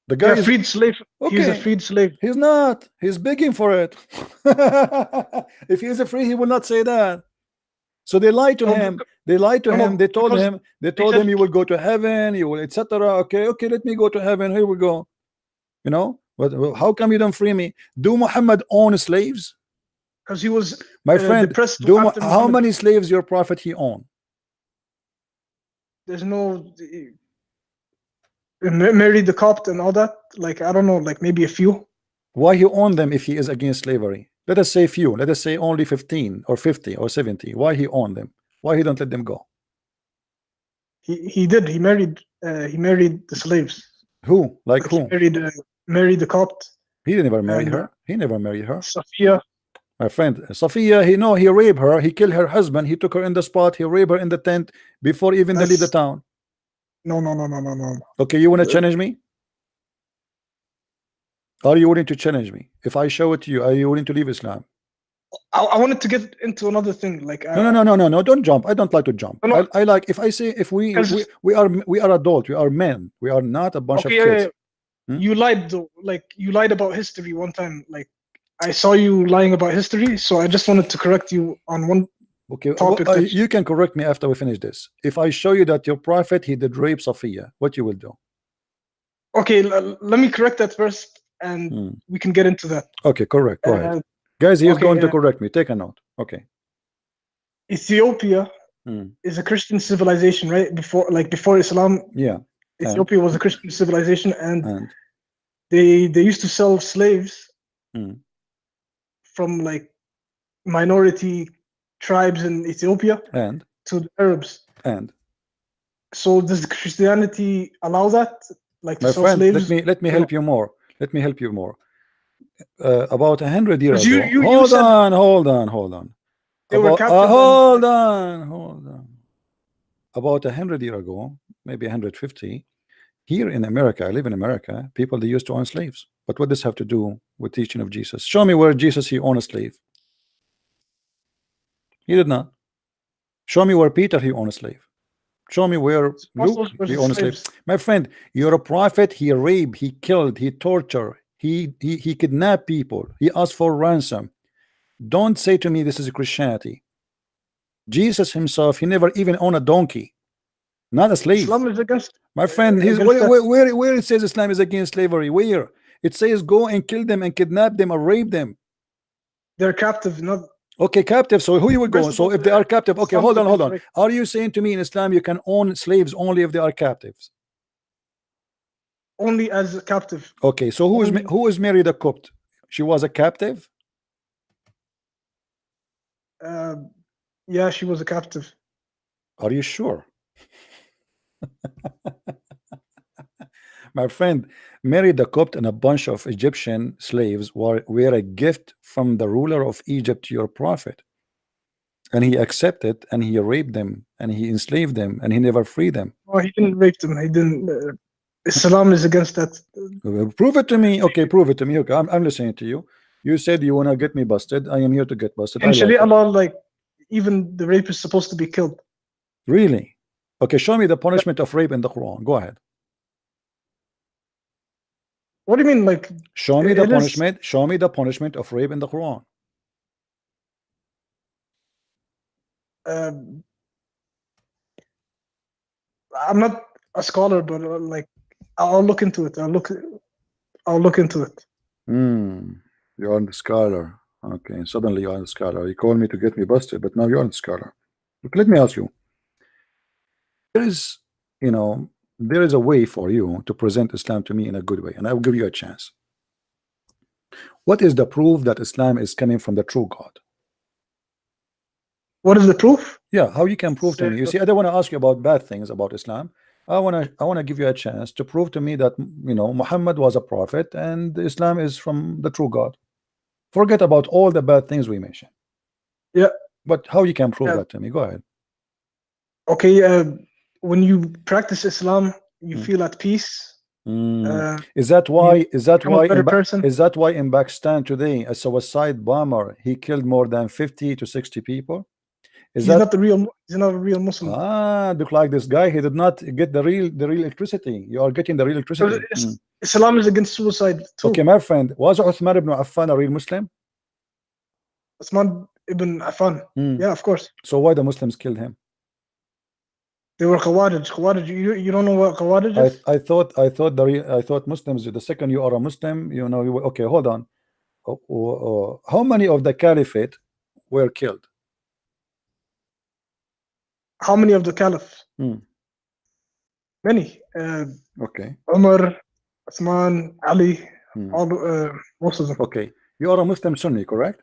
The guy is a freed slave. Okay. He's a freed slave. He's not. He's begging for it. If he is free, he will not say that. So they lied to him. They lied to him. They told him. They told him you will go to heaven. You will, etc. Okay, let me go to heaven. Here we go. You know, but how come you don't free me? Do Muhammad own slaves? Because he was, my friend. How many slaves your prophet he owned? There's no. Married the Copt and all that. Like, I don't know, like maybe a few. Why he owned them if he is against slavery? Let us say few. Let us say only 15 or 50 or 70. Why he owned them? Why he don't let them go? He did. He married the slaves. Who? Like who? He married the Copt. He never married her. He never married her. Sophia. My friend, Safiya, he raped her, he killed her husband, he took her in the spot, he raped her in the tent before even they leave the town. No. Okay, you want to challenge me? Are you willing to challenge me? If I show it to you, are you willing to leave Islam? I wanted to get into another thing. Like No, don't jump. I don't like to jump. No. I like, if I say, if we are adult, we are men, we are not a bunch of kids. You lied though. Like you lied about history one time. Like I saw you lying about history, so I just wanted to correct you on one topic. You can correct me after we finish this. If I show you that your prophet, he did rape Safiya, what you will do? Okay, let me correct that first, and we can get into that. Okay, correct. Go ahead. Guys, he's going to correct me. Take a note. Okay. Ethiopia is a Christian civilization, right? Before Islam. Yeah. Ethiopia was a Christian civilization, and they used to sell slaves from like minority tribes in Ethiopia to the Arabs. And so does Christianity allow that? Like to my sell friend, slaves? let me help you more. Let me help you more. About 100 years ago. Hold on. They were captive. Hold on. About 100 years ago, maybe 150. Here in America, I live in America, people, they used to own slaves. But what does this have to do with teaching of Jesus? Show me where Jesus, he owned a slave. He did not. Show me where Peter, he owned a slave. Show me where Luke, he owned a slave. My friend, you're a prophet. He raped, he killed, he tortured, he kidnapped people, he asked for ransom. Don't say to me this is Christianity. Jesus himself, he never even owned a donkey, not a slave. Islam is against. My friend, where it says Islam is against slavery? Where it says go and kill them and kidnap them or rape them? They're captive, not. Okay, captive. So who you would go? So if they are captive, okay, hold on. Are you saying to me in Islam you can own slaves only if they are captives? Only as a captive. Okay, so who is Mary the Copt? She was a captive? Yeah, she was a captive. Are you sure? My friend, Mary the Copt and a bunch of Egyptian slaves were a gift from the ruler of Egypt to your prophet, and he accepted, and he raped them, and he enslaved them, and he never freed them. Oh, he didn't rape them. He didn't. Islam is against that. Prove it to me. Okay, prove it to me. Okay, I'm listening to you. You said you want to get me busted. I am here to get busted. In Sharia law, like even the rape is supposed to be killed. Really? Okay, show me the punishment of rape in the Quran. Go ahead. What do you mean, like? Show me the punishment. Show me the punishment of rape in the Quran. I'm not a scholar, but like I'll look into it. I'll look into it. You are the scholar. Okay, suddenly you are the scholar. You called me to get me busted, but now you are the scholar. Look, let me ask you. There is, there is a way for you to present Islam to me in a good way, and I will give you a chance. What is the proof that Islam is coming from the true God? What is the proof? Yeah, how you can prove to me? You see, I don't want to ask you about bad things about Islam. I want to give you a chance to prove to me that Muhammad was a prophet and Islam is from the true God. Forget about all the bad things we mentioned. Yeah. But how you can prove that to me? Go ahead. Okay, when you practice Islam, you feel at peace. Is that why? Is that why in Pakistan today a suicide bomber, he killed more than 50 to 60 people? He's not a real Muslim. Look like this guy. He did not get the real electricity. You are getting the real electricity. Islam is against suicide too. Okay, my friend, was Uthman ibn Affan a real Muslim? Uthman ibn Affan. Yeah, of course. So why the Muslims killed him? They were Khawarij. You don't know what Khawarij is? I thought Muslims, the second you are a Muslim, okay, hold on. How many of the caliphate were killed? How many of the caliphs? Many. Okay. Umar, Uthman, Ali, most of them. Okay. You are a Muslim Sunni, correct?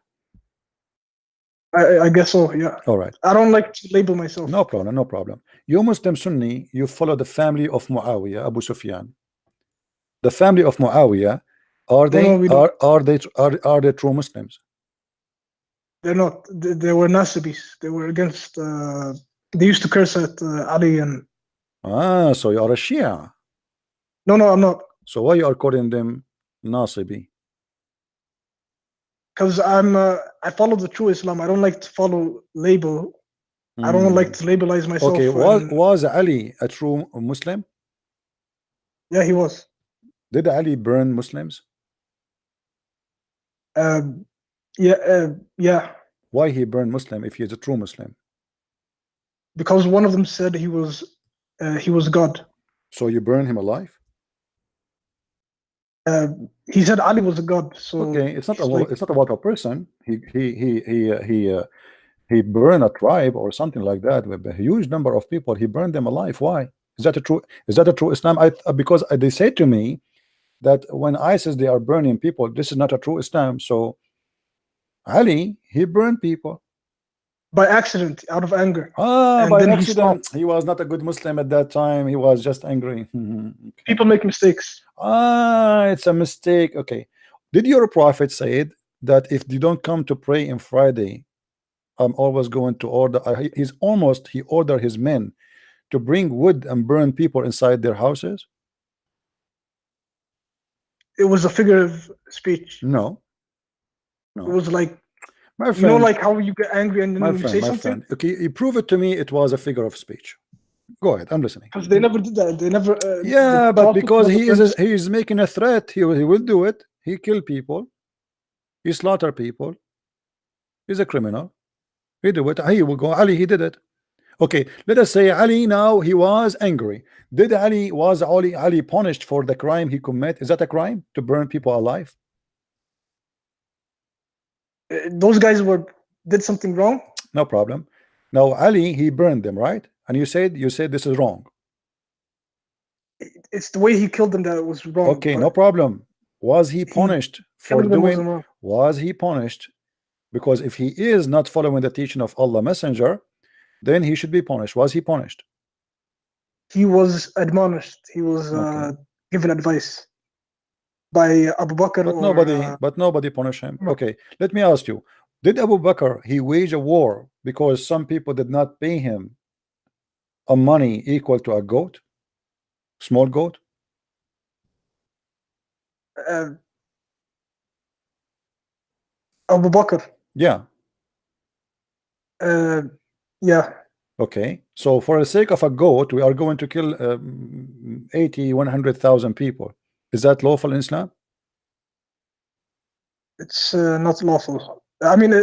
I guess so, yeah. All right. I don't like to label myself. No problem. You Muslim Sunni, you follow the family of Muawiyah, Abu Sufyan. The family of Muawiyah, are they true Muslims? They're not. They were Nasibis. They were against. They used to curse at Ali and. Ah, so you are a Shia. No, I'm not. So why you are calling them Nasibi? Because I follow the true Islam. I don't like to follow label. I don't like to labelize myself. Okay, was Ali a true Muslim? Yeah, he was. Did Ali burn Muslims? Yeah. Why he burned Muslim if he is a true Muslim? Because one of them said he was God. So you burn him alive? He said Ali was a god. So okay, it's not about a person. He burned a tribe or something like that with a huge number of people. He burned them alive. Why? Is that a true Islam? Because they say to me that when ISIS they are burning people, this is not a true Islam. So Ali, he burned people by accident, out of anger. By accident. He was not a good Muslim at that time. He was just angry. Okay. People make mistakes. It's a mistake. Okay. Did your prophet say that if you don't come to pray on Friday, I'm always going to order? He ordered his men to bring wood and burn people inside their houses. It was a figure of speech. No. It was like, my friend, you know, like how you get angry and then you say something. Friend. Okay, you prove it to me. It was a figure of speech. Go ahead, I'm listening. Because they never did that. They never. Yeah, but because he is making a threat, he will do it. He kill people. He slaughter people. He's a criminal. He do it. He will go. Ali, he did it. Okay, let us say Ali now he was angry. Did Ali punished for the crime he committed? Is that a crime to burn people alive? Those guys did something wrong. No problem. Now Ali, he burned them, right? And you said this is wrong. It's the way he killed them that was wrong. Okay, no problem. Was he punished for doing? Was he punished? Because if he is not following the teaching of Allah Messenger, then he should be punished. Was he punished? He was admonished. He was given advice by Abu Bakr. But nobody punished him. Okay, let me ask you: did Abu Bakr he wage a war because some people did not pay him a money equal to a goat, small goat? Abu Bakr. Yeah. Yeah. Okay, so for the sake of a goat, we are going to kill 100,000 people. Is that lawful in Islam? It's not lawful. I mean,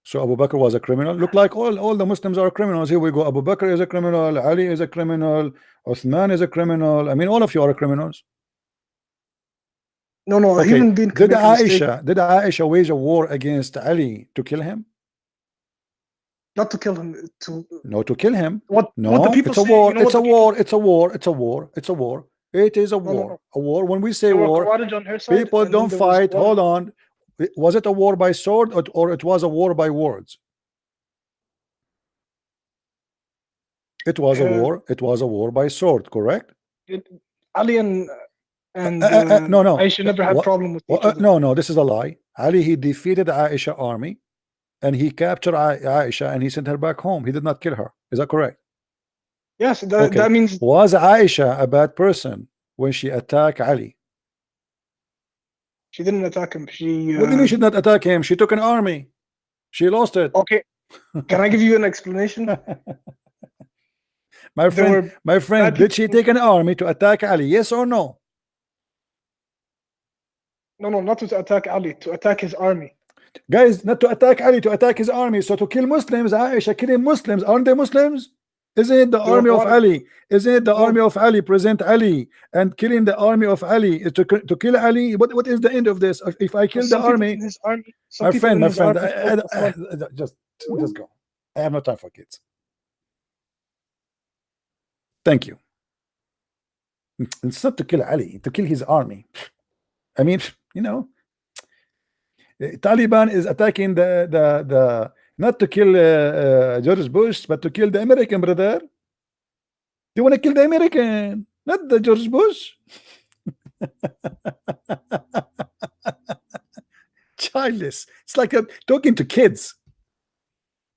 so Abu Bakr was a criminal. Look like all the Muslims are criminals. Here we go. Abu Bakr is a criminal. Ali is a criminal. Uthman is a criminal. I mean, all of you are criminals. No. Okay. Human being did Aisha wage a war against Ali to kill him? Not to kill him. To kill him. What the people it's a war. You know, it's a war. It's a war. It's a war. It's a war. It is a war. No. A war. When we say war, people don't fight. Hold on. Was it a war by sword or it was a war by words? It was a war. It was a war by sword. Correct. Ali and no. Aisha never had problem with each other. No. This is a lie. Ali, he defeated the Aisha army, and he captured Aisha and he sent her back home. He did not kill her. Is that correct? Yes. That means. Was Aisha a bad person when she attacked Ali? She didn't attack him. What do you mean she did not attack him? She took an army. She lost it. Okay. Can I give you an explanation? My friend, did she take an army to attack Ali? Yes or no? No, not to attack Ali, to attack his army. Guys, not to attack Ali, to attack his army. So to kill Muslims, Aisha killing Muslims, aren't they Muslims? Isn't it the army of Ali? Isn't it the army of Ali, present Ali, and killing the army of Ali is to kill Ali? What is the end of this? If I kill the army, my friend, just go. I have no time for kids. Thank you. It's not to kill Ali, to kill his army. I mean, you know, Taliban is attacking the not to kill George Bush, but to kill the American, brother. They want to kill the American, not the George Bush. Childless. It's like talking to kids.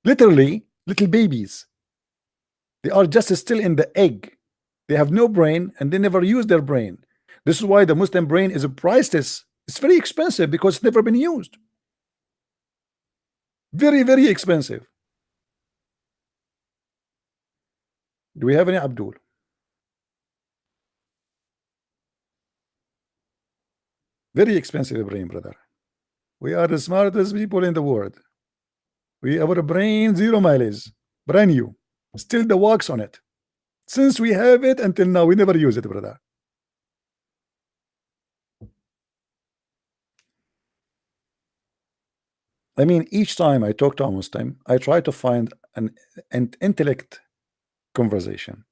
Literally, little babies. They are just still in the egg. They have no brain and they never use their brain. This is why the Muslim brain is priceless. It's very expensive because it's never been used. Very, very expensive. Do we have any Abdul? Very expensive brain, brother. We are the smartest people in the world. Our brain, 0 mileage, brand new. Still the wax on it. Since we have it until now, we never use it, brother. I mean, each time I talk to a Muslim, I try to find an intellect conversation.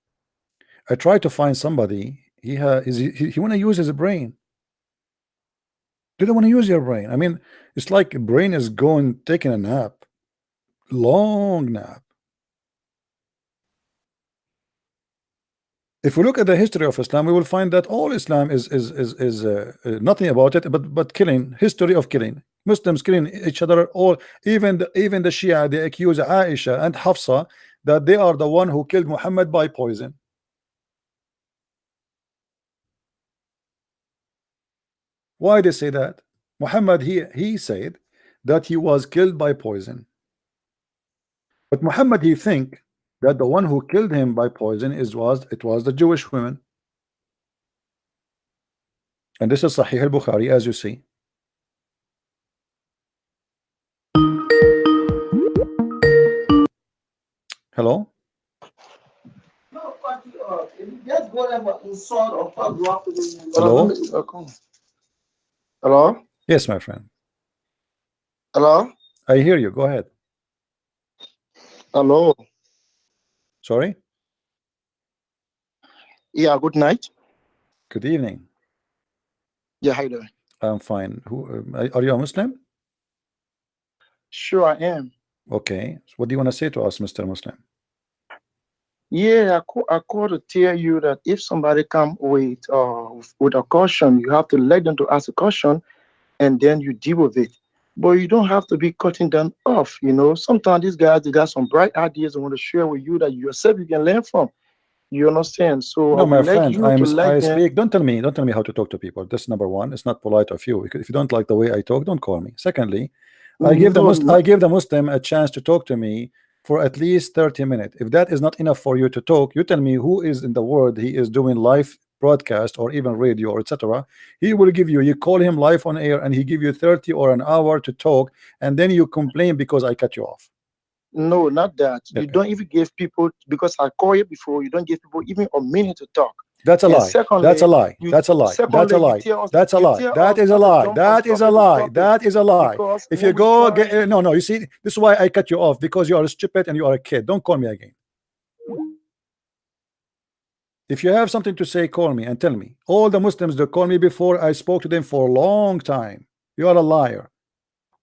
I try to find somebody he want to use his brain. They don't want to use your brain. I mean, it's like a brain is going taking a nap, long nap. If we look at the history of Islam, we will find that all Islam is nothing about it but killing. History of killing. Muslims killing each other. All even the Shia, they accuse Aisha and Hafsa that they are the one who killed Muhammad by poison. Why they say that? Muhammad he said that he was killed by poison. But Muhammad he think that the one who killed him by poison was the Jewish women. And this is Sahih al-Bukhari, as you see. Hello? Hello? Hello? Yes, my friend. Hello? I hear you. Go ahead. Hello? Sorry? Yeah, good night. Good evening. Yeah, how you doing? I'm fine. Who are you a Muslim? Sure, I am. Okay. So what do you want to say to us, Mr. Muslim? Yeah, I called to tell you that if somebody come with a caution, you have to let them to ask a caution, and then you deal with it. But you don't have to be cutting them off. You know, sometimes these guys they got some bright ideas they want to share with you that yourself you can learn from. You understand? So I No, my would like friend, you to let I them. speak. Don't tell me how to talk to people. That's number one. It's not polite of you. If you don't like the way I talk, don't call me. Secondly, I give the Muslim a chance to talk to me for at least 30 minutes. If that is not enough for you to talk, you tell me who is in the world he is doing live broadcast or even radio or etc. He will give you. You call him live on air and he give you 30 or an hour to talk, and then you complain because I cut you off. No, not that. You Okay. don't even give people, because I called you before, you don't give people even a minute to talk. That's a And lie. secondly, That's a lie. you- That's a lie. That's a secondly, lie. you tell us- That's a you lie. tell That us is a not to lie. jump That from is a topic to lie. topic, That is a lie. because If when you we go try- get no, you see, this is why I cut you off, because you are stupid and you are a kid. Don't call me again. If you have something to say, call me and tell me. All the Muslims that call me before, I spoke to them for a long time. You are a liar.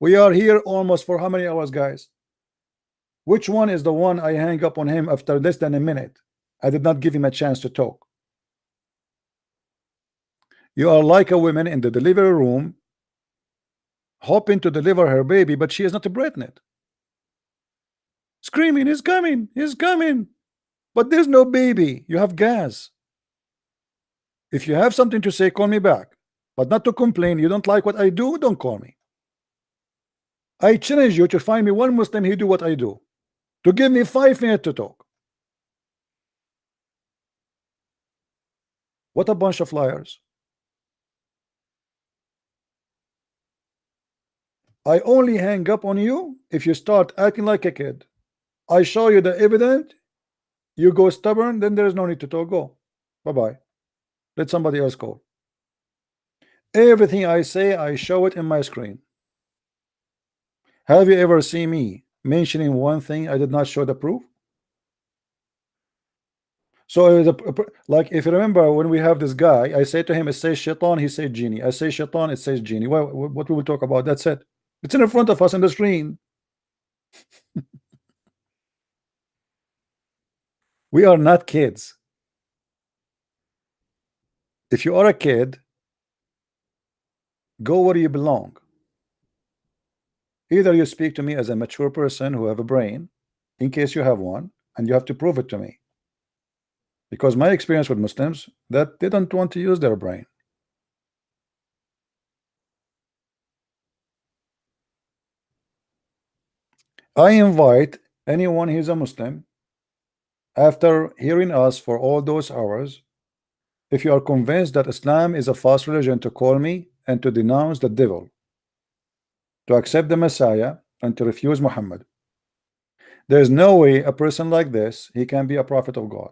We are here almost for how many hours, guys? Which one is the one I hang up on him after less than a minute? I did not give him a chance to talk. You are like a woman in the delivery room hoping to deliver her baby, but she is not pregnant. Screaming, he's coming, he's coming. But there's no baby. You have gas. If you have something to say, call me back. But not to complain. You don't like what I do, don't call me. I challenge you to find me one Muslim who do what I do. To give me 5 minutes to talk. What a bunch of liars. I only hang up on you if you start acting like a kid. I show you the evidence, you go stubborn, then there is no need to talk. Go. Bye-bye. Let somebody else call. Everything I say, I show it in my screen. Have you ever seen me mentioning one thing I did not show the proof? So like if you remember when we have this guy, I say to him, it says shaitan, he says genie. I say shaitan, it says genie. What we will talk about? That's it. It's in front of us on the screen. We are not kids. If you are a kid, go where you belong. Either you speak to me as a mature person who have a brain, in case you have one, and you have to prove it to me. Because my experience with Muslims, that they don't want to use their brain. I invite anyone who's a Muslim, after hearing us for all those hours, if you are convinced that Islam is a false religion, to call me and to denounce the devil, to accept the Messiah, and to refuse Muhammad. There is no way a person like this, he can be a prophet of God.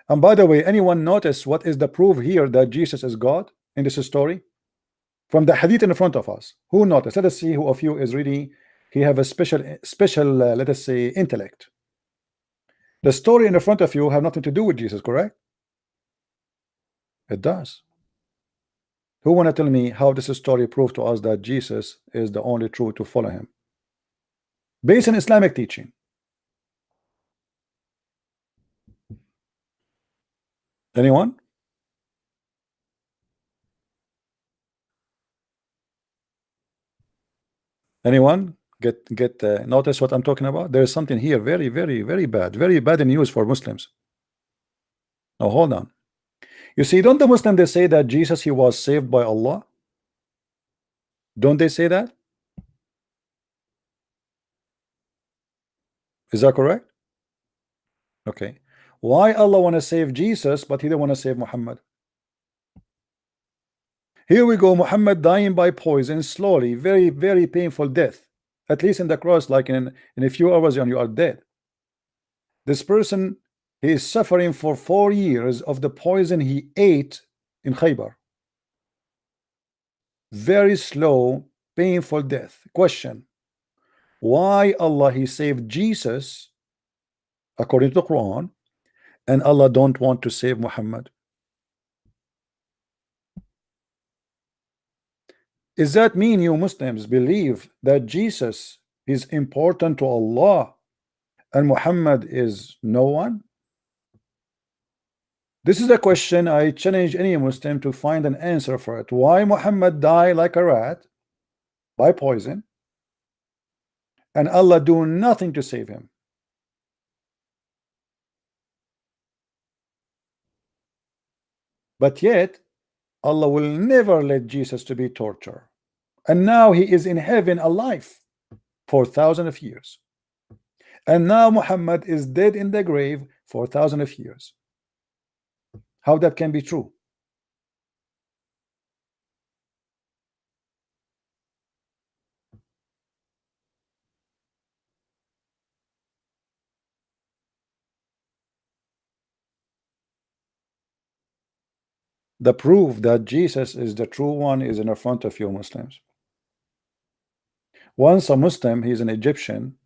And by the way, anyone notice what is the proof here that Jesus is God in this story? From the hadith in front of us, who noticed? Let us see who of you is really, he have a special let us say intellect. The story in the front of you have nothing to do with Jesus, correct? It does. Who want to tell me how this story proved to us that Jesus is the only true to follow him based on Islamic teaching? Anyone? Anyone get notice what I'm talking about? There is something here very bad news for Muslims. Now hold on. You see, don't the Muslims, they say that Jesus, he was saved by Allah? Don't they say that? Is that correct? Okay. Why Allah want to save Jesus but he don't want to save Muhammad? Here we go, Muhammad dying by poison slowly, very painful death. At least in the cross, like in a few hours and you are dead. This person, he is suffering for 4 years of the poison he ate in Khaybar. Very slow, painful death. Question: why Allah he saved Jesus according to the Quran, and Allah don't want to save Muhammad? Does that mean you Muslims believe that Jesus is important to Allah and Muhammad is no one? This is a question I challenge any Muslim to find an answer for it. Why Muhammad died like a rat by poison and Allah do nothing to save him? But yet Allah will never let Jesus to be tortured, and now he is in heaven alive for thousands of years, and now Muhammad is dead in the grave for thousands of years. How that can be true? The proof that Jesus is the true one is in front of you Muslims. Once a Muslim, he's an Egyptian,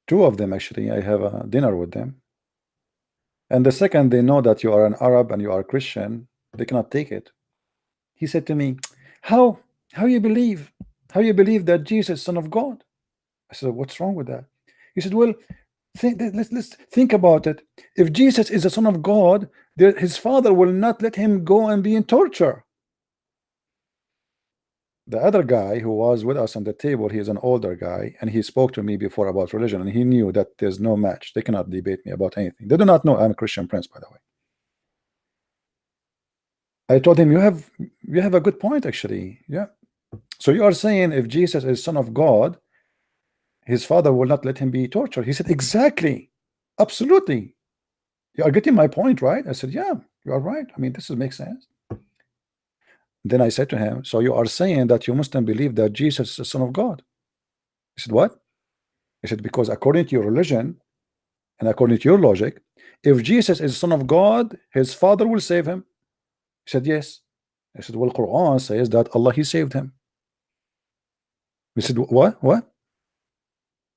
two of them actually, I have a dinner with them, and the second they know that you are an Arab and you are Christian, they cannot take it. He said to me, how you believe that Jesus is Son of God? I said, what's wrong with that? He said, well, let's think about it. If Jesus is the Son of God, his father will not let him go and be in torture. The other guy who was with us on the table, he is an older guy, and he spoke to me before about religion, and he knew that there's no match. They cannot debate me about anything. They do not know I'm a Christian prince, by the way. I told him, you have a good point actually. Yeah. So you are saying if Jesus is Son of God, his father will not let him be tortured. He said, exactly, absolutely. You are getting my point, right? I said, yeah, you are right. I mean, this makes sense. Then I said to him, so you are saying that you Muslim believe that Jesus is the Son of God? He said, what? He said, because according to your religion and according to your logic, if Jesus is the Son of God, his father will save him. He said, yes. I said, well, Quran says that Allah he saved him. He said, what?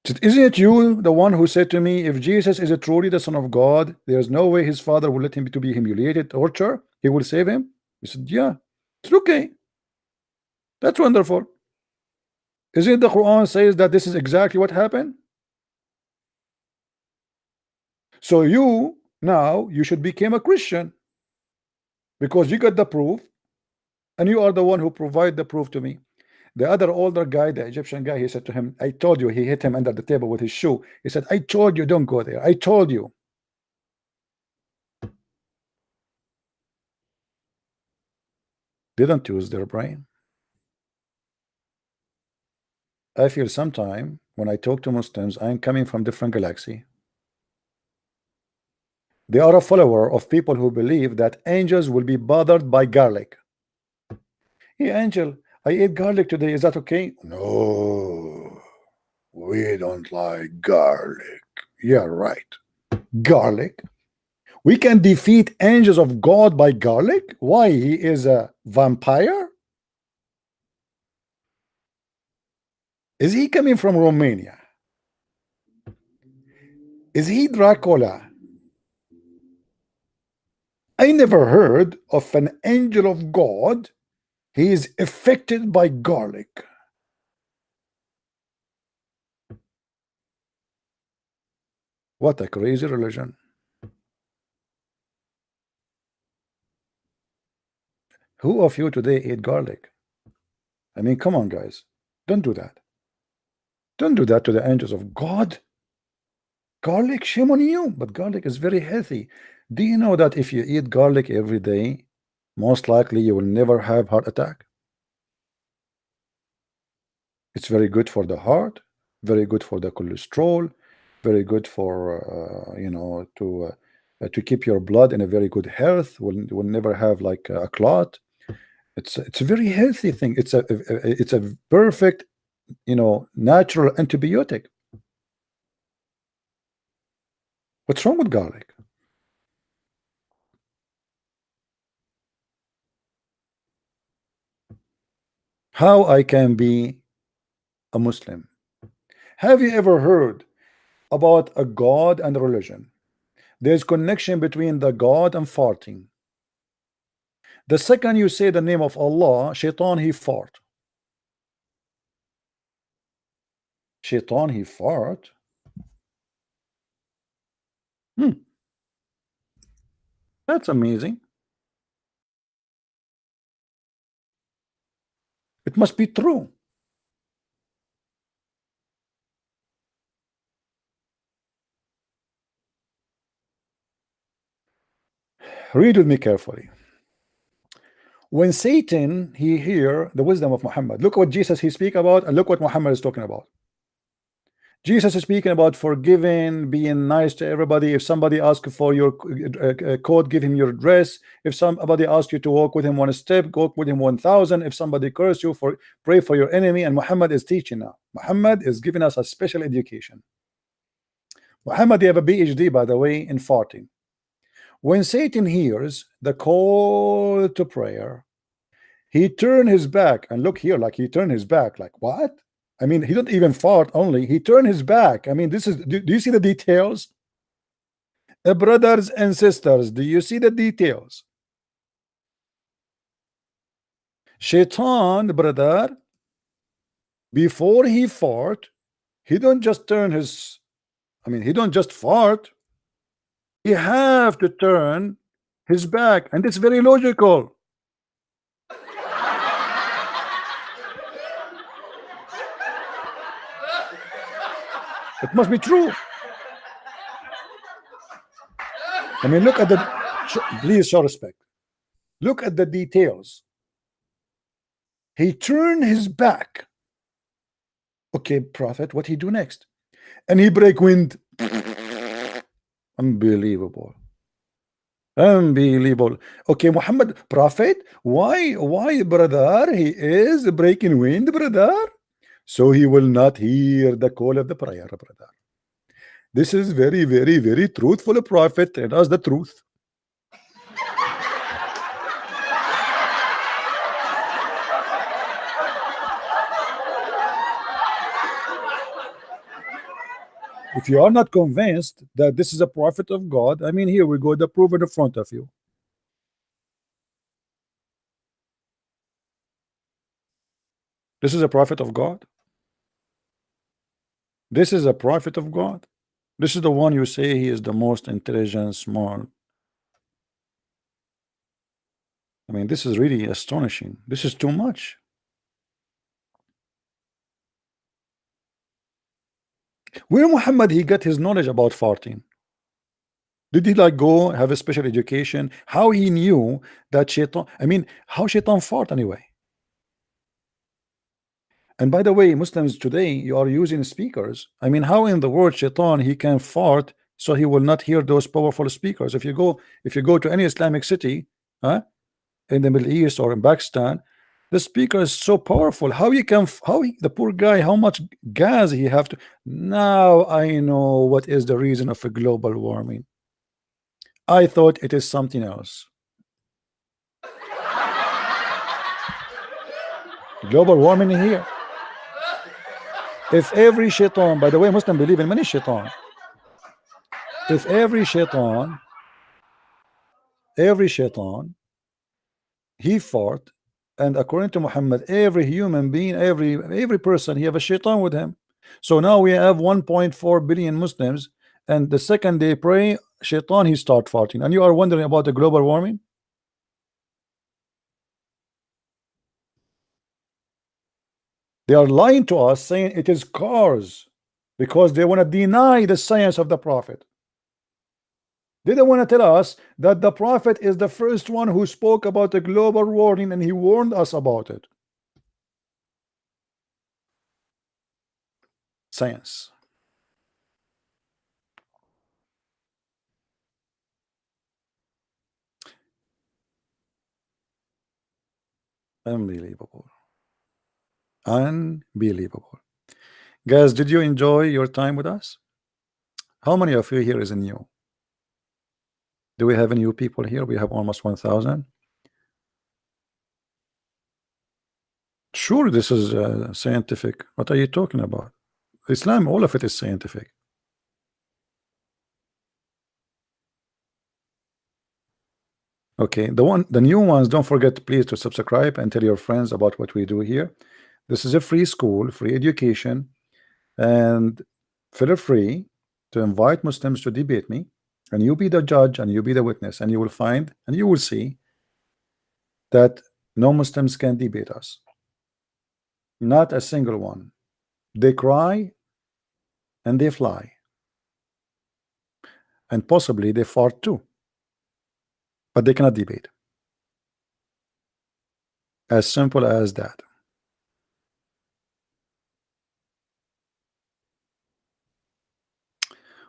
He said, isn't it you the one who said to me, if Jesus is truly the Son of God, there's no way his father will let him to be humiliated, tortured, he will save him? He said, yeah. It's okay. That's wonderful. Is it the Quran says that this is exactly what happened? So you now you should become a Christian because you got the proof and you are the one who provide the proof to me. The other older guy, the Egyptian guy, he said to him, I told you. He hit him under the table with his shoe. He said, I told you, don't go there. I told you. They don't use their brain. I feel sometime when I talk to Muslims, I'm coming from different galaxy. They are a follower of people who believe that angels will be bothered by garlic. Hey, angel, I ate garlic today. Is that okay? No, we don't like garlic. Yeah, right. Garlic. We can defeat angels of God by garlic? Why? He is a vampire? Is he coming from Romania? Is he Dracula? I never heard of an angel of God. He is affected by garlic. What a crazy religion. Who of you today ate garlic? I mean, come on, guys. Don't do that. Don't do that to the angels of God. Garlic, shame on you. But garlic is very healthy. Do you know that if you eat garlic every day, most likely you will never have heart attack? It's very good for the heart, very good for the cholesterol, very good for you know, to keep your blood in a very good health. Will never have like a clot. It's a very healthy thing. It's a perfect, you know, natural antibiotic. What's wrong with garlic? How I can be a Muslim? Have you ever heard about a God and religion? There's connection between the God and farting. The second you say the name of Allah, shaitan he fart. Shaitan he fart. That's amazing. It must be true. Read with me carefully. When Satan he hear the wisdom of Muhammad, look what Jesus he speak about, and look what Muhammad is talking about. Jesus is speaking about forgiving, being nice to everybody. If somebody asks for your coat, give him your dress. If somebody asks you to walk with him one step, walk with him 1,000. If somebody curse you, pray for your enemy. And Muhammad is teaching now. Muhammad is giving us a special education. Muhammad, you have a PhD, by the way, in farting. When Satan hears the call to prayer, he turned his back, and look here, like he turned his back, like what? I mean, he don't even fart only, he turned his back. I mean, this is, do you see the details? Brothers and sisters, do you see the details? Shaitan, brother, before he fart, he don't just turn his, I mean, he don't just fart. He have to turn his back, and it's very logical. It must be true. I mean, look at the, please show respect. Look at the details. He turned his back. Okay, Prophet, what he do next? And he break wind. Unbelievable. Unbelievable. Okay, Muhammad, Prophet, why, brother, he is breaking wind, brother? So he will not hear the call of the prayer, brother. This is very, very, very truthful, Prophet. Tell us the truth. If you are not convinced that this is a prophet of God, I mean, here we go, the proof in front of you. This is a prophet of God. This is a prophet of God. This is the one you say he is the most intelligent, smart. I mean, this is really astonishing. This is too much. Where Muhammad he got his knowledge about farting? Did he like go have a special education? How he knew that shaitan? I mean, how shaitan fart anyway? And by the way, Muslims today, you are using speakers. I mean, how in the world shaitan he can fart so he will not hear those powerful speakers? If you go to any Islamic city, huh, in the Middle East or in Pakistan, the speaker is so powerful. How you can the poor guy, how much gas he have to? Now I know what is the reason of a global warming. I thought it is something else. Global warming here. If every shaitan, by the way, Muslim believe in many shaitan. If every shaitan, he fought, and according to Muhammad, every human being, every person, he have a shaitan with him. So now we have 1.4 billion Muslims, and the second they pray, shaitan he start farting, and you are wondering about the global warming. They are lying to us, saying it is cars, because they want to deny the science of the prophet. They don't want to tell us that the prophet is the first one who spoke about the global warming, and he warned us about it. Science. Unbelievable. Unbelievable. Guys, did you enjoy your time with us? How many of you here is new? Do we have any new people here? We have almost 1,000. Sure, this is scientific. What are you talking about? Islam, all of it is scientific. Okay, the new ones, don't forget please to subscribe and tell your friends about what we do here. This is a free school, free education, and feel free to invite Muslims to debate me, and you be the judge and you be the witness, and you will find and you will see that no Muslims can debate us. Not a single one. They cry and they fly, and possibly they fart too, but they cannot debate. As simple as that.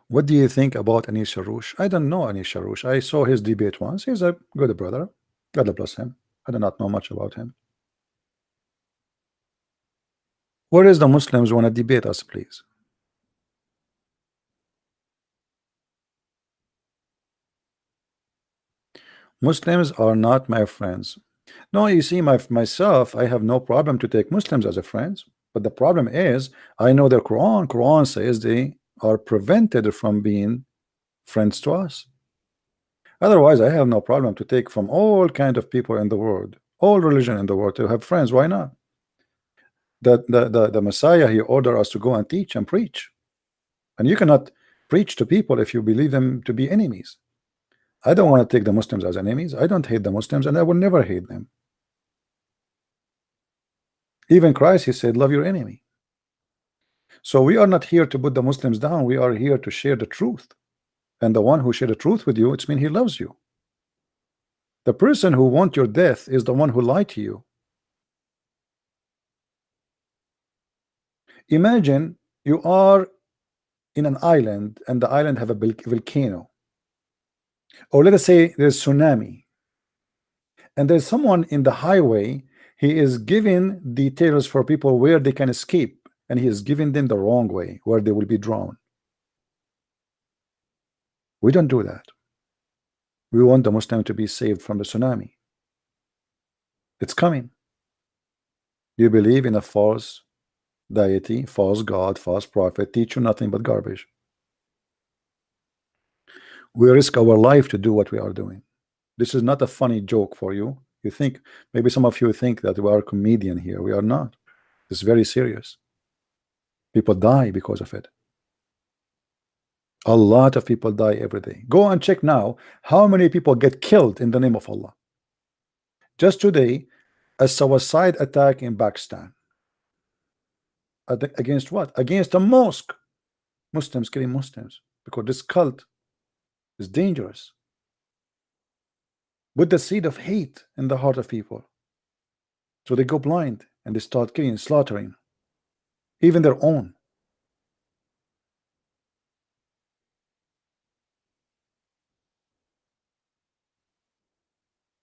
What do you think about Anis Sharoush? I don't know Anis Sharoush. I saw his debate once. He's a good brother. God bless him. I do not know much about him. Where is the Muslims want to debate us, please? Muslims are not my friends. No, you see, myself, I have no problem to take Muslims as a friends. But the problem is, I know the Quran. Quran says they are prevented from being friends to us. Otherwise, I have no problem to take from all kind of people in the world, all religion in the world, to have friends. Why not? The Messiah, he ordered us to go and teach and preach, and you cannot preach to people if you believe them to be enemies. I don't want to take the Muslims as enemies. I don't hate the Muslims, and I will never hate them. Even Christ, he said, love your enemy. So we are not here to put the Muslims down. We are here to share the truth, and the one who share the truth with you, it's mean he loves you. The person who wants your death is the one who lied to you. Imagine you are in an island, and the island have a volcano, or let us say there's tsunami, and there's someone in the highway. He is giving details for people where they can escape, and he is giving them the wrong way where they will be drowned. We don't do that. We want the Muslim to be saved from the tsunami. It's coming. You believe in a false deity, false God, false prophet, teach you nothing but garbage. We risk our life to do what we are doing. This is not a funny joke for you. You think, maybe some of you think that we are a comedian here. We are not. It's very serious. People die because of it. A lot of people die every day. Go and check now how many people get killed in the name of Allah. Just today, a suicide attack in Pakistan. Against what? Against a mosque. Muslims killing Muslims, because this cult is dangerous. Put the seed of hate in the heart of people, so they go blind and they start killing, slaughtering even their own.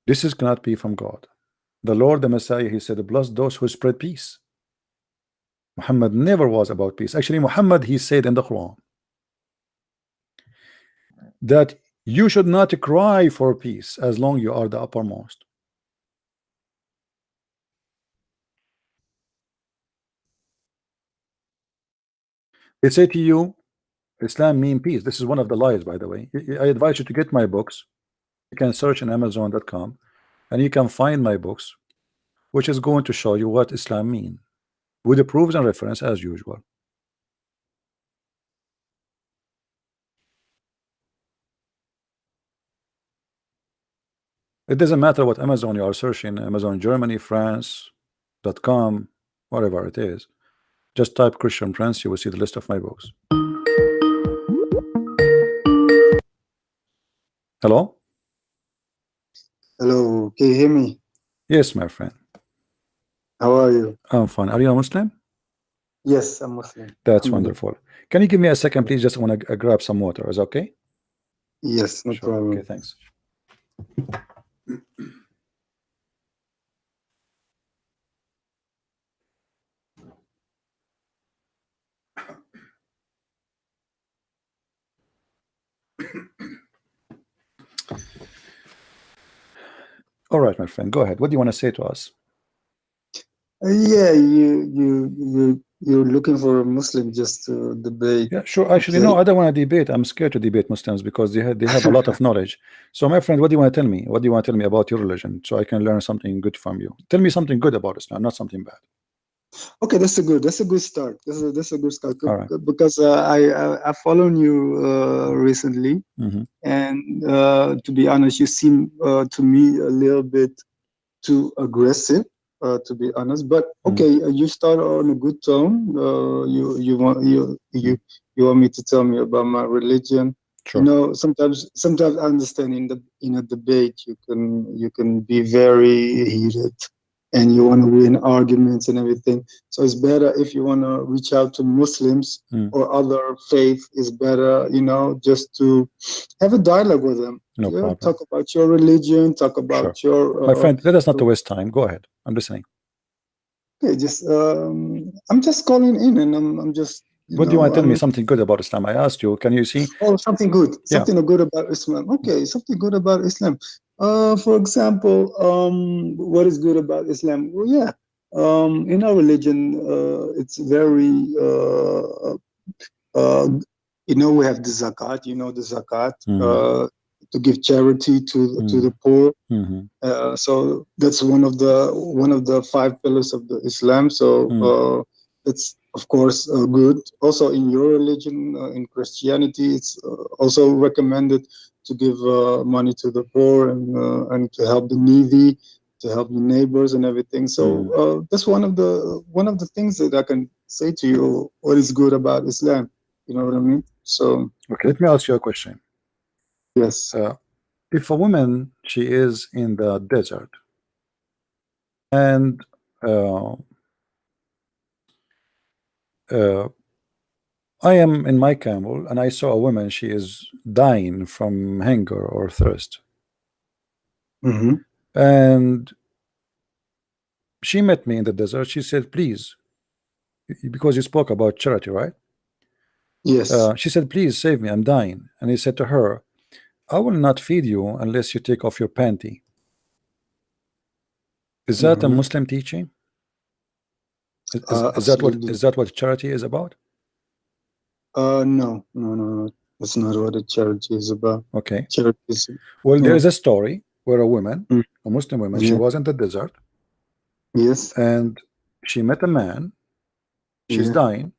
This is cannot be from God. The Lord, the Messiah, he said, bless those who spread peace. Muhammad never was about peace. Actually, Muhammad, he said in the Quran that you should not cry for peace as long you are the uppermost. They say to you, Islam mean peace. This is one of the lies, by the way. I advise you to get my books. You can search on Amazon.com and you can find my books, which is going to show you what Islam mean, with the proofs and reference as usual. It doesn't matter what Amazon you are searching, Amazon Germany, France.com, whatever it is. Just type Christian Prince, you will see the list of my books. Hello? Hello, can you hear me? Yes, my friend. How are you? I'm fine. Are you a Muslim? Yes, I'm Muslim. That's wonderful. Can you give me a second, please? Just want to grab some water. Is that okay? Yes, no Sure. problem. Okay, thanks. All right, my friend, go ahead. What do you want to say to us? Yeah, you're looking for a Muslim just to debate. Yeah, sure. Actually, no, I don't want to debate. I'm scared to debate Muslims because they have a lot of knowledge. So, my friend, what do you want to tell me? What do you want to tell me about your religion so I can learn something good from you? Tell me something good about Islam, not something bad. Okay, that's a good start. That's a good start. All right. Because I followed you recently, and to be honest, you seem to me a little bit too aggressive, to be honest. But okay, you start on a good tone. You want me to tell me about my religion. Sure. You know, sometimes I understand in a debate you can be very heated, and you want to win arguments and everything. So it's better if you want to reach out to Muslims or other faith. It's better, you know, just to have a dialogue with them. No problem. Talk about your religion. Talk about your. My friend, let us not waste time. Go ahead. I'm listening. Okay, just I'm just calling in, and I'm just. What do you want to tell me? Something good about Islam? I asked you. Can you see? Oh, something good. Something good about Islam. Okay, something good about Islam. For example, what is good about Islam? Well, yeah, in our religion, it's very, you know, we have the zakat. You know, the zakat to give charity to the poor. So that's one of the 5 pillars of the Islam. So that's of course good. Also in your religion, in Christianity, it's also recommended to give money to the poor and to help the needy, to help your neighbors and everything. So that's one of the things that I can say to you. What is good about Islam? You know what I mean? So okay, let me ask you a question. Yes. If a woman, she is in the desert and I am in my camel and I saw a woman, she is dying from hunger or thirst. And she met me in the desert. She said, please, because you spoke about charity, right? Yes. She said, please save me, I'm dying. And he said to her, I will not feed you unless you take off your panty. Is that a Muslim teaching? Is that what charity is about? No. That's not what a charity is about. Okay. Charity is, well, there is a story where a woman, a Muslim woman, she Yeah. was in the desert Yes. and she met a man. She's Yeah. dying.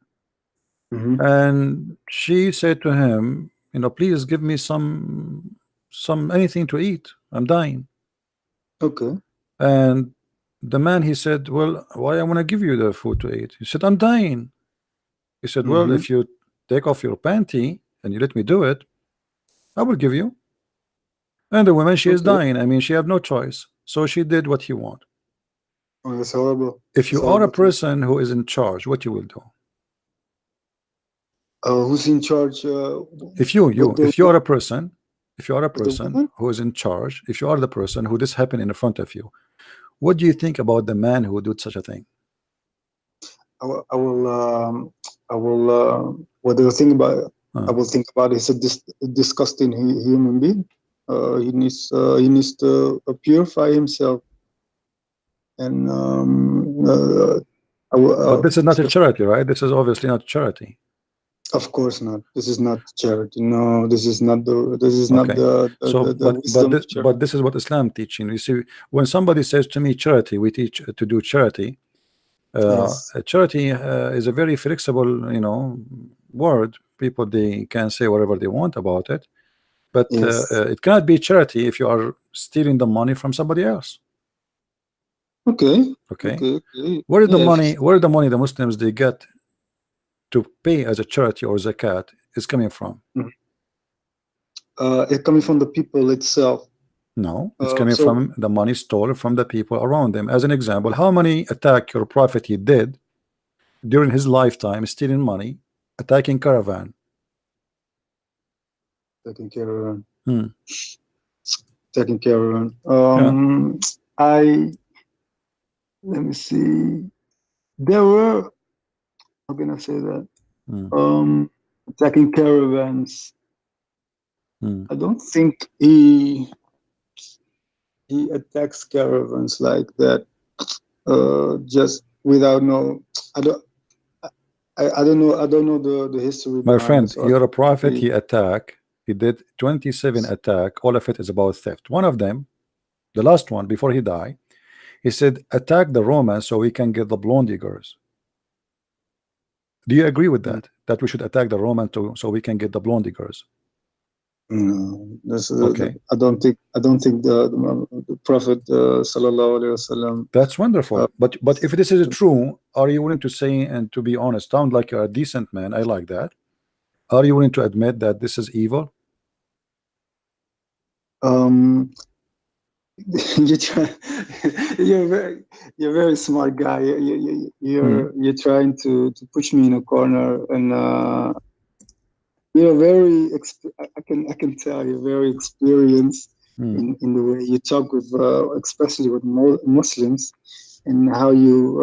And she said to him, you know, please give me some anything to eat. I'm dying. Okay. And the man, he said, well, why I want to give you the food to eat? He said, I'm dying. He said, well, if you take off your panty and you let me do it, I will give you. And the woman, she is dying. I mean, she have no choice, so she did what he want. Oh, that's horrible. If you That's are a horrible. person who is in charge, what you will do? Who's in charge? If you are a person, woman? who is in charge, if you are the person who this happened in front of you, what do you think about the man who did such a thing? I will. What do you think about it? I will think about it. He's a disgusting human being. He needs to purify himself. And but this is not a charity, right? This is obviously not charity. Of course not. This is not charity. No, this is not the. This is not the wisdom of charity. But this is what Islam teaching. You see, when somebody says to me charity, we teach to do charity. Yes. Charity is a very flexible, word. People, they can say whatever they want about it, but Yes. it cannot be charity if you are stealing the money from somebody else. Okay. Okay. Where is the money? Where the money the Muslims they get to pay as a charity or zakat is coming from? It's coming from the people itself. No, it's coming from the money stolen from the people around them. As an example, how many attack your prophet he did during his lifetime, stealing money, attacking caravan? Taking caravan. Hmm. Taking caravan. Let me see. There were. How can I say that? Attacking caravans. I don't think he attacks caravans like that. Just without no. I don't know the history. My friend, you're a prophet. He did 27 attack. All of it is about theft. One of them, the last one before he died, he said, attack the Romans so we can get the blondie girls. Do you agree with that? That we should attack the Romans so we can get the blondie girls? No, okay. I don't think the Prophet sallallahu alaihi wasallam. That's wonderful. But if this is true, are you willing to say and to be honest? Sound like you're a decent man. I like that. Are you willing to admit that this is evil? You're very smart guy. You're trying to push me in a corner, and you're very. I can tell you're very experienced in the way you talk with, especially with Muslims, and how you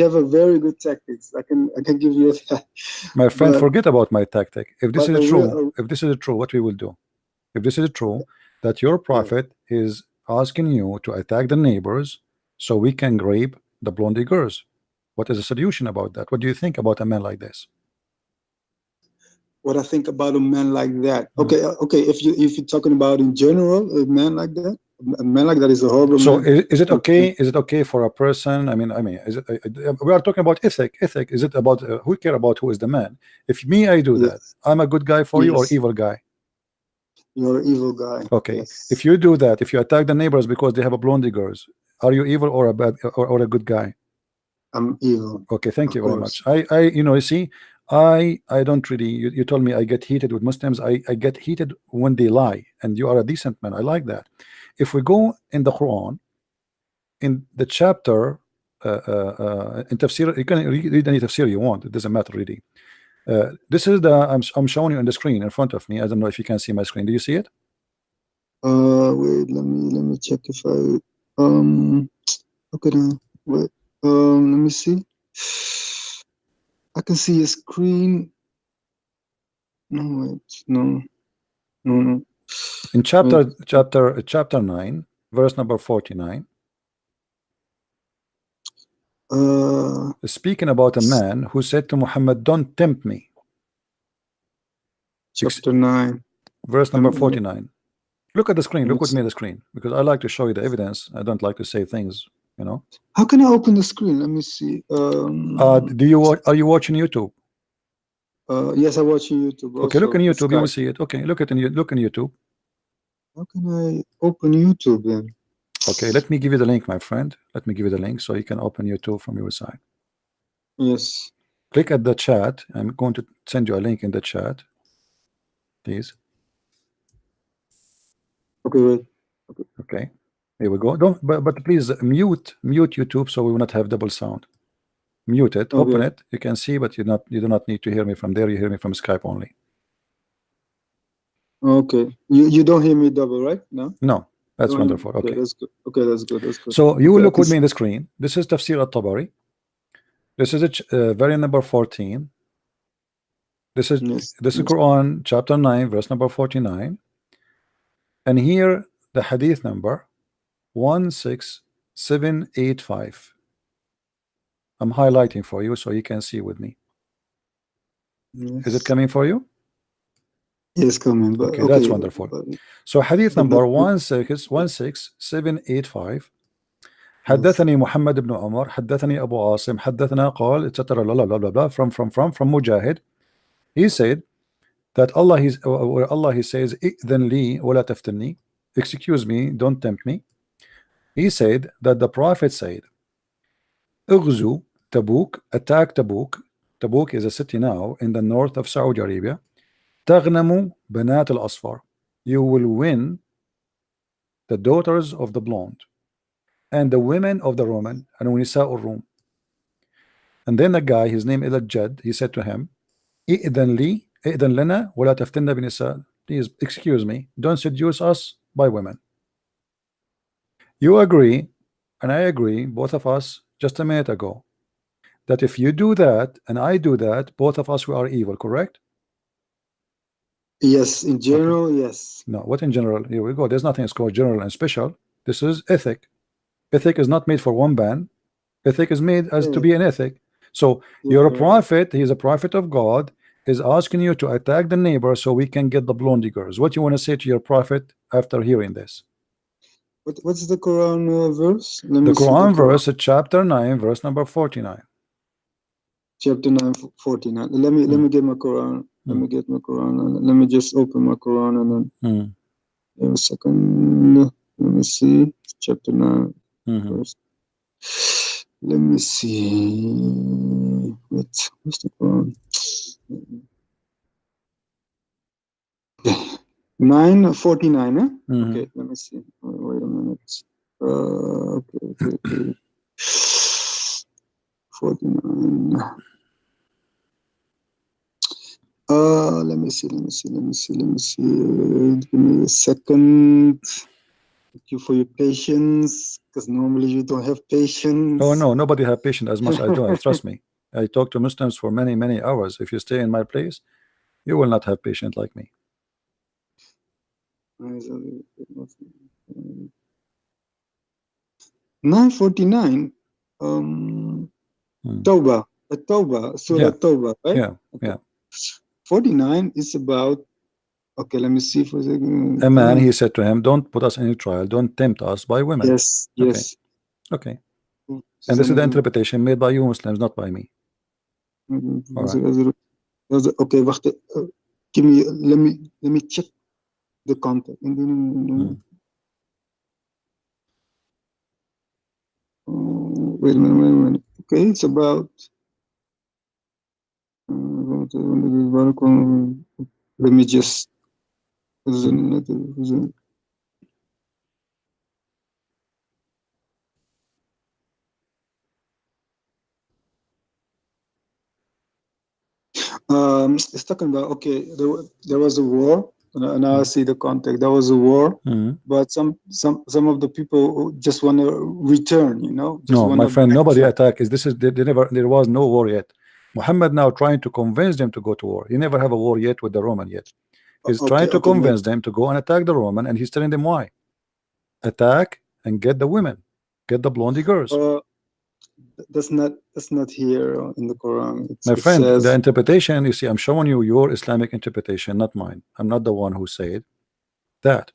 have a very good tactics. I can give you that. My friend, forget about my tactic. If this is true, what we will do? If this is true, that your prophet is asking you to attack the neighbors so we can rape the blondie girls, what is the solution about that? What do you think about a man like this? What I think about a man like that? Okay. If you're talking about in general, a man like that is a horrible so man. Is it okay? Is it okay for a person? I mean, is it? We are talking about ethic. Is it about who care about who is the man? If I do that, I'm a good guy for you or evil guy? You're an evil guy. Okay. Yes. If you do that, if you attack the neighbors because they have a blondie girls, are you evil or a bad or a good guy? I'm evil. Okay, thank you very much. You see, I don't really. You told me I get heated with Muslims. I get heated when they lie, and you are a decent man. I like that. If we go in the Quran, in the chapter in tafsir, you can read any tafsir you want. It doesn't matter really. This is I'm showing you on the screen in front of me. I don't know if you can see my screen. Do you see it? Wait, let me check if I okay now. Wait, let me see. I can see a screen. No, wait, no. In chapter 9, verse number 49. Speaking about a man who said to Muhammad, "Don't tempt me." Chapter 9, verse number 49. Look at the screen. Look with me at the screen, because I like to show you the evidence. I don't like to say things, How can I open the screen? Let me see. Are you watching YouTube? Yes, I'm watching YouTube. Okay, look in YouTube. You will see it. Okay, look in YouTube. How can I open YouTube then? Okay, let me give you the link, my friend. Let me give you the link so you can open YouTube from your side. Yes. Click at the chat. I'm going to send you a link in the chat, please. Okay, wait. Okay, here we go. Don't, but please mute YouTube so we will not have double sound. Mute it. Okay. Open it. You can see, but you do not need to hear me from there. You hear me from Skype only. Okay. You don't hear me double, right? No. No, that's Don't wonderful. Okay, Okay, that's good. Okay, that's good. That's good. so you will Okay, look I with can me in the screen. This is Tafsir al-Tabari. This is variant number 14. This is Yes. this is Yes. Quran chapter 9 verse number 49, and here the hadith number 16785. I'm highlighting for you so you can see with me. Yes. Is it coming for you? Yes, coming. But Okay, that's wonderful. So hadith but number that- 16785. Yes. حدثني محمد بن عمر حدثني أبو عاصم حدثنا قال etc. blah, blah, blah, blah, from Mujahid. He said that Allah he says إذن لي ولا تفتني, excuse me, don't tempt me. He said that the Prophet said اغزو Tabuk, attack Tabuk. Tabuk is a city now in the north of Saudi Arabia. تغنم بنات الأصفر, you will win the daughters of the blonde and the women of the Roman and ونساء الروم. And then a guy, his name is Al-Jad, he said to him, إذن لي إذن لنا ولا تفتنا بنساء, please excuse me, don't seduce us by women. You agree, and I agree, both of us, just a minute ago, that if you do that and I do that, both of us we are evil, correct? Yes, in general, yes. No, what in general? Here we go. There's nothing is called general and special. This is ethic. Ethic is not made for one band. Ethic is made as to be an ethic. So you're a prophet, he's a prophet of God, is asking you to attack the neighbor so we can get the blondie girls. What you want to say to your prophet after hearing this? What's the Quran verse? Let The me see Quran verse, chapter 9, verse number 49. Chapter 9, 49. Let me get my Quran. Let me get my Quran. And let me just open my Quran and then a second. Let me see. Chapter 9. Verse. Let me see. What's the Quran? Okay. 9:49, eh? Okay, let me see. Wait a minute. Okay. 49. Let me see. Give me a second. Thank you for your patience, because normally you don't have patience. Oh no, nobody have patience as much as I do. Trust me. I talk to Muslims for many hours. If you stay in my place, you will not have patience like me. 9:49. Tawbah, Surah Tawbah, right? Yeah. 49 is about. Okay, let me see for a second. A man, he said to him, don't put us in any trial, don't tempt us by women. Yes. Okay. And this is the interpretation made by you Muslims, not by me. Right. Okay, wait. Give me. Let me check the content. Wait a minute. Okay, it's about. Let me just. It's talking about, okay, there was a war, and now I see the context. There was a war, but some of the people just want to return, No, my friend, nobody attacked. There was no war yet. Muhammad now trying to convince them to go to war. He never have a war yet with the Roman yet. He's trying to convince them to go and attack the Roman, and he's telling them why. Attack and get the women, get the blondie girls. That's not here in the Quran. My friend, the interpretation, you see, I'm showing you your Islamic interpretation, not mine. I'm not the one who said that.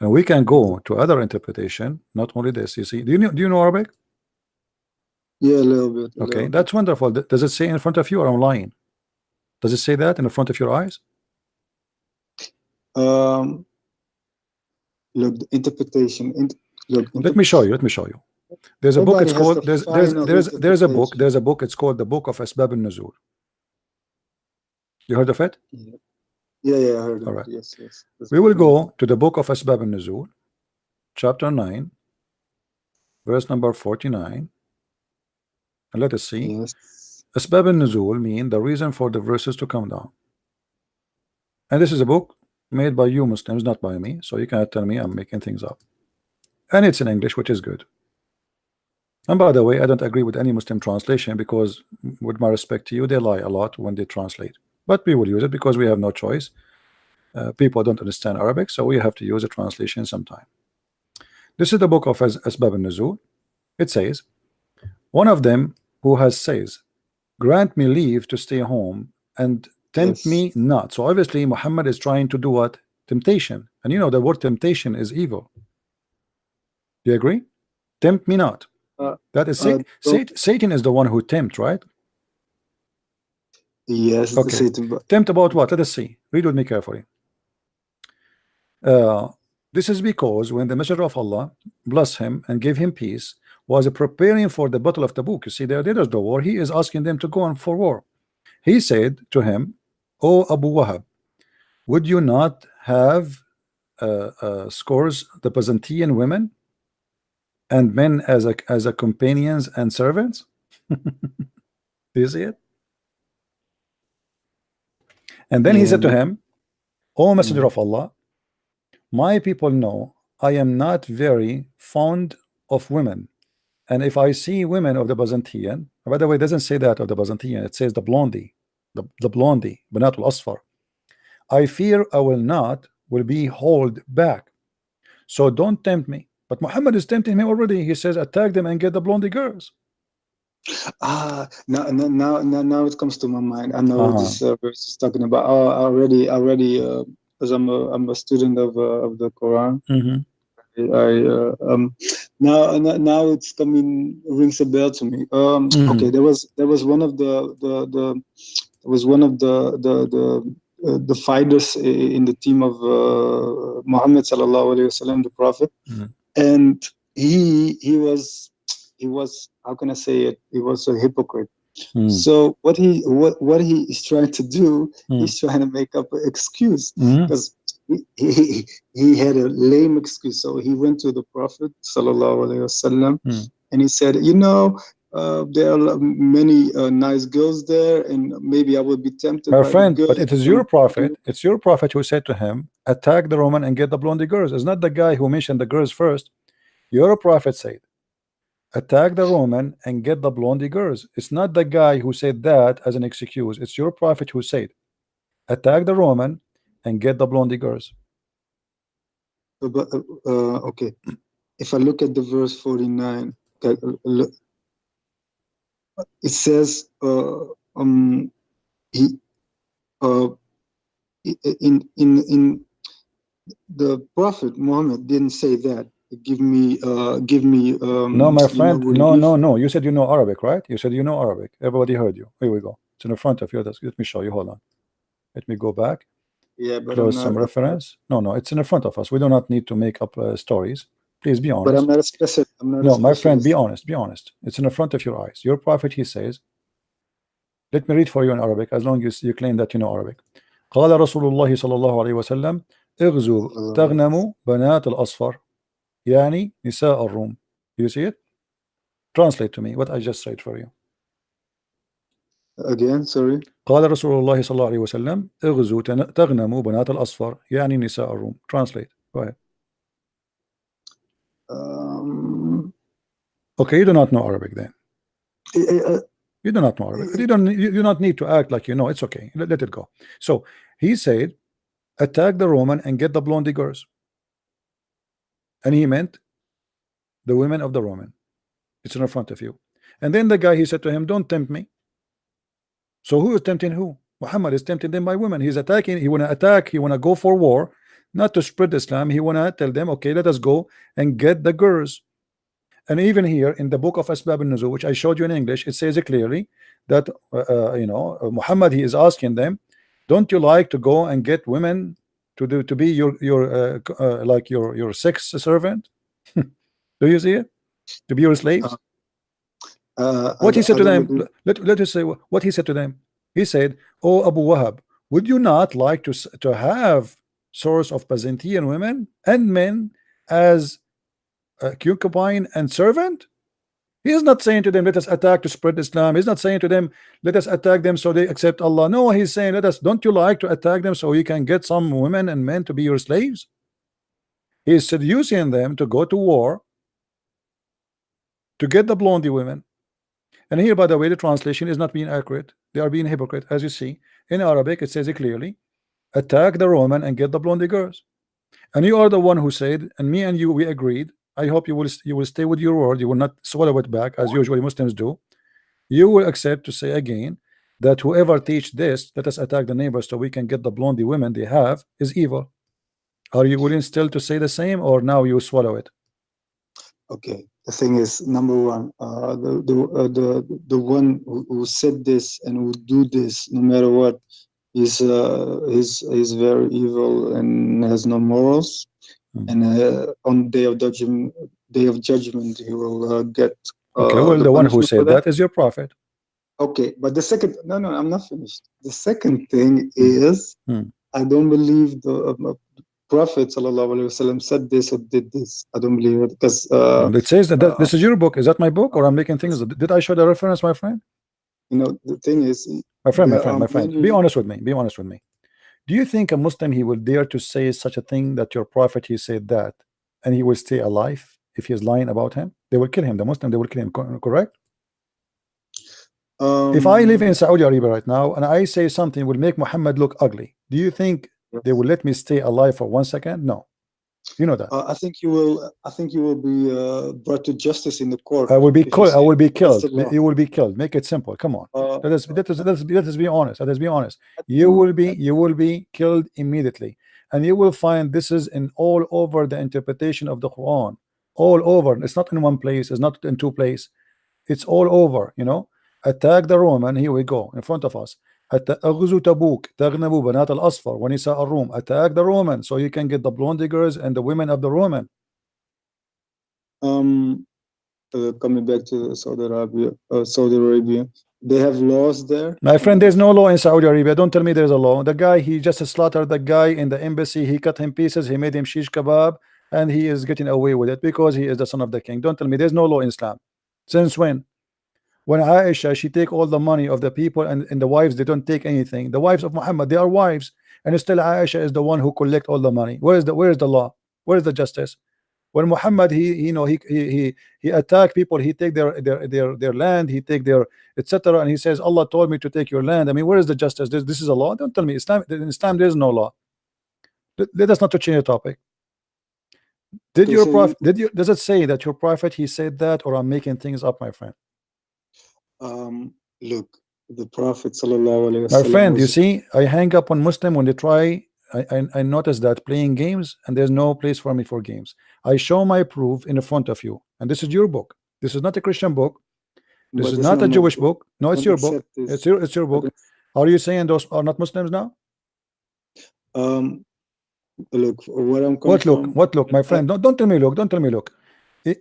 And we can go to other interpretation, not only this. You see, do you know Arabic? Yeah, a little bit. Okay, that's wonderful. Does it say in front of you, or I'm lying? Does it say that in the front of your eyes? Look, the interpretation. Let me show you. There's a book. It's Nobody has called the final there's a book. interpretation. There's a book. It's called the Book of Asbab al-Nuzul. You heard of it? Yeah, I heard of All it. right. Yes. That's We will very go to the Book of Asbab al-Nuzul, chapter 9, verse number 49, and let us see. Yes. Asbab al-Nuzul mean the reason for the verses to come down. And this is a book made by you Muslims, not by me, so you cannot tell me I'm making things up. And it's in English, which is good. And by the way, I don't agree with any Muslim translation because, with my respect to you, they lie a lot when they translate. But we will use it because we have no choice. People don't understand Arabic, so we have to use a translation sometime. This is the book of Asbab al-Nuzul. It says, one of them who has says, grant me leave to stay home and tempt me not. So obviously Muhammad is trying to do what? Temptation. And you know the word temptation is evil. Do you agree? Tempt me not. That is Satan is the one who tempt, right? Yes. Okay. Satan, but Tempt about what? Let us see. Read with me carefully. This is because when the Messenger of Allah, bless him and give him peace, was preparing for the battle of Tabuk. You see, there is the war. He is asking them to go on for war. He said to him, "O Abu Wahab, would you not have scores the Byzantine women and men as a companions and servants?" Do you see it? And then he said to him, "O Messenger of Allah, my people know I am not very fond of women, and if I see women of the Byzantine," by the way, it doesn't say that of the Byzantine, it says the blondie, the blondie, Banatul Asfar, "I fear I will be hold back. So don't tempt me." But Muhammad is tempting me already. He says, attack them and get the blondie girls. Now it comes to my mind. I know what this verse is talking about. Already, because I'm a student of the Quran. Now it's coming, rings a bell to me. Okay, there was one of the fighters in the team of Muhammad sallallahu alaihi wasallam, the Prophet, and he was, how can I say it? He was a hypocrite. So what he is trying to do, he's trying to make up an excuse because he had a lame excuse. So he went to the Prophet sallallahu alaihi wasallam and he said, there are many nice girls there, and maybe I would be tempted. My by friend, the girls. but it is your prophet. It's your prophet who said to him, attack the Roman and get the blondie girls. It's not the guy who mentioned the girls first. Your prophet said, attack the Roman and get the blondie girls. It's not the guy who said that as an excuse. It's your prophet who said, attack the Roman and get the blondie girls. But okay, if I look at the verse 49, it says in the Prophet Muhammad didn't say that. Give me no, my friend, no. You said you know Arabic, right? You said you know Arabic. Everybody heard you. Here we go. It's in the front of you. Let me show you. Hold on. Let me go back. Yeah, but close some reference. No, it's in the front of us. We do not need to make up stories. Please be honest. But I'm not a specialist. My friend, be honest. Be honest. It's in the front of your eyes. Your prophet, he says. Let me read for you in Arabic, as long as you claim that you know Arabic. قال رسول الله صلى الله عليه وسلم اغزوا تغنموا بنات الأصفر يعني نساء الروم. You see it? Translate to me what I just said for you. Again, sorry. قال رسول الله صلى الله عليه وسلم اغزوا تغنموا بنات الأصفر يعني نساء الروم. Translate. Go ahead. Okay, you do not know Arabic then. You do not know Arabic. You do not need to act like you know. It's okay. Let it go. So he said, attack the Roman and get the blondie girls. And he meant the women of the Roman. It's in front of you. And then the guy, he said to him, don't tempt me. So who is tempting who? Muhammad is tempting them by women. He's attacking. He want to attack. He want to go for war, not to spread Islam. He want to tell them, okay, let us go and get the girls. And even here in the book of Asbab al-Nuzul, which I showed you in English, it says clearly that Muhammad, he is asking them, don't you like to go and get women to be your sex servant? Do you see it? to be your slaves? What he said to them, let us say what he said to them. He said, "Oh Abu Wahab, would you not like to have source of Byzantine women and men as a concubine and servant?" He is not saying to them, let us attack to spread Islam. He's not saying to them, let us attack them so they accept Allah. No, he's saying, don't you like to attack them so you can get some women and men to be your slaves? He is seducing them to go to war to get the blondie women. And here, by the way, the translation is not being accurate. They are being hypocrite. As you see, in Arabic, it says it clearly, attack the Roman and get the blondie girls. And you are the one who said, and me and you, we agreed. I hope you will stay with your word. You will not swallow it back as usually Muslims do. You will accept to say again that whoever teach this, let us attack the neighbors so we can get the blondie women they have, is evil. Are you willing still to say the same, or now you swallow it? Okay. The thing is, number one, the one who said this and who do this, no matter what, is very evil and has no morals. And on day of judgment, he will get. Okay, well, the one who said that is your prophet. Okay, but the second, no, I'm not finished. The second thing is, I don't believe the Prophet ﷺ said this or did this. I don't believe it because it says that this is your book. Is that my book, or I'm making things? Did I show the reference, my friend? You know, the thing is, my friend. Be honest with me. Be honest with me. Do you think a Muslim he will dare to say such a thing that your prophet he said that, and he will stay alive if he is lying about him? They will kill him. The Muslim, they will kill him. Correct? If I live in Saudi Arabia right now and I say something will make Muhammad look ugly, do you think they will let me stay alive for 1 second? No. You know that. I think you will. I think you will be brought to justice in the court. I will be killed. I will be killed. You will be killed. Make it simple. Come on. Let us be honest. Let us be honest. You will be killed immediately, and you will find this is in all over the interpretation of the Quran. All over. It's not in one place. It's not in two places. It's all over. You know. Attack the Roman. Here we go in front of us. أغزو تبوك تغنبوا بنات الأصفر ونساء الروم. Attack the Roman so you can get the blonde girls and the women of the Roman. Coming back to Saudi Arabia, they have laws there. My friend, there's no law in Saudi Arabia. Don't tell me there's a law. The guy, he just slaughtered the guy in the embassy. He cut him pieces. He made him shish kebab, and he is getting away with it because he is the son of the king. Don't tell me there's no law in Islam. Since when? When Aisha, she take all the money of the people, and the wives, they don't take anything. The wives of Muhammad, they are wives, and still Aisha is the one who collect all the money. Where is the law? Where is the justice? When Muhammad he attack people, he take their land, he take their etc., and he says Allah told me to take your land. I mean, where is the justice? This is a law. Don't tell me Islam. In Islam there is no law. Let us not to change the topic. Did your prophet? Does it say that your prophet he said that, or I'm making things up, my friend? Look, the Prophet ﷺ, my friend, you see, I hang up on Muslim when they try. I notice that playing games, and there's no place for me for games. I show my proof in front of you, and this is your book. This is not a Christian book. This is not a Jewish book. No, it's your book. It's your book. Are you saying those are not Muslims now? Look, where I'm coming from. What look, my friend? Don't tell me look. Don't tell me look.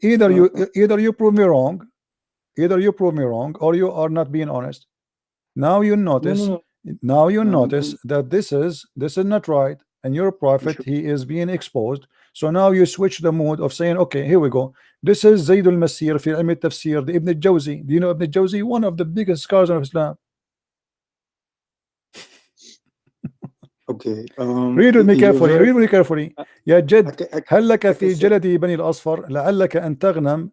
Either you prove me wrong. Either you prove me wrong, or you are not being honest. Now you notice. Now you notice that this is not right, and your prophet he is being exposed. So now you switch the mood of saying, okay, here we go. This is Zayd al-Masir fi ilm al-tafsir, the Ibn al-Jawzi. Do you know Ibn al-Jawzi? One of the biggest scholars of Islam. Okay. read with me carefully. Read with me carefully. يا جد هل لك في جلد بني الأصفر لعلك أن تغنم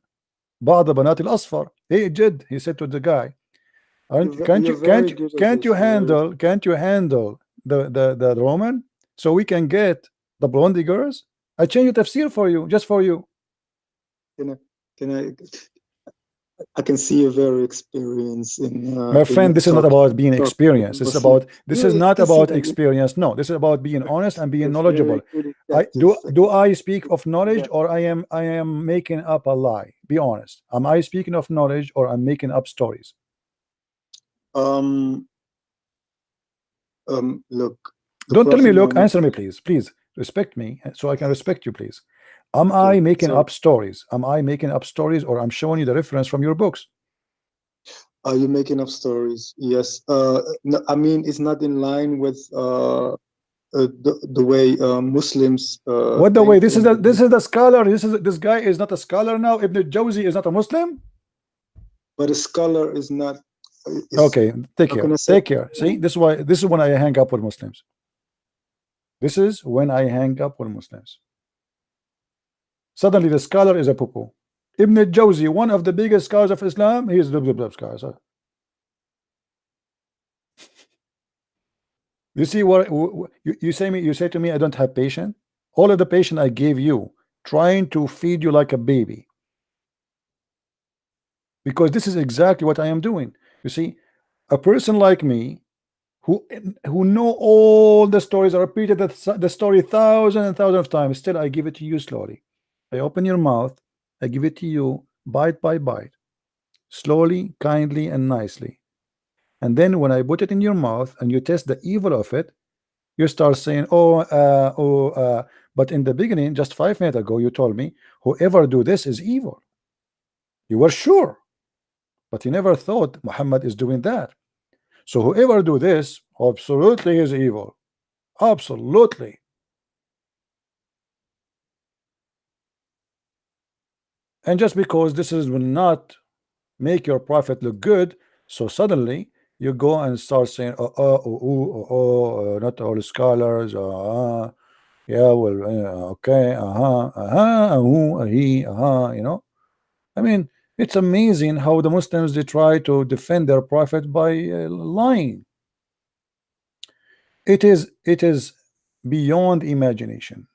بعض بنات الأصفر. Hey Jid, he said to the guy, can't you handle the Roman so we can get the blondie girls? I change the tafsir for you, just for you. I can see you're very experienced in my friend, this is not about being experienced. This is not about experience. No, this is about being honest and being knowledgeable. Do I speak of knowledge, or I am making up a lie? Be honest. Am I speaking of knowledge, or I'm making up stories? Look. Don't tell me look. Answer me, please. Please respect me so I can respect you, please. Am I making So up stories? Am I making up stories, or I'm showing you the reference from your books? are you making up stories? Yes. No, I mean, it's not in line with the way Muslims What the way? think. This is the scholar. This guy is not a scholar now. Ibn Jawzi is not a Muslim. But a scholar is not. Okay, take How care. can I say? Take care. See, this is when I hang up with Muslims. This is when I hang up with Muslims. Suddenly the scholar is a poo-poo. Ibn Jawzi, one of the biggest scholars of Islam, he is the scholar. You see what you say to me, I don't have patience. All of the patience I gave you, trying to feed you like a baby, because this is exactly what I am doing. You see, a person like me who know all the stories, I repeated the story thousands and thousands of times, still I give it to you slowly. I open your mouth, I give it to you bite by bite, slowly, kindly, and nicely. And then when I put it in your mouth and you test the evil of it, you start saying, but in the beginning, just 5 minutes ago, you told me whoever do this is evil. You were sure, but you never thought Muhammad is doing that. So whoever do this, absolutely is evil. Absolutely. And just because this will not make your prophet look good, so suddenly you go and start saying, not all scholars, yeah, well, okay, he, you know. I mean, it's amazing how the Muslims, they try to defend their prophet by lying. It is beyond imagination.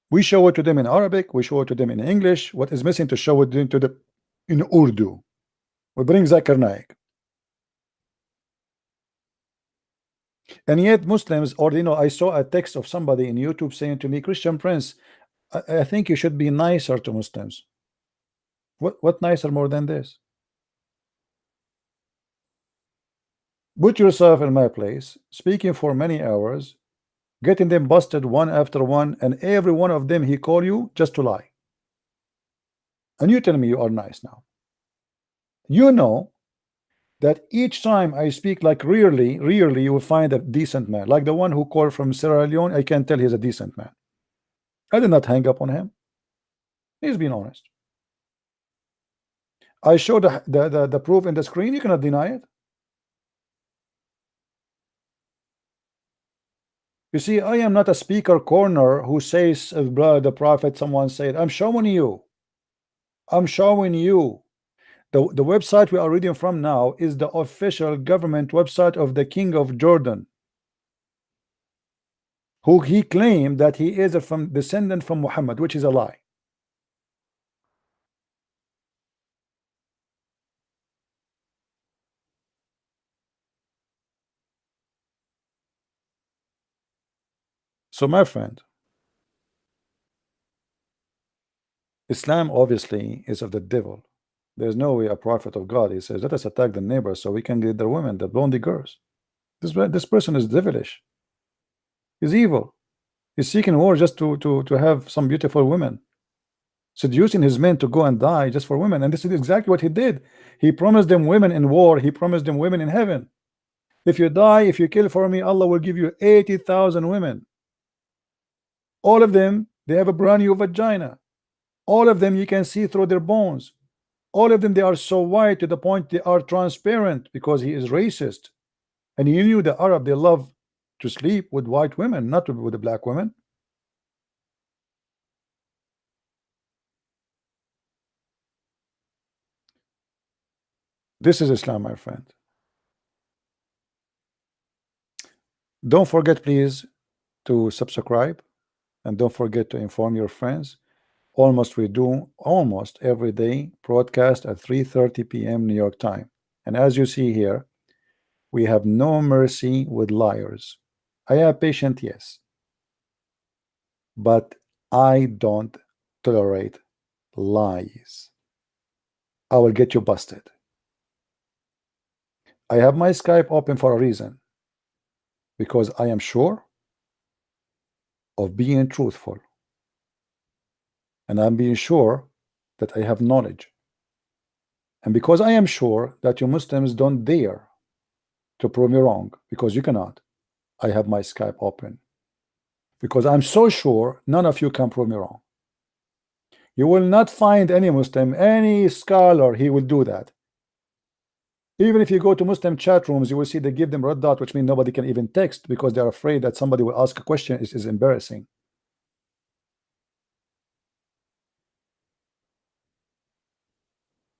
We show it to them in Arabic, we show it to them in English. What is missing to show it to them in Urdu? We bring Zakir Naik. And yet Muslims, or I saw a text of somebody in YouTube saying to me, Christian Prince, I think you should be nicer to Muslims. What nicer more than this? Put yourself in my place, speaking for many hours, getting them busted one after one, and every one of them he call you just to lie. And you tell me you are nice now. You know that each time I speak, like rarely you will find a decent man. Like the one who called from Sierra Leone, I can tell he's a decent man. I did not hang up on him. He's being honest. I showed the proof in the screen. You cannot deny it. You see, I am not a speaker corner who says, the prophet, someone said, I'm showing you. I'm showing you. The website we are reading from now is the official government website of the King of Jordan, who he claimed that he is a descendant from Muhammad, which is a lie. So my friend, Islam obviously is of the devil. There's no way a prophet of God, he says, let us attack the neighbors so we can get their women, the blondie girls. This person is devilish. He's evil. He's seeking war just to have some beautiful women, seducing his men to go and die just for women. And this is exactly what he did. He promised them women in war. He promised them women in heaven. If you die, if you kill for me, Allah will give you 80,000 women. All of them, they have a brand new vagina. All of them, you can see through their bones. All of them, they are so white to the point they are transparent, because he is racist. And you knew the Arab, they love to sleep with white women, not with the black women. This is Islam, my friend. Don't forget, please, to subscribe, and don't forget to inform your friends. We do almost every day broadcast at 3:30 p.m. New York time. And as you see here, we have no mercy with liars. I have patience, yes, but I don't tolerate lies. I will get you busted. I have my Skype open for a reason, because I am sure of being truthful, and I'm being sure that I have knowledge. And because I am sure that you Muslims don't dare to prove me wrong, because you cannot, I have my Skype open. Because I'm so sure none of you can prove me wrong. You will not find any Muslim, any scholar, he will do that. Even if you go to Muslim chat rooms, you will see they give them red dot, which means nobody can even text because they're afraid that somebody will ask a question. It is embarrassing.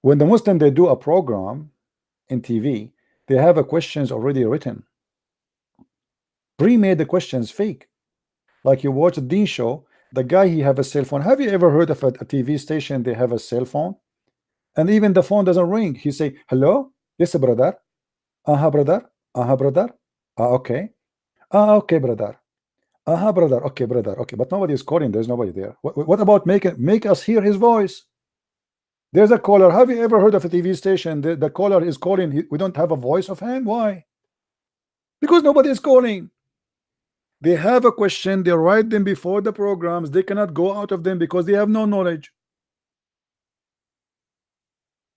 When the Muslim, they do a program in TV, they have a questions already written. Pre-made the questions fake. Like you watch a Dean show, the guy, he have a cell phone. Have you ever heard of a TV station, they have a cell phone? And even the phone doesn't ring. He say, hello? Yes, brother. Brother. Brother. Okay. Okay, brother. Brother. Okay, brother. Okay, but nobody is calling. There's nobody there. What about make us hear his voice? There's a caller. Have you ever heard of a TV station? The caller is calling. We don't have a voice of him. Why? Because nobody is calling. They have a question. They write them before the programs. They cannot go out of them because they have no knowledge.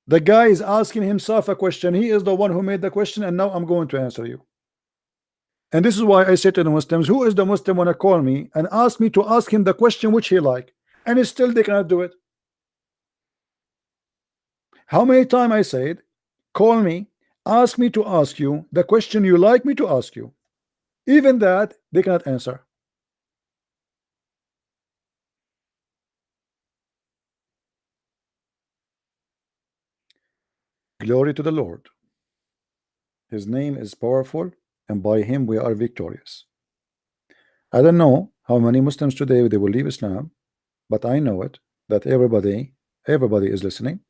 The guy is asking himself a question. He is the one who made the question, and now I'm going to answer you. And this is why I say to the Muslims, who is the Muslim wanna call me and ask me to ask him the question which he like, and still they cannot do it. How many times I said, call me, ask me to ask you the question you like me to ask you. Even that they cannot answer. Glory to the Lord. His name is powerful, and by him we are victorious. I don't know how many Muslims today they will leave Islam, but I know it, that everybody is listening,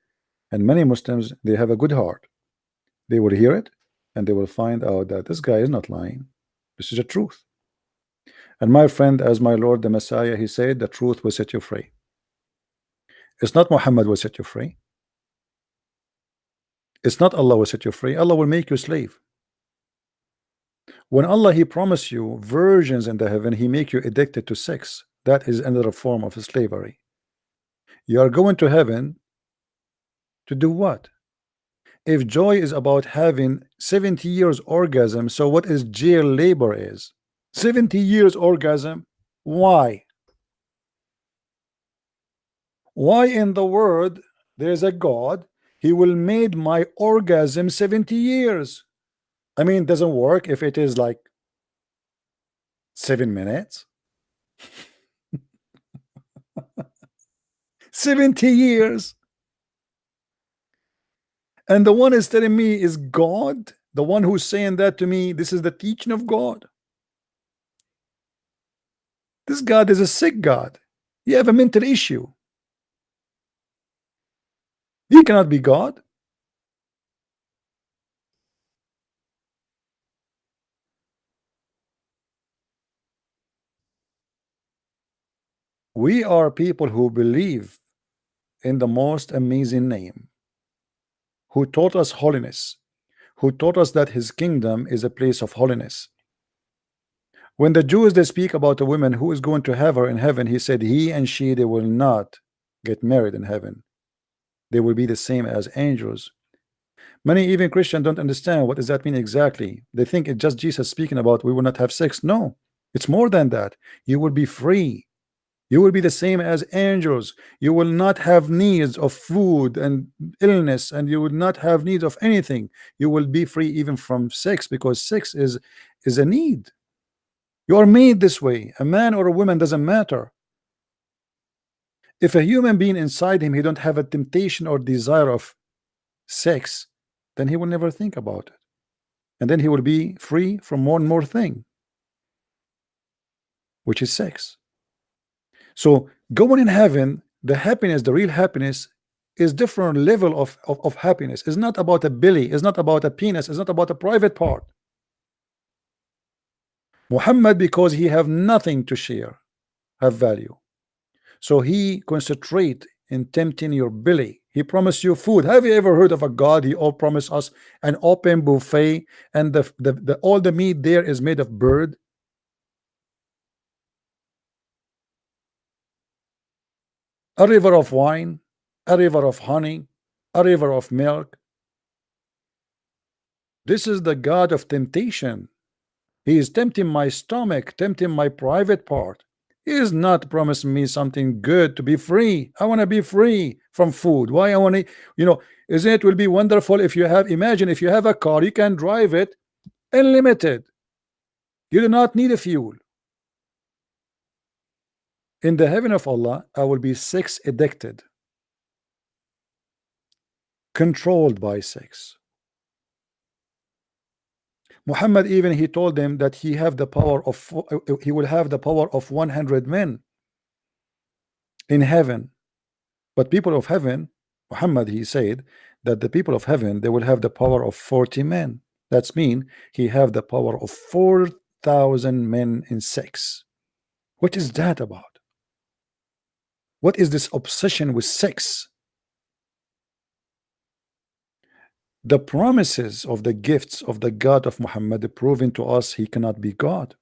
and many Muslims, they have a good heart. They will hear it, and they will find out that this guy is not lying. This is the truth. And my friend, as my Lord the Messiah, he said, the truth will set you free. It's not Muhammad will set you free. It's not Allah will set you free. Allah will make you slave. When Allah, he promised you virgins in the heaven, he make you addicted to sex. That is another form of slavery. You are going to heaven to do what? If joy is about having 70 years orgasm, so what is jail labor is? 70 years orgasm. Why? Why in the world there's a God, he will made my orgasm 70 years? I mean, it doesn't work if it is like 7 minutes. 70 years. And the one is telling me is God. The one who's saying that to me, this is the teaching of God. This God is a sick God. You have a mental issue. He cannot be God. We are people who believe in the most amazing name, who taught us holiness, who taught us that his kingdom is a place of holiness. When the Jews, they speak about a woman who is going to have her in heaven, he said he and she, they will not get married in heaven. They will be the same as angels. Many even Christians don't understand what does that mean exactly. They think it's just Jesus speaking about we will not have sex. No, it's more than that. You will be free. You will be the same as angels. You will not have needs of food and illness, and you will not have needs of anything. You will be free even from sex, because sex is a need. You are made this way. A man or a woman doesn't matter. If a human being inside him, he don't have a temptation or desire of sex, then he will never think about it, and then he will be free from one more thing, which is sex. So going in heaven, the happiness, the real happiness, is different level of happiness. It's not about a belly, it's not about a penis, it's not about a private part. Muhammad, because he have nothing to share, have value, so he concentrate in tempting your belly. He promised you food. Have you ever heard of a God? He all promised us an open buffet, and the all the meat there is made of bird. A river of wine, a river of honey, a river of milk. This is the God of temptation. He is tempting my stomach, tempting my private part. He is not promising me something good to be free. I want to be free from food. Why I want to, isn't it will be wonderful if you have, imagine if you have a car, you can drive it unlimited. You do not need a fuel. In the heaven of Allah, I will be sex addicted, controlled by sex. Muhammad even he told them that he will have the power of 100 men in heaven. But people of heaven, Muhammad he said that the people of heaven they will have the power of 40 men. That's mean he have the power of 4,000 men in sex. What is that about? What is this obsession with sex? The promises of the gifts of the God of Muhammad proving to us he cannot be God.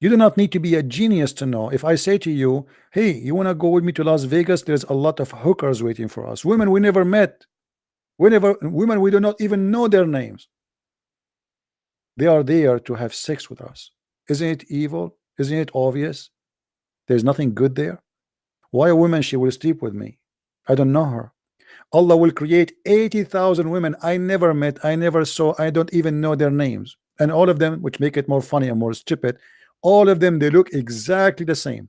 You do not need to be a genius to know. If I say to you, hey, you want to go with me to Las Vegas? There's a lot of hookers waiting for us. Women we never met. Women we do not even know their names. They are there to have sex with us. Isn't it evil? Isn't it obvious? There's nothing good there. Why a woman she will sleep with me? I don't know her. Allah will create 80,000 women I never met, I never saw, I don't even know their names. And all of them, which make it more funny and more stupid, all of them they look exactly the same,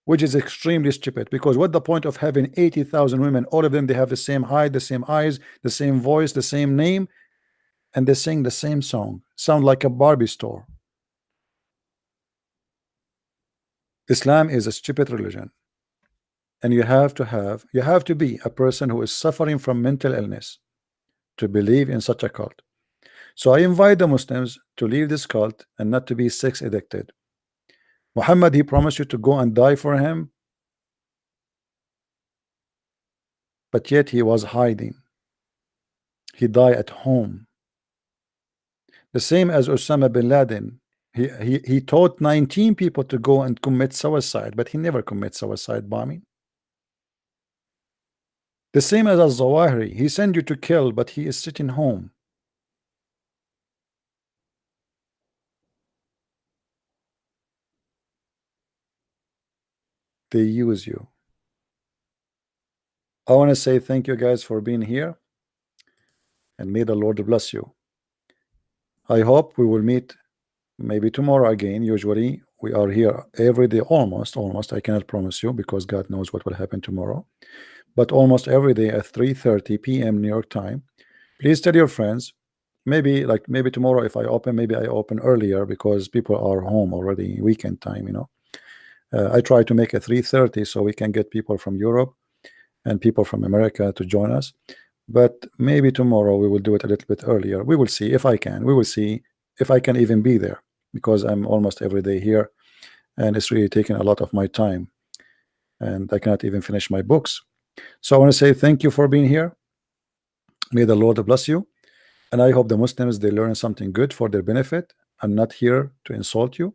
which is extremely stupid, because what the point of having 80,000 women, all of them they have the same height, the same eyes, the same voice, the same name, and they sing the same song, sound like a Barbie store. Islam is a stupid religion, and you have to be a person who is suffering from mental illness to believe in such a cult. So I invite the Muslims to leave this cult and not to be sex addicted. Muhammad he promised you to go and die for him, but yet he was hiding. He died at home. The same as Osama bin Laden. He taught 19 people to go and commit suicide, but he never commit suicide bombing. The same as Al-Zawahiri. He sent you to kill, but he is sitting home. They use you. I want to say thank you guys for being here, and may the Lord bless you. I hope we will meet maybe tomorrow again. Usually we are here every day, almost. I cannot promise you because God knows what will happen tomorrow, but almost every day at 3:30 p.m. New York time. Please tell your friends. Maybe tomorrow if I open, maybe I open earlier because people are home already, weekend time, I try to make it 3:30 so we can get people from Europe and people from America to join us. But maybe tomorrow we will do it a little bit earlier. We will see if I can. We will see if I can even be there, because I'm almost every day here and it's really taking a lot of my time and I cannot even finish my books. So I want to say thank you for being here. May the Lord bless you, and I hope the Muslims they learn something good for their benefit. I'm not here to insult you,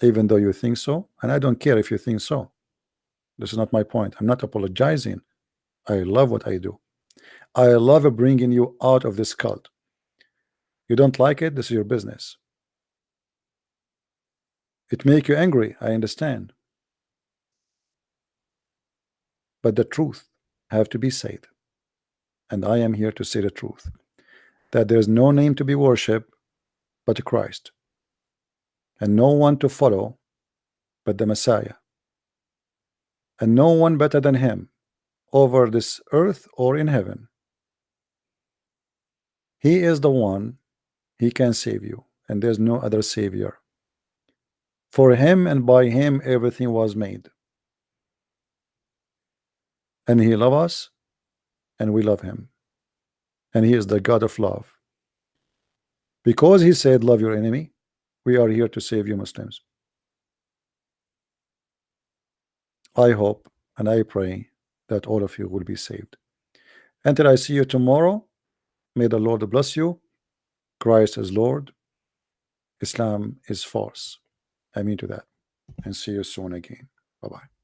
even though you think so, and I don't care if you think so. This is not my point. I'm not apologizing. I love what I do. I love bringing you out of this cult. You don't like it, this is your business. It make you angry, I understand, but the truth have to be said, and I am here to say the truth, that there's no name to be worshipped but Christ, and no one to follow but the Messiah, and no one better than him over this earth or in heaven. He is the one, he can save you, and there's no other savior. For him and by him everything was made, and he loves us and we love him, and he is the God of love. Because he said love your enemy, we are here to save you Muslims. I hope and I pray that all of you will be saved. Until I see you tomorrow, may the Lord bless you. Christ is Lord, Islam is false. I mean to that. and see you soon again. Bye-bye.